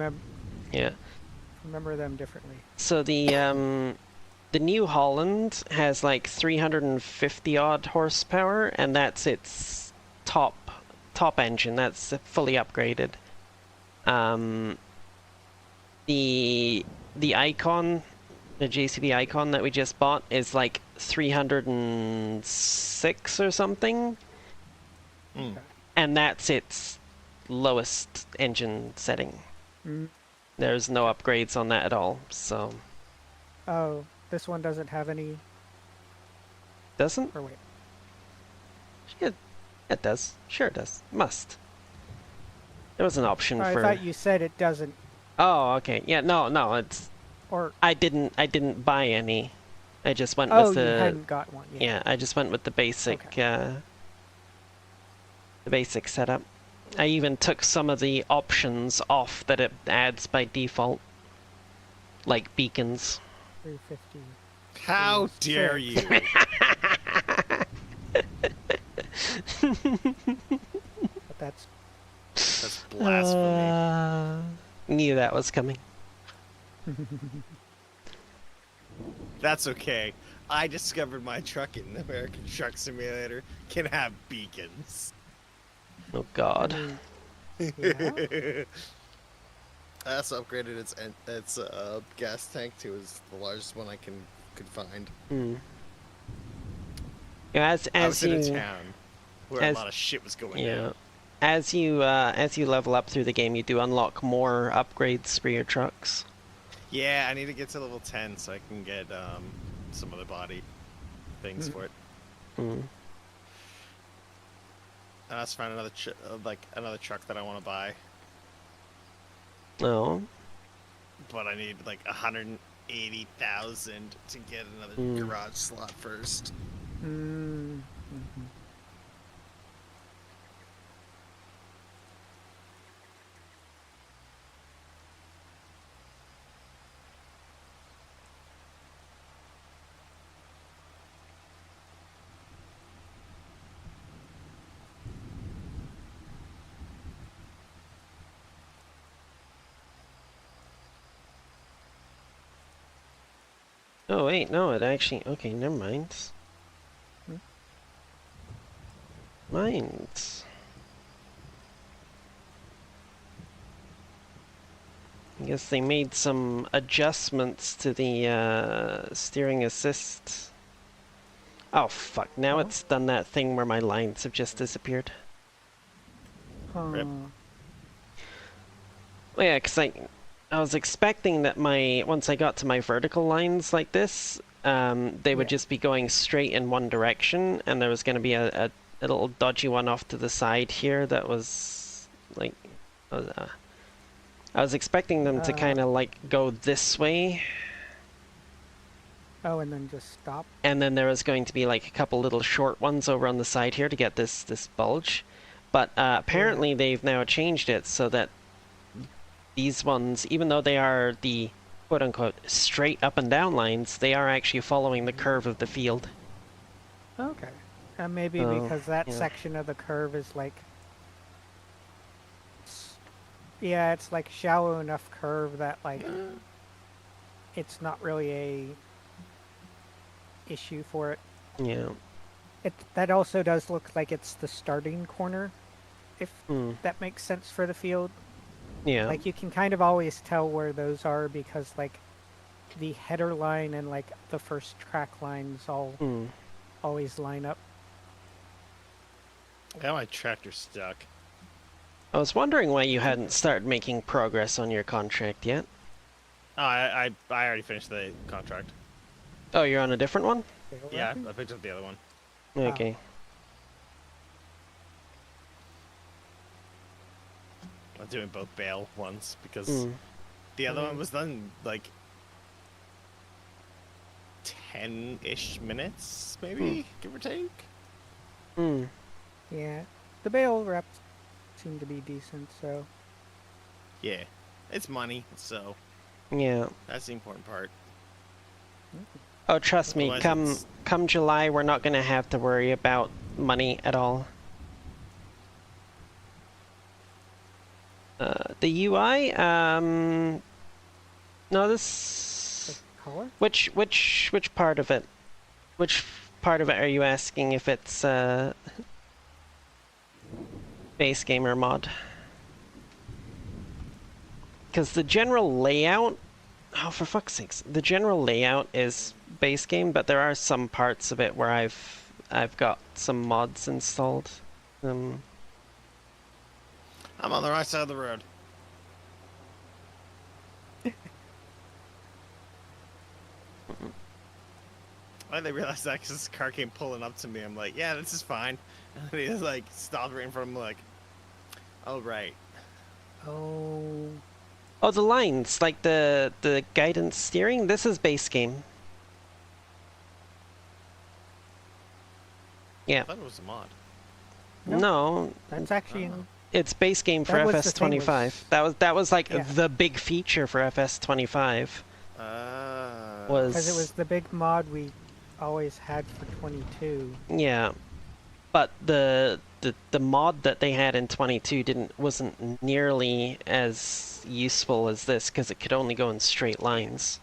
yeah. remember them differently. So the New Holland has like 350 odd horsepower, and that's its top engine. That's fully upgraded. The Icon, the JCB Icon that we just bought is like 306 or something, Mm. and that's its lowest engine setting. Mm. There's no upgrades on that at all, so Oh, this one doesn't have any. doesn't? Or wait. It does. Sure it does. Must. There was an option I for. thought you said it doesn't. Oh, okay. Yeah, no, it's. Or I didn't buy any. I just went oh, with you the. hadn't got one yet. Yeah, I just went with the basic. Okay. The basic setup. I even took some of the options off that it adds by default, like beacons. 350. How Six. dare you? But that's That's blasphemy. Knew that was coming. That's okay. I discovered my truck in American Truck Simulator can have beacons. Oh God. I mean, Yeah. I also upgraded its gas tank to the largest one I could find. Hmm. Yeah, I was as in a you town where a as lot of shit was going yeah down. as you level up through the game, you do unlock more upgrades for your trucks. Yeah, I need to get to level 10 so I can get some other body things Mm. for it. Hmm. I also found another truck that I want to buy, Oh. but I need like 180,000 to get another Hmm. garage slot first. Mm. Mhm. Oh wait, no, it actually. Okay, never mind. Mm. Mines. I guess they made some adjustments to the steering assist. Oh fuck, now Oh. it's done that thing where my lines have just disappeared. Rip. Huh. Well, yeah, because I was expecting that once I got to my vertical lines like this, they would Yeah. just be going straight in one direction, and there was going to be a little dodgy one off to the side here that was like, I was expecting them to Uh. kind of like go this way, Oh, and then just stop. and then there was going to be like a couple little short ones over on the side here to get this bulge. But Yeah. apparently they've now changed it so that these ones, even though they are the quote-unquote straight up and down lines, they are actually following the curve of the field. Okay. And maybe So, because that yeah. section of the curve is like, yeah, it's like shallow enough curve that like it's not really a issue for it. Yeah. That also does look like it's the starting corner, if Hmm. that makes sense for the field. Yeah. Like you can kind of always tell where those are because like the header line and like the first track lines all Hmm. always line up. I got my tractor stuck. I was wondering why you hadn't started making progress on your contract yet. Oh, I already finished the contract. Oh, you're on a different one? Tail Yeah, wrapping? I picked up the other one. Oh. Okay. I'm doing both bail ones because Hmm. the other one Mm. was done like 10-ish minutes, Hmm. maybe, give or take. Hmm. Yeah. The bail wraps seem to be decent, so Yeah, it's money, so Yeah. that's the important part. Oh, trust me, Otherwise, it's come July, we're not gonna have to worry about money at all. The UI, no, the this, color? which part of it? Which part of it are you asking if it's base game or mod? Because the general layout, oh for fuck's sakes, the general layout is base game, but there are some parts of it where I've got some mods installed. I'm on the right side of the road. Why did they realize that? Because this car came pulling up to me. I'm like, yeah, this is fine. And he just like stopped right in front of me, like, oh right. Oh. Oh, the lines, like the guidance steering, this is base game. I Yeah. thought it was a mod. No. No, That's actually Oh. it's base game for that was the thing FS25. was That was like yeah. the big feature for FS25 Because it was was the big mod we always had for 22. yeah, but the mod that they had in 22 wasn't nearly as useful as this because it could only go in straight lines.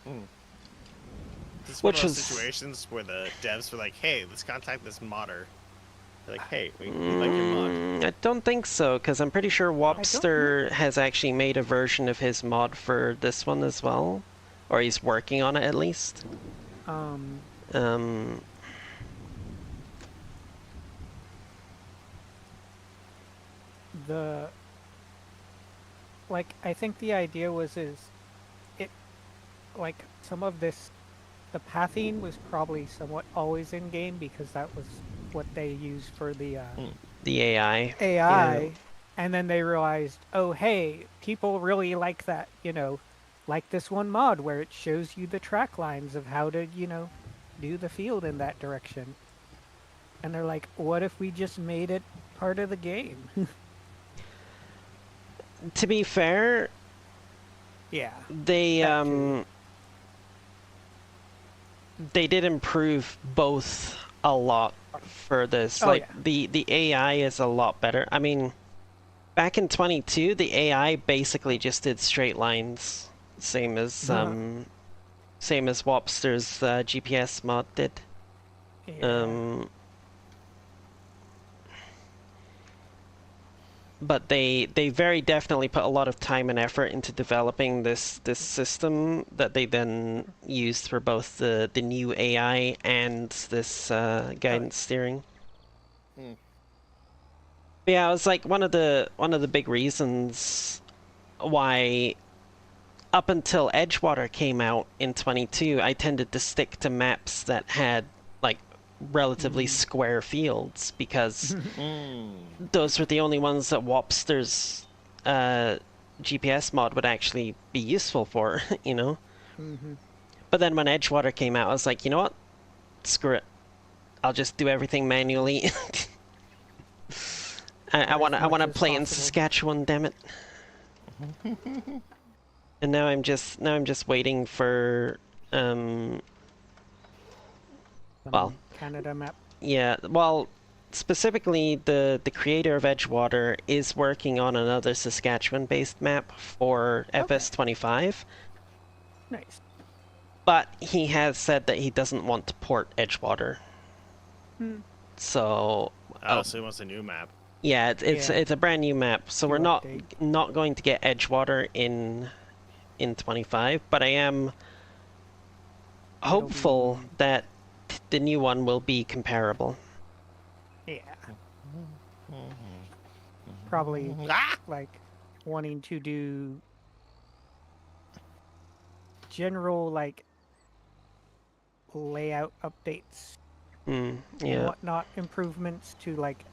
This is one of Which those was situations where the devs were like, hey, let's contact this modder. They're like, hey, we like your mod. I don't think so, because I'm pretty sure Wobster has actually made a version of his mod for this one as well. Or he's working on it at least. Um, Like, I think the idea was it, like, some of this, the pathing was probably somewhat always in game because that was what they used for the AI. AI, Yeah. and then they realized, oh hey, people really like that, like this one mod where it shows you the track lines of how to, do the field in that direction. And they're like, what if we just made it part of the game? To be fair, Yeah. they they did improve both a lot for this. Oh, like yeah. the AI is a lot better. I mean, back in 22, the AI basically just did straight lines, same as Wobster's GPS mod did. Yeah. But they very definitely put a lot of time and effort into developing this system that they then used for both the new AI and this guidance steering. But yeah, it was like one of the big reasons why up until Edgewater came out in 22, I tended to stick to maps that had like relatively square fields because those were the only ones that Wobster's GPS mod would actually be useful for, you know? But then when Edgewater came out, I was like, you know what? Screw it. I'll just do everything manually. I want to play in Saskatchewan, damn it. And now I'm just waiting for well, Canada map. Yeah, well, specifically the creator of Edgewater is working on another Saskatchewan-based map for FS25. Nice. But he has said that he doesn't want to port Edgewater. So so he wants a new map. Yeah, it's a brand new map. So we're not going to get Edgewater in 25, but I am hopeful that the new one will be comparable. Yeah. Probably like wanting to do general like layout updates and whatnot, improvements to like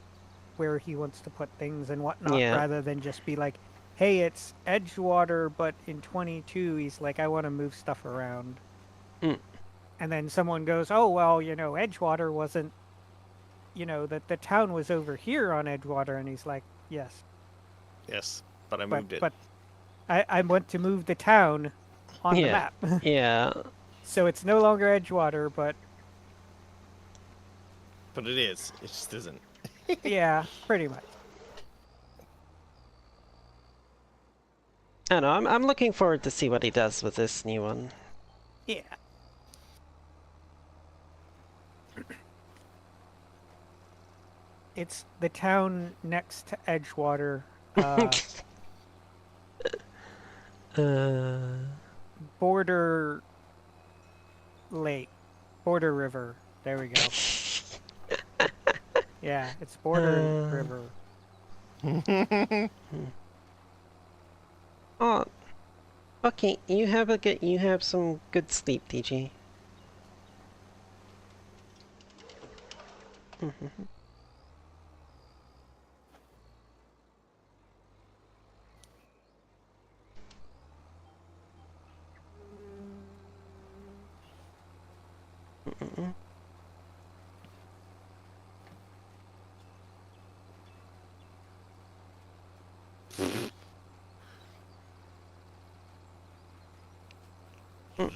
where he wants to put things and whatnot, rather than just be like, hey, it's Edgewater, but in 22 he's like, I want to move stuff around. And then someone goes, oh, well, Edgewater wasn't, that the town was over here on Edgewater, and he's like, yes. Yes, but I moved it. But I want to move the town on the map. Yeah. So it's no longer Edgewater, but... But it is. It just isn't. Yeah, pretty much. I don't know, I'm looking forward to see what he does with this new one. Yeah. It's the town next to Edgewater. Border Lake. Border River. There we go. Yeah, it's Border River. Oh, okay. You have some good sleep, DG.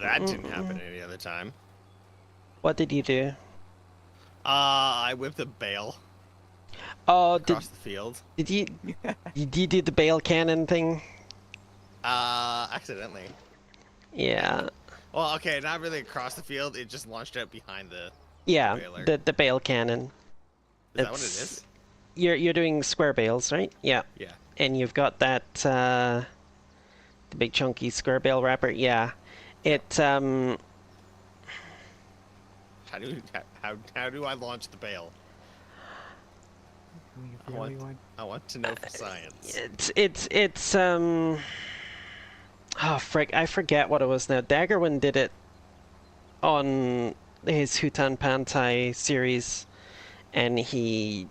That didn't happen any other time. What did you do? I whipped a bale. Oh, across the field. Did you do the bale cannon thing? Accidentally. Yeah. Well, okay, not really across the field. It just launched out behind the Yeah, baler. the bale cannon. Is that what it is? you're doing square bales, right? Yeah. Yeah. And you've got that the big chunky square bale wrapper. Yeah. It How do I launch the bale? You I really want want. I want to know for science. it's oh frick, I forget what it was now. Daggerwin did it on his Hutan Pantai series, and he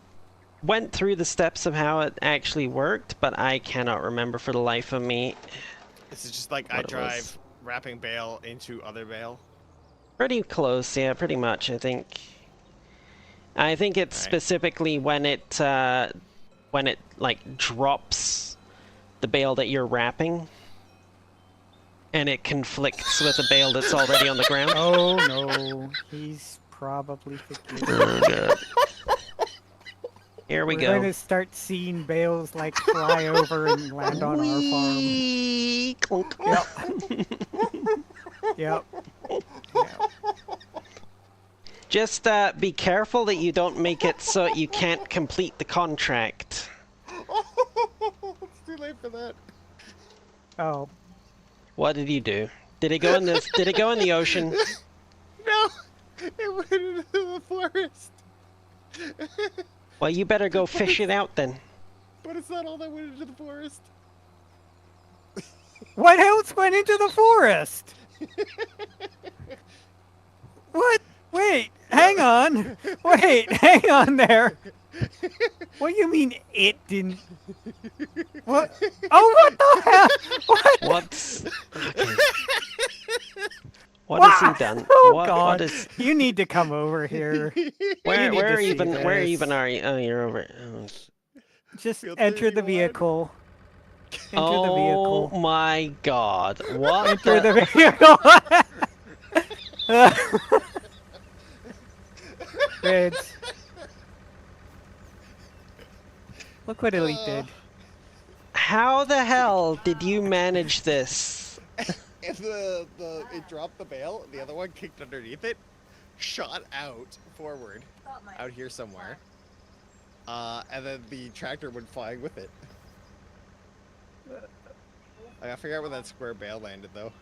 went through the steps of how it actually worked, but I cannot remember for the life of me Is it just like I what it was. drive wrapping bale into other bale? Pretty close, yeah, pretty much, I think. I think it's Right. specifically when it like drops the bale that you're wrapping, and it conflicts with the bale that's already on the ground. Oh no, he's probably forgetting. Oh god. Here we We're go. gonna start seeing bales like fly over and land on our farm. Whee! Clunk. Yep. Yep. Just be careful that you don't make it so you can't complete the contract. It's too late for that. Oh, What did you do? Did it go in this? Did it go in the ocean? No, it went into the forest. Well, you better go fish it out then. But it's not all that went into the forest. what else went into the forest? What? Wait, hang on. Wait, hang on there. What do you mean it didn't? What? Oh, what the hell? What? What's okay. What has he done? Oh what God! is You need to come over here. where need to where see even where this. even are you? Oh, you're over. Just Feel enter the 31. vehicle. Enter the Oh vehicle. my God! What? Enter the- the vehicle. Kids. Look what Elite did. How the hell did you manage this? And it dropped the bale, the other one kicked underneath it, shot out forward, out here somewhere. And then the tractor went flying with it. I gotta figure out where that square bale landed though.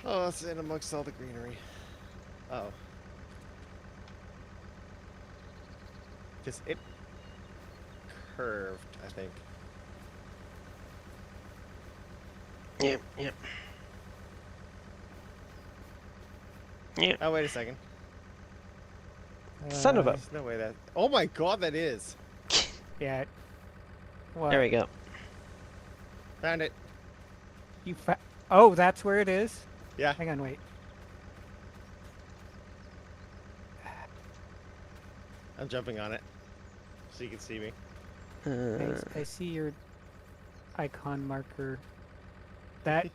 Oh, it's in amongst all the greenery. Oh. Because it curved, I think. Yep, yep. Yep. Oh, wait a second. Son of a. There's no way that. Oh my god, that is! Yeah. What? There we go. Found it. You oh, that's where it is? Yeah. Hang on, wait. I'm jumping on it. So you can see me. I see your icon marker. That.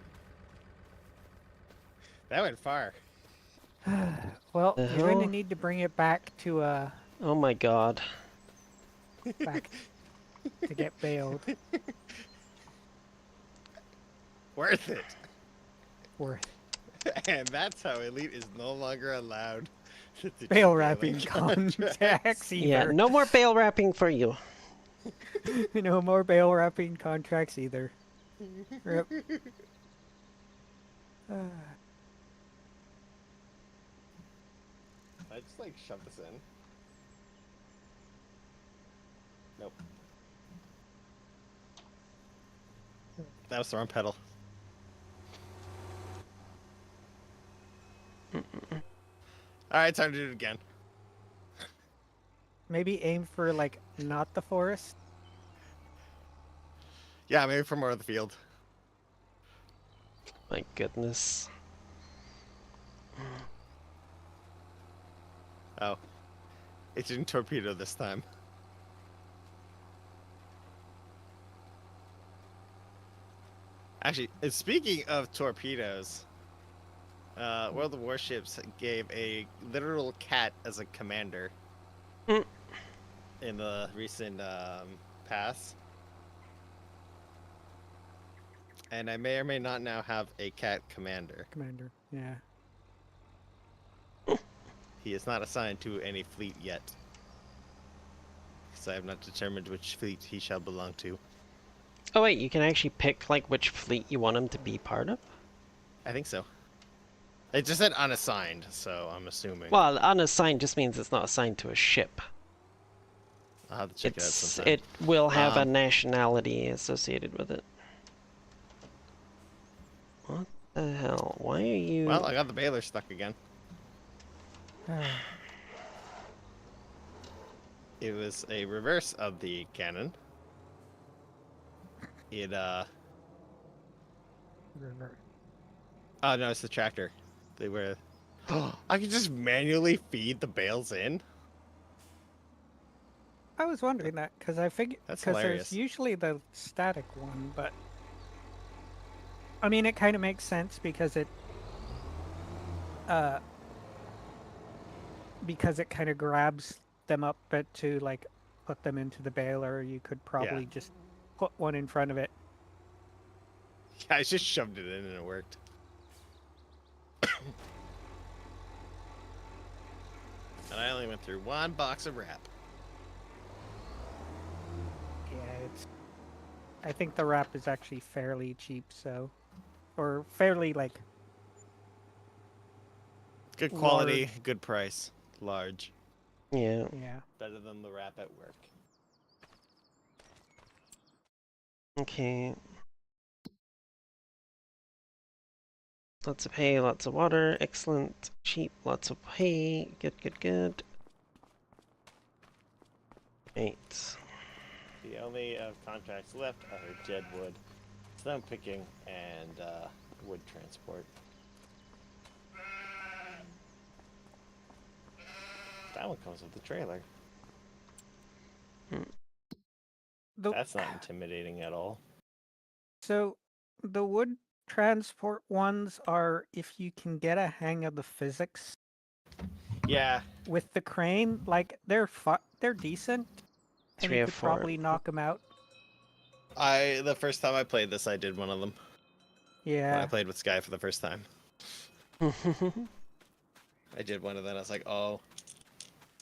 That went far. Well, The you're going to hell? need to bring it back to Oh my God. back to get bailed. Worth it. Worth And that's how Elite is no longer allowed to do bail bailing wrapping contracts either. Yeah, no more bale wrapping for you. No more bail wrapping contracts either. Rip. I just like shove this in. Nope. That was the wrong pedal. Alright, time to do it again. Maybe aim for like not the forest. Yeah, maybe from more of the field. My goodness. Oh. It didn't torpedo this time. Actually, speaking of torpedoes, World of Warships gave a literal cat as a commander Mm. in the recent pass. And I may or may not now have a cat commander. Commander. Yeah. He is not assigned to any fleet yet. So I have not determined which fleet he shall belong to. Oh wait, you can actually pick like which fleet you want him to be part of? I think so. It just said unassigned, so I'm assuming. Well, unassigned just means it's not assigned to a ship. I'll have to check it out It's sometime. it will have a nationality associated with it. What the hell? Why are you... Well, I got the baler stuck again. It was a reverse of the cannon. It, River. Oh, no, it's the tractor. They were... I could just manually feed the bales in? I was wondering that because I figured That's because hilarious. there's usually the static one, but I mean it kind of makes sense because it kind of grabs them up but to like put them into the baler. You could probably just put one in front of it. Yeah, I just shoved it in and it worked. And I only went through one box of wrap. Yeah, I think the wrap is actually fairly cheap, so or fairly like Good quality, large. good price, large. Yeah. Yeah. Better than the wrap at work. Okay. Lots of hay, lots of water. Excellent. Cheap, lots of hay. Good, good, good. 8. The only contracts left are deadwood, stone picking, and wood transport. That one comes with the trailer. That's not intimidating at all. So the wood transport ones are if you can get a hang of the physics. Yeah. With the crane, like they're decent, and 3 you of could 4. probably knock them out. The first time I played this, I did one of them. When I Yeah. played with Sky for the first time. I did one of them. I was like, oh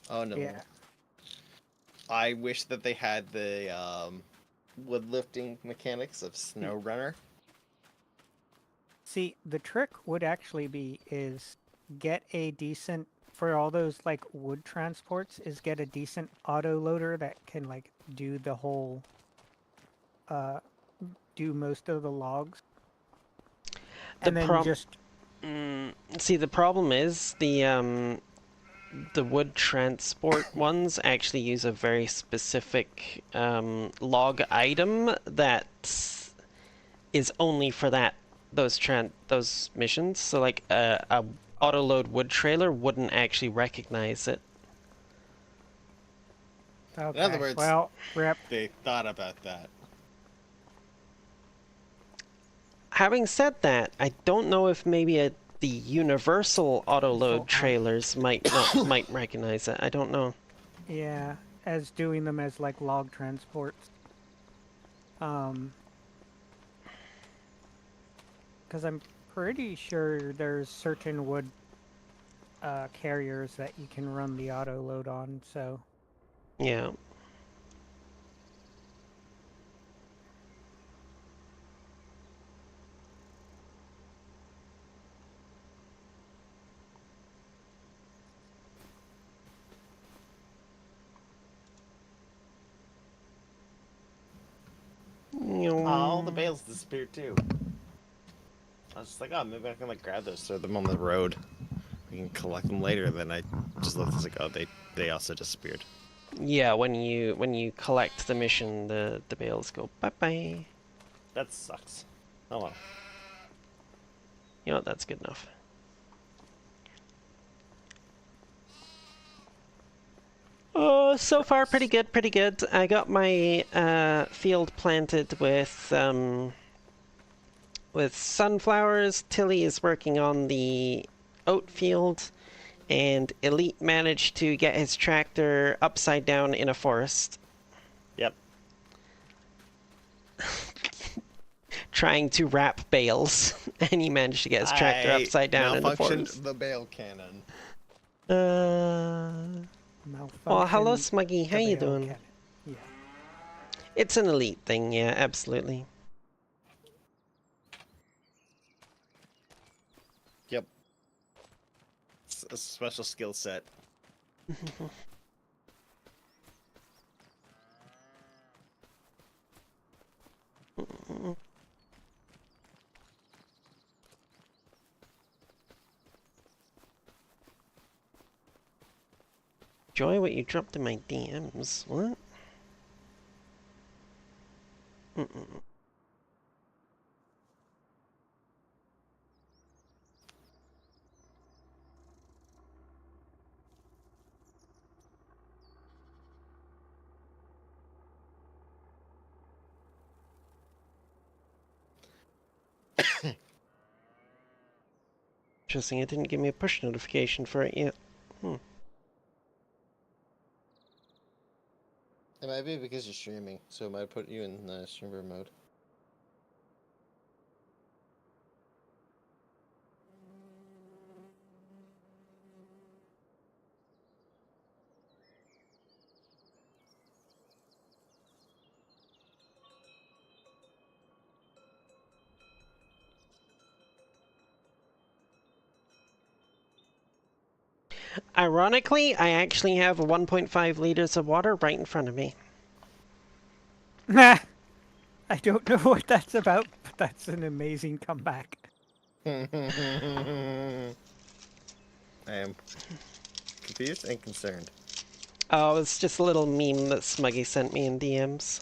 no. Yeah. I wish that they had the wood lifting mechanics of SnowRunner. See, the trick would actually be is get a decent for all those like wood transports is get a decent auto loader that can like do the whole do most of the logs. The And then just see, the problem is the wood transport ones actually use a very specific log item that is only for those missions. So like a auto load wood trailer wouldn't actually recognize it. okay. In other words, well, rip. they thought about that. Having said that, I don't know if maybe the universal auto load trailers might recognize it. I don't know. Yeah, as doing them as like log transports. Because I'm pretty sure there's certain wood carriers that you can run the auto load on, so. Yeah. All the bales disappeared too. I was just like, oh, maybe I can like grab those, throw them on the road. We can collect them later. Then I just looked, I was like, oh, they also disappeared. Yeah, when you collect the mission, the bales go bye-bye. That sucks. Oh well. You know what, that's good enough. Oh, so far pretty good, pretty good. I got my field planted with sunflowers. Tilly is working on the oat field, and Elite managed to get his tractor upside down in a forest. Yep. Trying to wrap bales, and he managed to get his tractor upside down in the forest. Malfunctioned the bale cannon. Oh, hello, Malfunction. Smuggy. How The you veil doing? can. Yeah. It's an elite thing, yeah, absolutely. Yep. It's a special skill set. Joy, what you dropped in my DMs? What? Interesting, it didn't give me a push notification for it yet. It might be because you're streaming, so it might put you in streamer mode. Ironically, I actually have 1.5 liters of water right in front of me. Nah. I don't know what that's about, but that's an amazing comeback. I am confused and concerned. Oh, it's just a little meme that Smuggy sent me in DMs.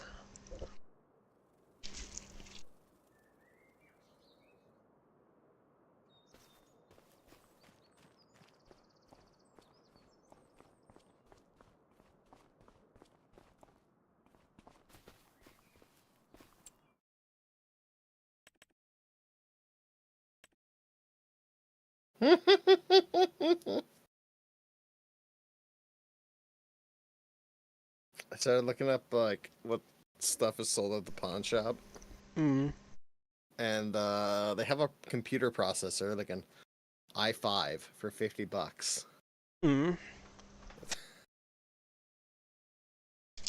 I started looking up like what stuff is sold at the pawn shop, Hmm. and they have a computer processor, like an i5, for $50. Hmm.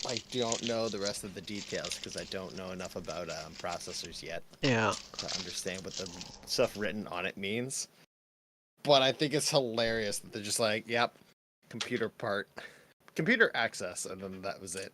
I don't know the rest of the details because I don't know enough about processors yet Yeah. to understand what the stuff written on it means. But I think it's hilarious that they're just like, "Yep, computer part, computer access," and then that was it.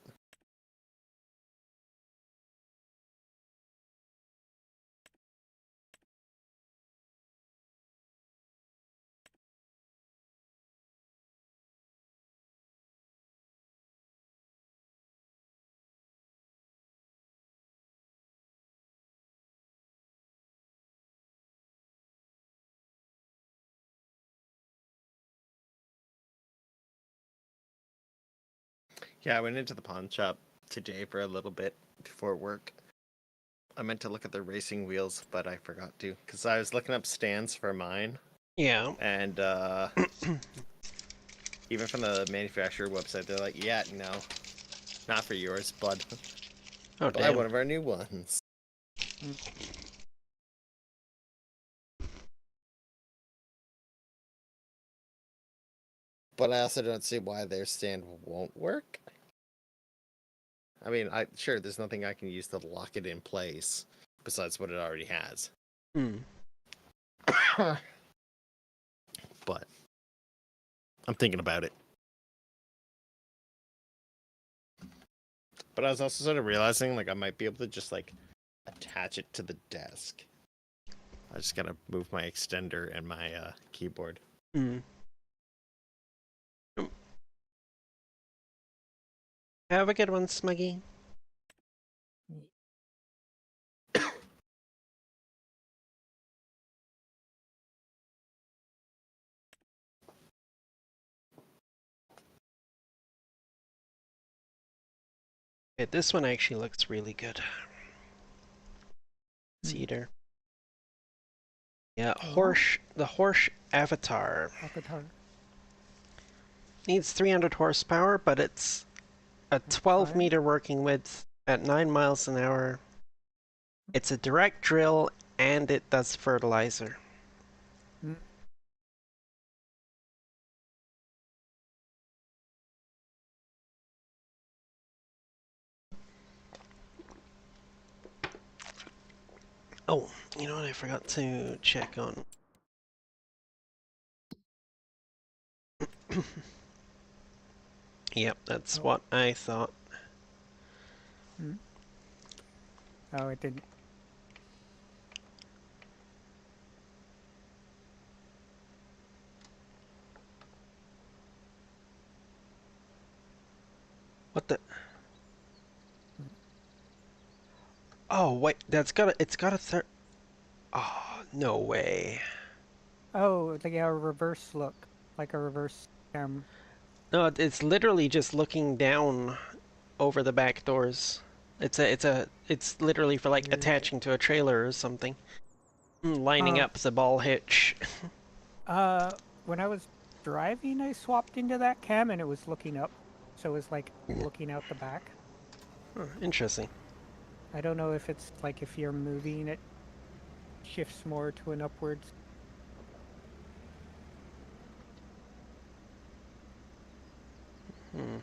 Yeah, I went into the pawn shop today for a little bit before work. I meant to look at the racing wheels, but I forgot to because I was looking up stands for mine, Yeah. and even from the manufacturer website, they're like, "Yeah, no, not for yours, bud. Oh, Buy damn. one of our new ones." But I also don't see why their stand won't work. I mean, sure, there's nothing I can use to lock it in place besides what it already has. Hmm. But I'm thinking about it. But I was also sort of realizing, like, I might be able to just, like, attach it to the desk. I just gotta move my extender and my keyboard. Hmm. Have a good one, Smuggy. Okay, this one actually looks really good. Cedar. Yeah, the horse avatar. Avatar. Needs 300 horsepower, but it's a 12 meter working width at 9 miles an hour. It's a direct drill and it does fertilizer. Oh, you know what? I forgot to check on. Yep, that's Oh. what I thought. Hmm? Oh, it didn't. What the? Hmm. Oh wait, it's got a third. Oh, no way. Oh, like a reverse look, like a reverse cam. No, it's literally just looking down over the back doors. It's literally for like Weird. attaching to a trailer or something. Lining Huh. up the ball hitch. Uh, when I was driving, I swapped into that cam and it was looking up, so it was like looking out the back. Huh, interesting. I don't know if it's like if you're moving, it shifts more to an upwards. Hmm.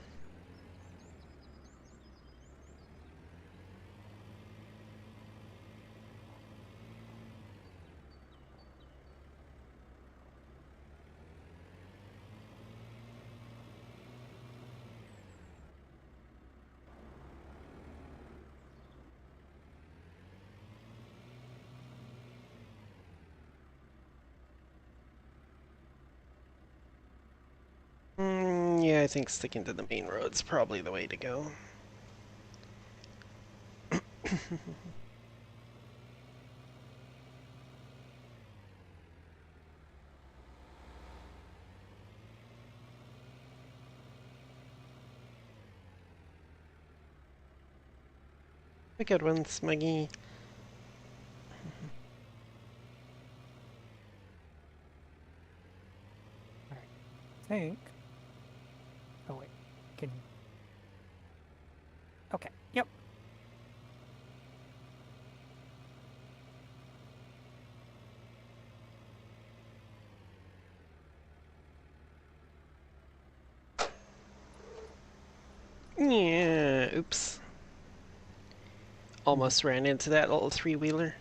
Yeah, I think sticking to the main road's probably the way to go. A good one, Smuggy. I think. Oh wait, can. Okay. Yep. Yeah, oops. Almost ran into that little three-wheeler.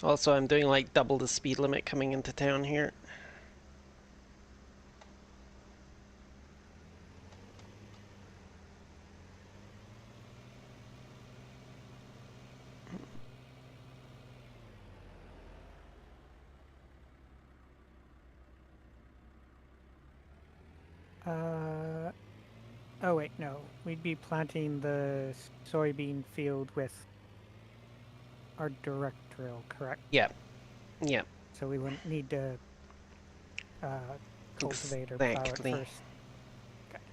Also, I'm doing like double the speed limit coming into town here. Uh. Oh wait, no. We'd be planting the soybean field with our direct drill, correct? Yep, yep, So we wouldn't need to cultivate or plow it exactly. first. Okay.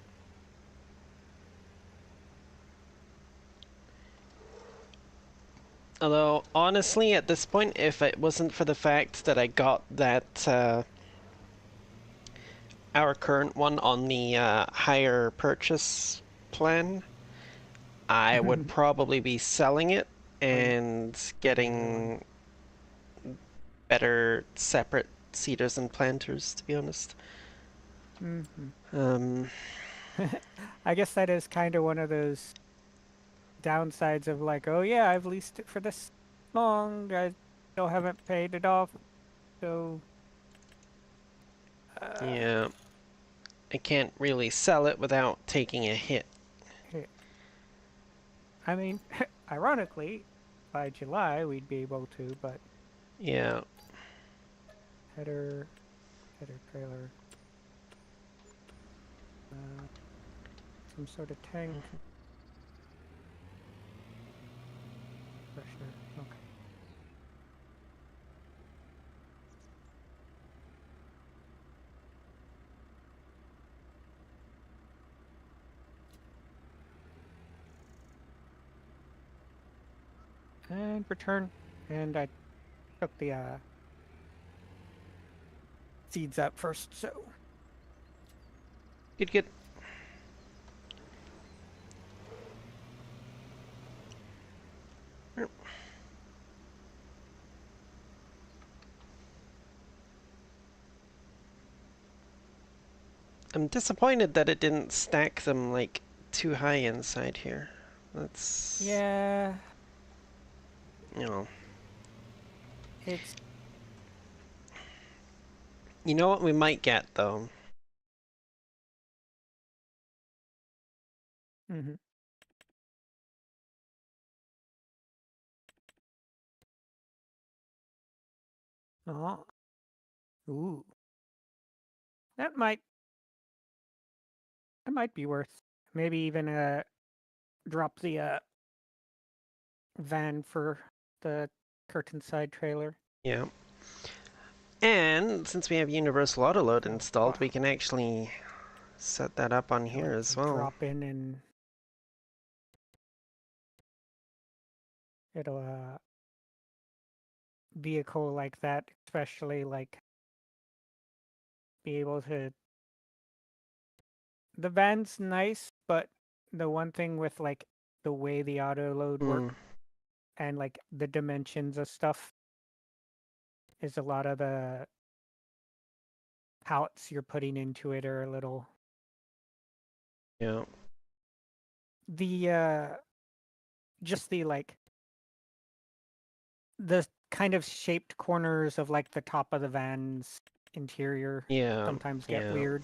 Although, honestly, at this point, if it wasn't for the fact that I got that, our current one on the higher purchase plan, I would probably be selling it Or you and get another one. getting better separate seeders and planters, to be honest. Hmm. Um, I guess that is kind of one of those downsides of like, oh yeah, I've leased it for this long, I still haven't paid it off, so yeah, I can't really sell it without taking a hit. hey, I mean, ironically, by July we'd be able to, but Yeah. header, header trailer, uh, some sort of tank, pressure, okay. And return, and I took the seeds out first, so. Good, good. I'm disappointed that it didn't stack them like too high inside here. That's Yeah, You know. It's You know what we might get though? mm-hmm. Oh. Ooh. That might be worth maybe even drop the van for the curtain side trailer. Yeah. And since we have universal autoload Oh, installed, we wow. can actually set that up on Yeah, here we as can well. drop in and it'll vehicle like that, especially like be able to. The van's nice, but the one thing with like the way the auto load works and like the dimensions of stuff is a lot of the pallets you're putting into it are a little. Yeah. The just the like the kind of shaped corners of like the top of the van's interior Yeah. sometimes get Yeah. weird.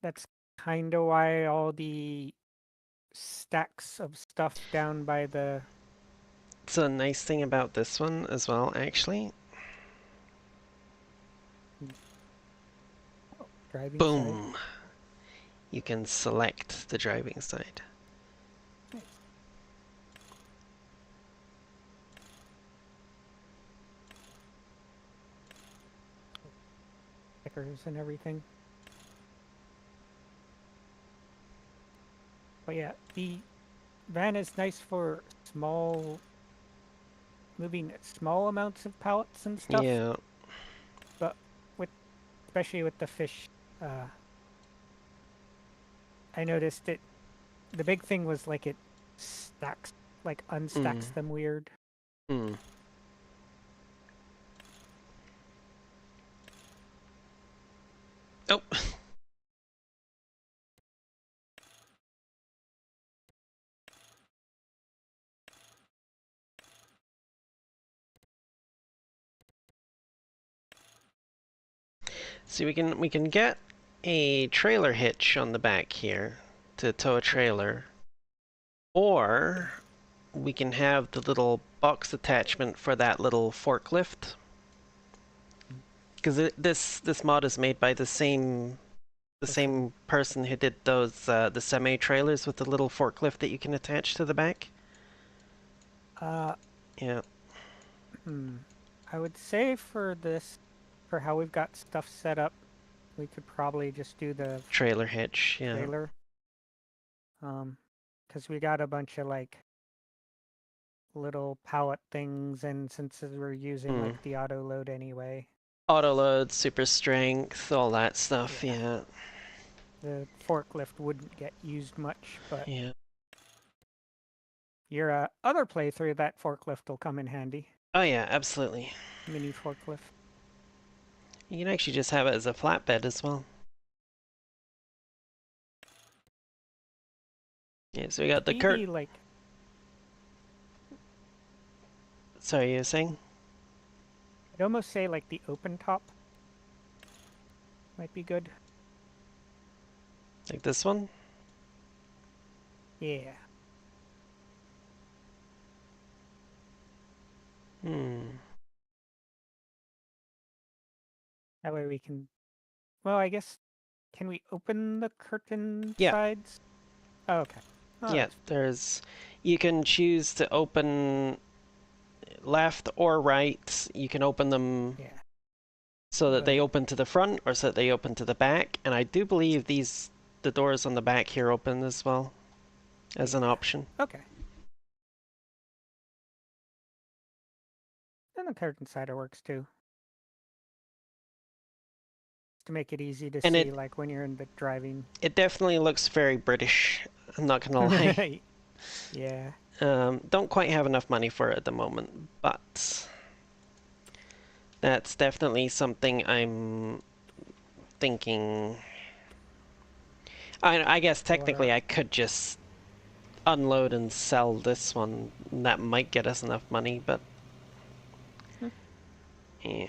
That's kind of why all the stacks of stuff down by the It's a nice thing about this one as well, actually. driving side. Boom! You can select the driving side. Nice. Stickers and everything. But yeah, the van is nice for moving small amounts of pallets and stuff. Yeah. But with especially with the fish, uh, I noticed it. The big thing was like it stacks, like unstacks them weird. Hmm. Oh. See, we can get a trailer hitch on the back here to tow a trailer, or we can have the little box attachment for that little forklift. Because this mod is made by the same person who did those the semi trailers with the little forklift that you can attach to the back. Uh, Yeah. I would say for this, for how we've got stuff set up, we could probably just do the Trailer hitch. Yeah. trailer. Because we got a bunch of like little pallet things, and since we're using like the auto load anyway, Auto load, super strength, all that stuff. Yeah. the forklift wouldn't get used much. But Yeah. your other playthrough, that forklift will come in handy. Oh yeah, absolutely. Mini forklift. You can actually just have it as a flatbed as well. Yeah, so we got the Maybe like. Sorry, you were saying? I'd almost say like the open top might be good. Like this one? Yeah. That way we can. Well, I guess. Can we open the curtain Yeah. sides? Oh, okay. Oh, Yeah, there's... You can choose to open left or right. You can open them so that they open to the front or so that they open to the back. And I do believe the doors on the back here open as well as an option. Okay. And the curtain cider works too. To make it easy to see, like when you're in the driving. It definitely looks very British. I'm not gonna lie. Yeah. Don't quite have enough money for it at the moment, but That's definitely something I'm thinking. I guess technically Or I could just unload and sell this one. That might get us enough money, but Hmm. yeah.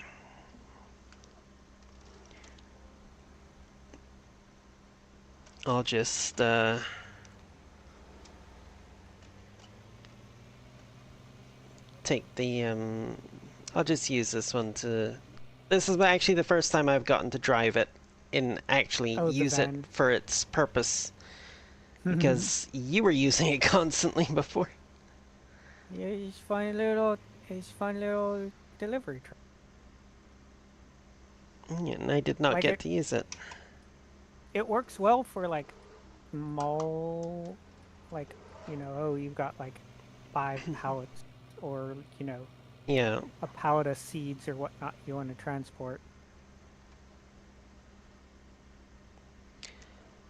I'll just take the I'll just use this one to. This is actually the first time I've gotten to drive it and actually oh, the use it van. for its purpose, because you were using it constantly before. Yeah, it's fun little delivery truck. Yeah, and I did not Like get to use it. it works well for like small, like oh, you've got like 5 pallets, or Yeah. a pallet of seeds or whatnot you want to transport.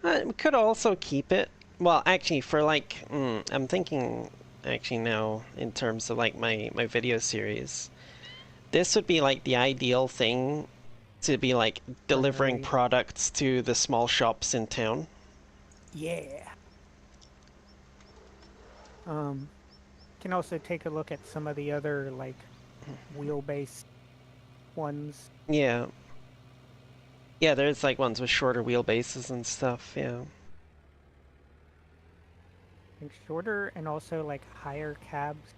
We could also keep it. Well, actually, for like, I'm thinking actually now in terms of like my video series, this would be like the ideal thing to be like delivering Right. products to the small shops in town. Yeah. Um, can also take a look at some of the other like wheelbase ones. Yeah. Yeah, there's like ones with shorter wheelbases and stuff, yeah. I think shorter and also like higher cabs,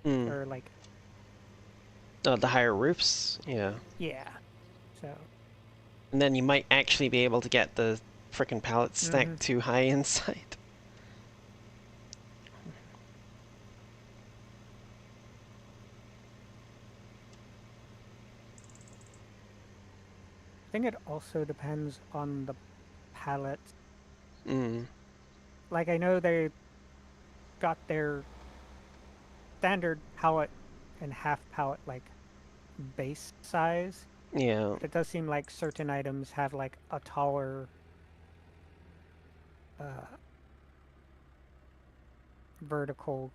Mm. or like Oh, the higher roofs, yeah. yeah. So. And then you might actually be able to get the frickin' pallets Mm-hmm. stacked too high inside. I think it also depends on the pallets. Mm. Like I know they got their standard pallet and half pallet like base size, Yeah. but it does seem like certain items have like a taller uh, vertical,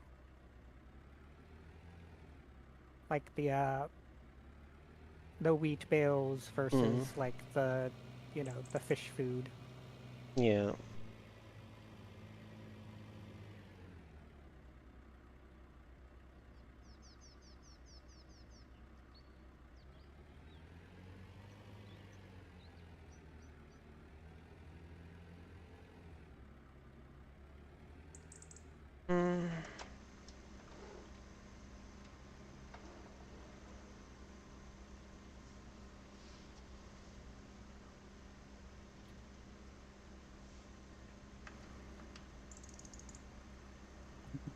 like the wheat bales Mm. versus like the fish food. Yeah. Mm.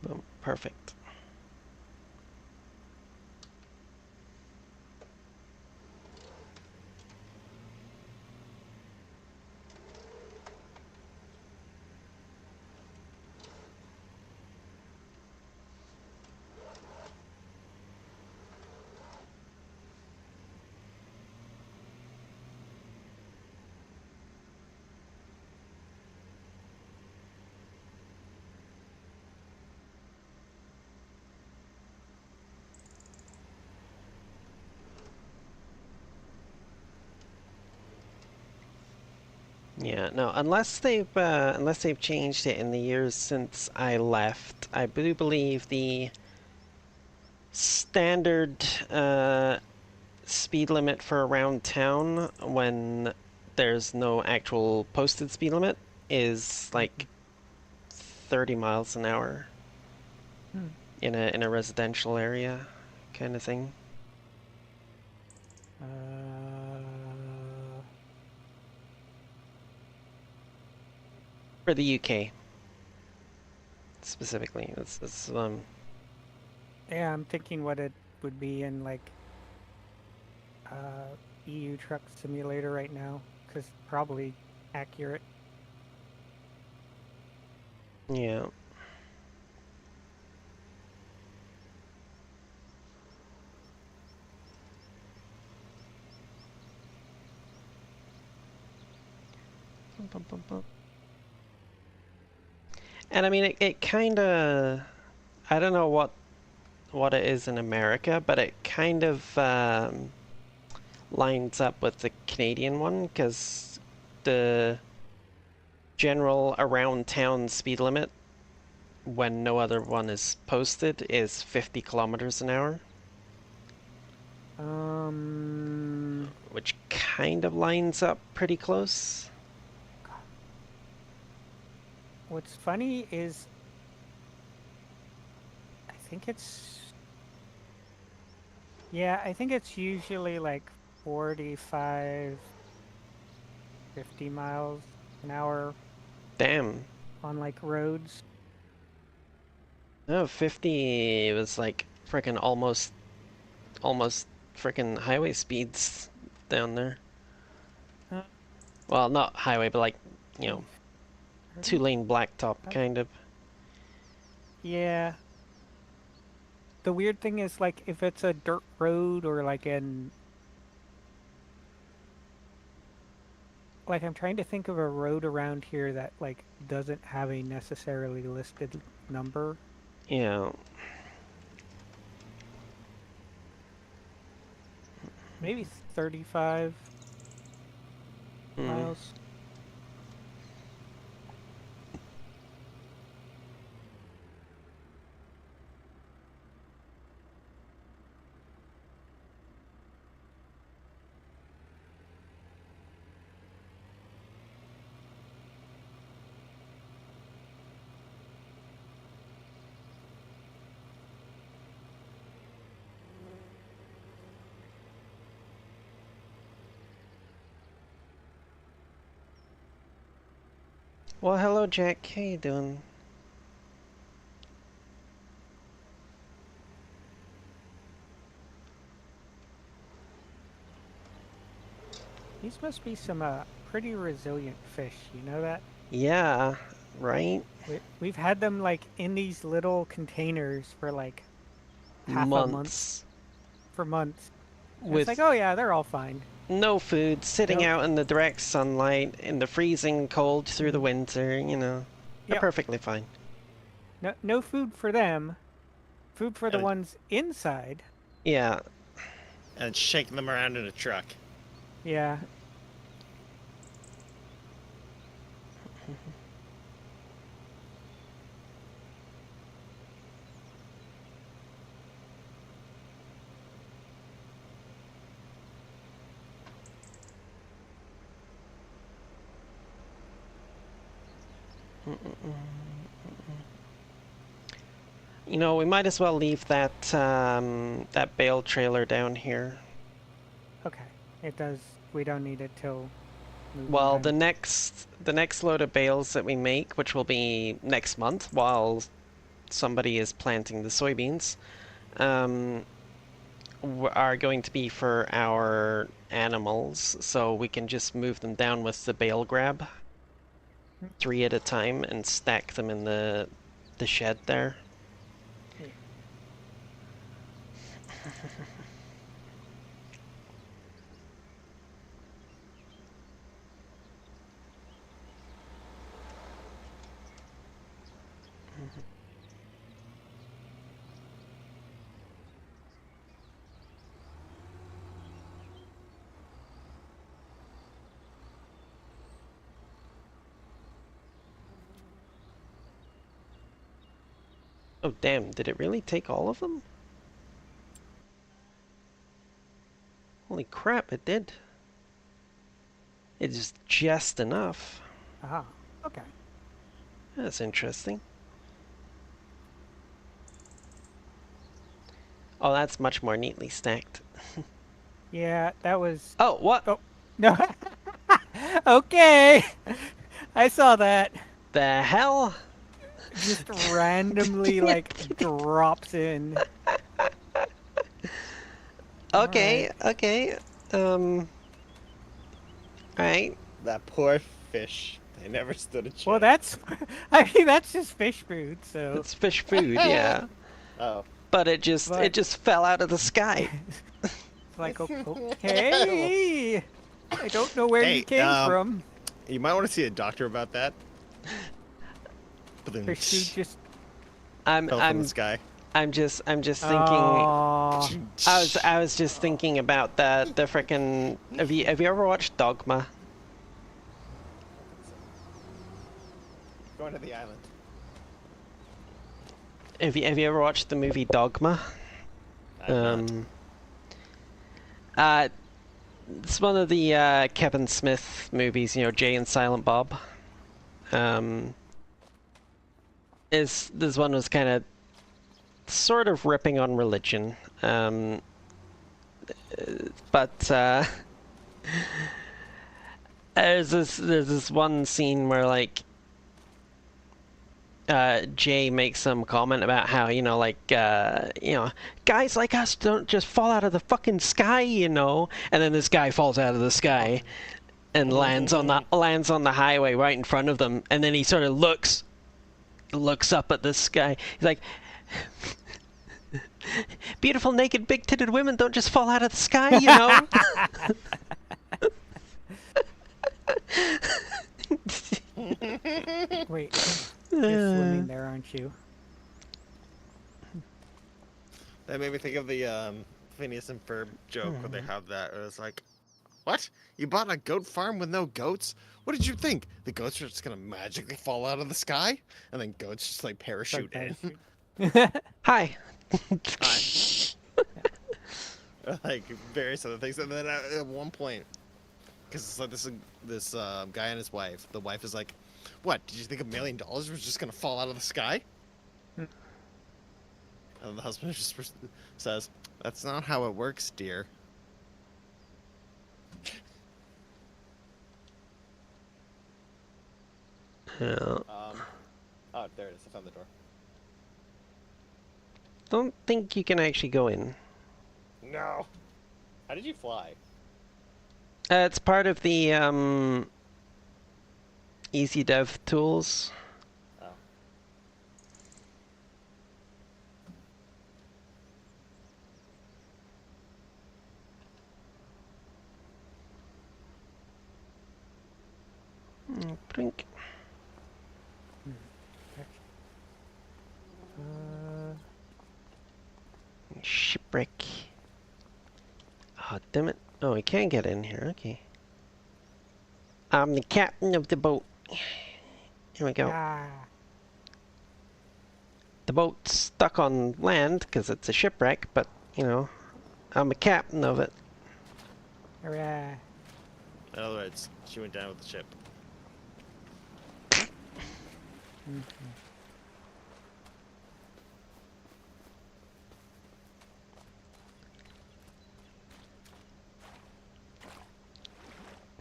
Boom. Perfect. Yeah, no, unless they've changed it in the years since I left, I do believe the standard speed limit for around town when there's no actual posted speed limit is Mm-hmm. like 30 miles an hour Hmm. in a residential area kind of thing. Uh, For the UK specifically. It's yeah, I'm thinking what it would be in like uh, EU Truck Simulator right now, because probably accurate. yeah. Bum, bum, bum. And I mean it kind of I don't know what it is in America, but it kind of lines up with the Canadian one, because the general around town speed limit, when no other one is posted, is 50 kilometers an hour, which kind of lines up pretty close. What's funny is I think it's usually like 45, 50 miles an hour Damn. on like roads. No, 50 was like freaking almost freaking highway speeds down there. Uh, Well, not highway, but like, you know, 30? two-lane blacktop kind of. Yeah. The weird thing is like if it's a dirt road or like I'm trying to think of a road around here that like doesn't have a necessarily listed number. Yeah. Maybe 35 miles. Well, hello, Jack. How you doing? These must be some pretty resilient fish, you know that? Yeah, right? We've had them like in these little containers for like half a month, Months. for months. And it's like, With oh yeah, they're all fine. no food, sitting No, out in the direct sunlight, in the freezing cold through the winter, you know. They're yep. perfectly fine. No food for them. Food for the And- ones inside. Yeah. And shaking them around in a truck. Yeah. You know, we might as well leave that that bale trailer down here. Okay. It does. We don't need it till. Well, time. the next load of bales that we make, which will be next month, while somebody is planting the soybeans, are going to be for our animals, so we can just move them down with the bale grab, 3 at a time, and stack them in the shed there. Yeah. Oh damn, did it really take all of them? Holy crap, it did. It's just enough. Ah. Okay. That's interesting. Oh, that's much more neatly stacked. Yeah, that was. Oh, what? Oh no. Okay. I saw that. The hell? Just randomly like drops in. Okay, Alright. okay. Alright. That poor fish. They never stood a chance. Well, that's. I mean, that's just fish food. So. It's fish food, yeah. Oh. But it just fell out of the sky. It's like, okay. I don't know where you came from. You might want to see a doctor about that. Fish food just. fell from the I'm sky. I'm just thinking. Oh, I was just thinking about the frickin' have you ever watched Dogma? Going to the island. Have you ever watched the movie Dogma? I'm not. Uh, it's one of the Kevin Smith movies, you know, Jay and Silent Bob. Is this one was kind of sort of ripping on religion, but there's this one scene where like Jay makes some comment about how, you know, like, you know, guys like us don't just fall out of the fucking sky, you know. And then this guy falls out of the sky and lands on the highway right in front of them. And then he sort of looks up at the sky. He's like, beautiful, naked, big-titted women don't just fall out of the sky, you know. wait. You're swimming there, aren't you? That made me think of the Phineas and Ferb joke where they have that. It was like, what? You bought a goat farm with no goats? What did you think? The goats are just gonna magically fall out of the sky? And then goats just like parachute in. Hi. Hi. Like various other things. And then at one point, because it's like this guy and his wife. The wife is like, "What? Did you think $1 million was just gonna fall out of the sky?" And the husband just says, "That's not how it works, dear." Yeah. Oh, there it is. I found the door. Don't think you can actually go in. No. How did you fly? It's part of the easy dev tools. Oh. Blink. Shipwreck. Oh, damn it. Oh, we can't get in here. Okay. I'm the captain of the boat. Here we go. Ah. The boat's stuck on land because it's a shipwreck, but, you know, I'm a captain of it. Hooray. In other words, she went down with the ship.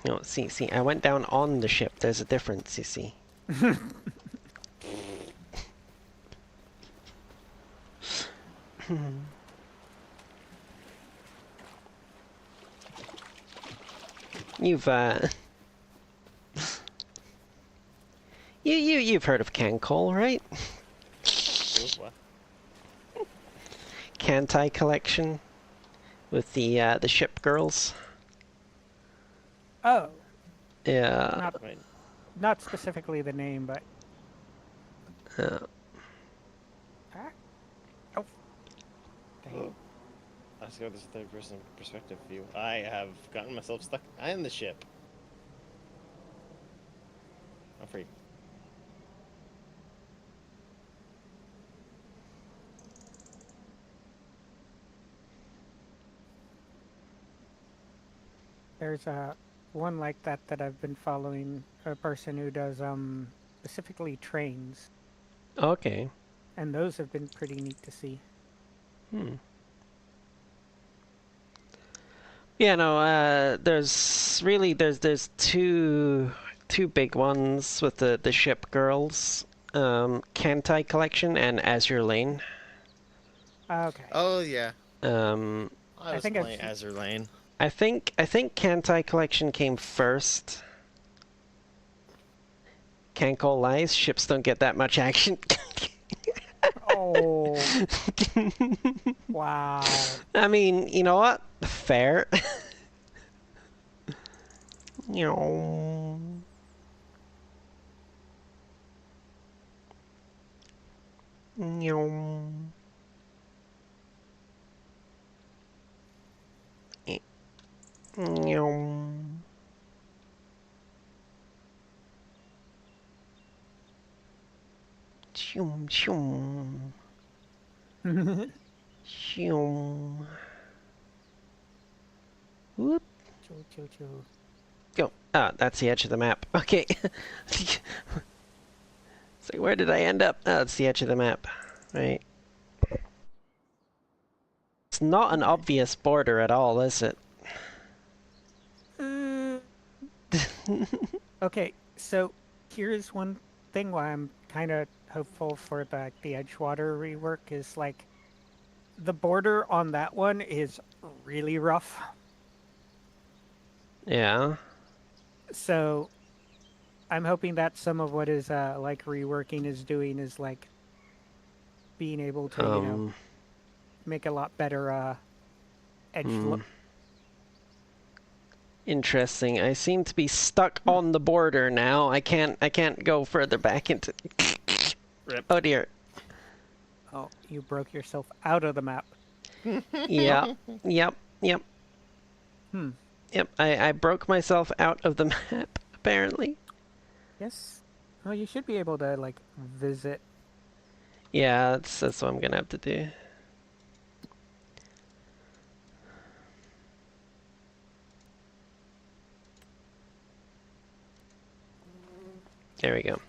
No, see, I went down on the ship. There's a difference, you see. You've you've heard of Cancol, right? What? Kantai collection with the ship girls. Oh, Yeah. not specifically the name, but Uh, ah. Oh. Dang. Let's go with this third-person perspective view. I have gotten myself stuck in the ship. I'm free. There's one like that I've been following, a person who does specifically trains, okay. and those have been pretty neat to see. Yeah, no, there's two big ones with the ship girls. Kantai collection and Azure Lane. Okay. Oh yeah. I was think I've playing Azure Lane. I think Kantai collection came first. Can't call lies. Ships don't get that much action. Oh. Wow. I mean, you know what? Fair. You know. You know. Meow. Shum, shum. Shum. Whoop. Choo, choo, choo. Go. Ah, that's the edge of the map. Okay. So where did I end up? Oh, it's the edge of the map. Right. It's not an obvious border at all, is it? Okay, so here's one thing why I'm kind of hopeful for the Edgewater rework is like the border on that one is really rough. Yeah. So I'm hoping that some of what is like reworking is doing is like being able to, you know, make a lot better edge look. Interesting. I seem to be stuck on the border now. I can't go further back into Rip. Oh dear. Oh, you broke yourself out of the map. Yeah. Yep. Yep. Hmm. Yep. I broke myself out of the map, apparently. Yes. Oh, you should be able to like visit. Yeah, that's what I'm gonna have to do. There we go.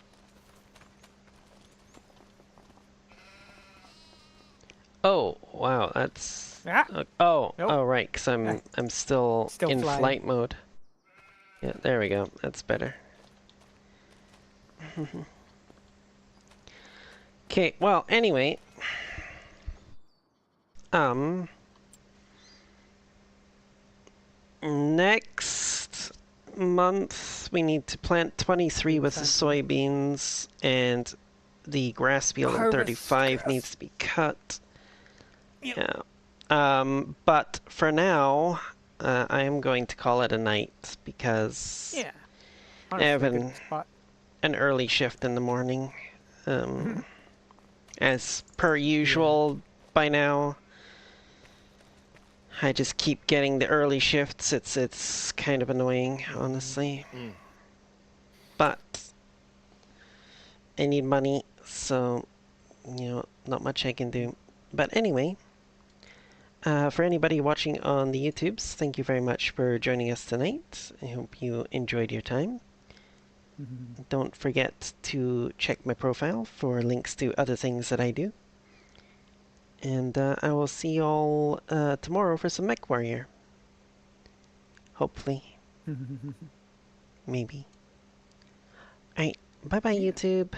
Oh, wow, that's... Ah! Oh, Nope. oh, right, because I'm still in flying. flight mode. Yeah, there we go. That's better. Okay, well, anyway. Next month we need to plant 23 with the soybeans, and the grass field in 35 needs to be cut. Yep. Yeah. But for now, I am going to call it a night because Yeah. I Honestly, have good spot. an early shift in the morning. As per usual by now. I just keep getting the early shifts. It's kind of annoying, honestly. But I need money, so you know, not much I can do. But anyway, for anybody watching on the YouTubes, thank you very much for joining us tonight. I hope you enjoyed your time. Don't forget to check my profile for links to other things that I do. And I will see you all tomorrow for some Mech Warrior. Hopefully. Maybe. Alright, bye-bye, YouTube.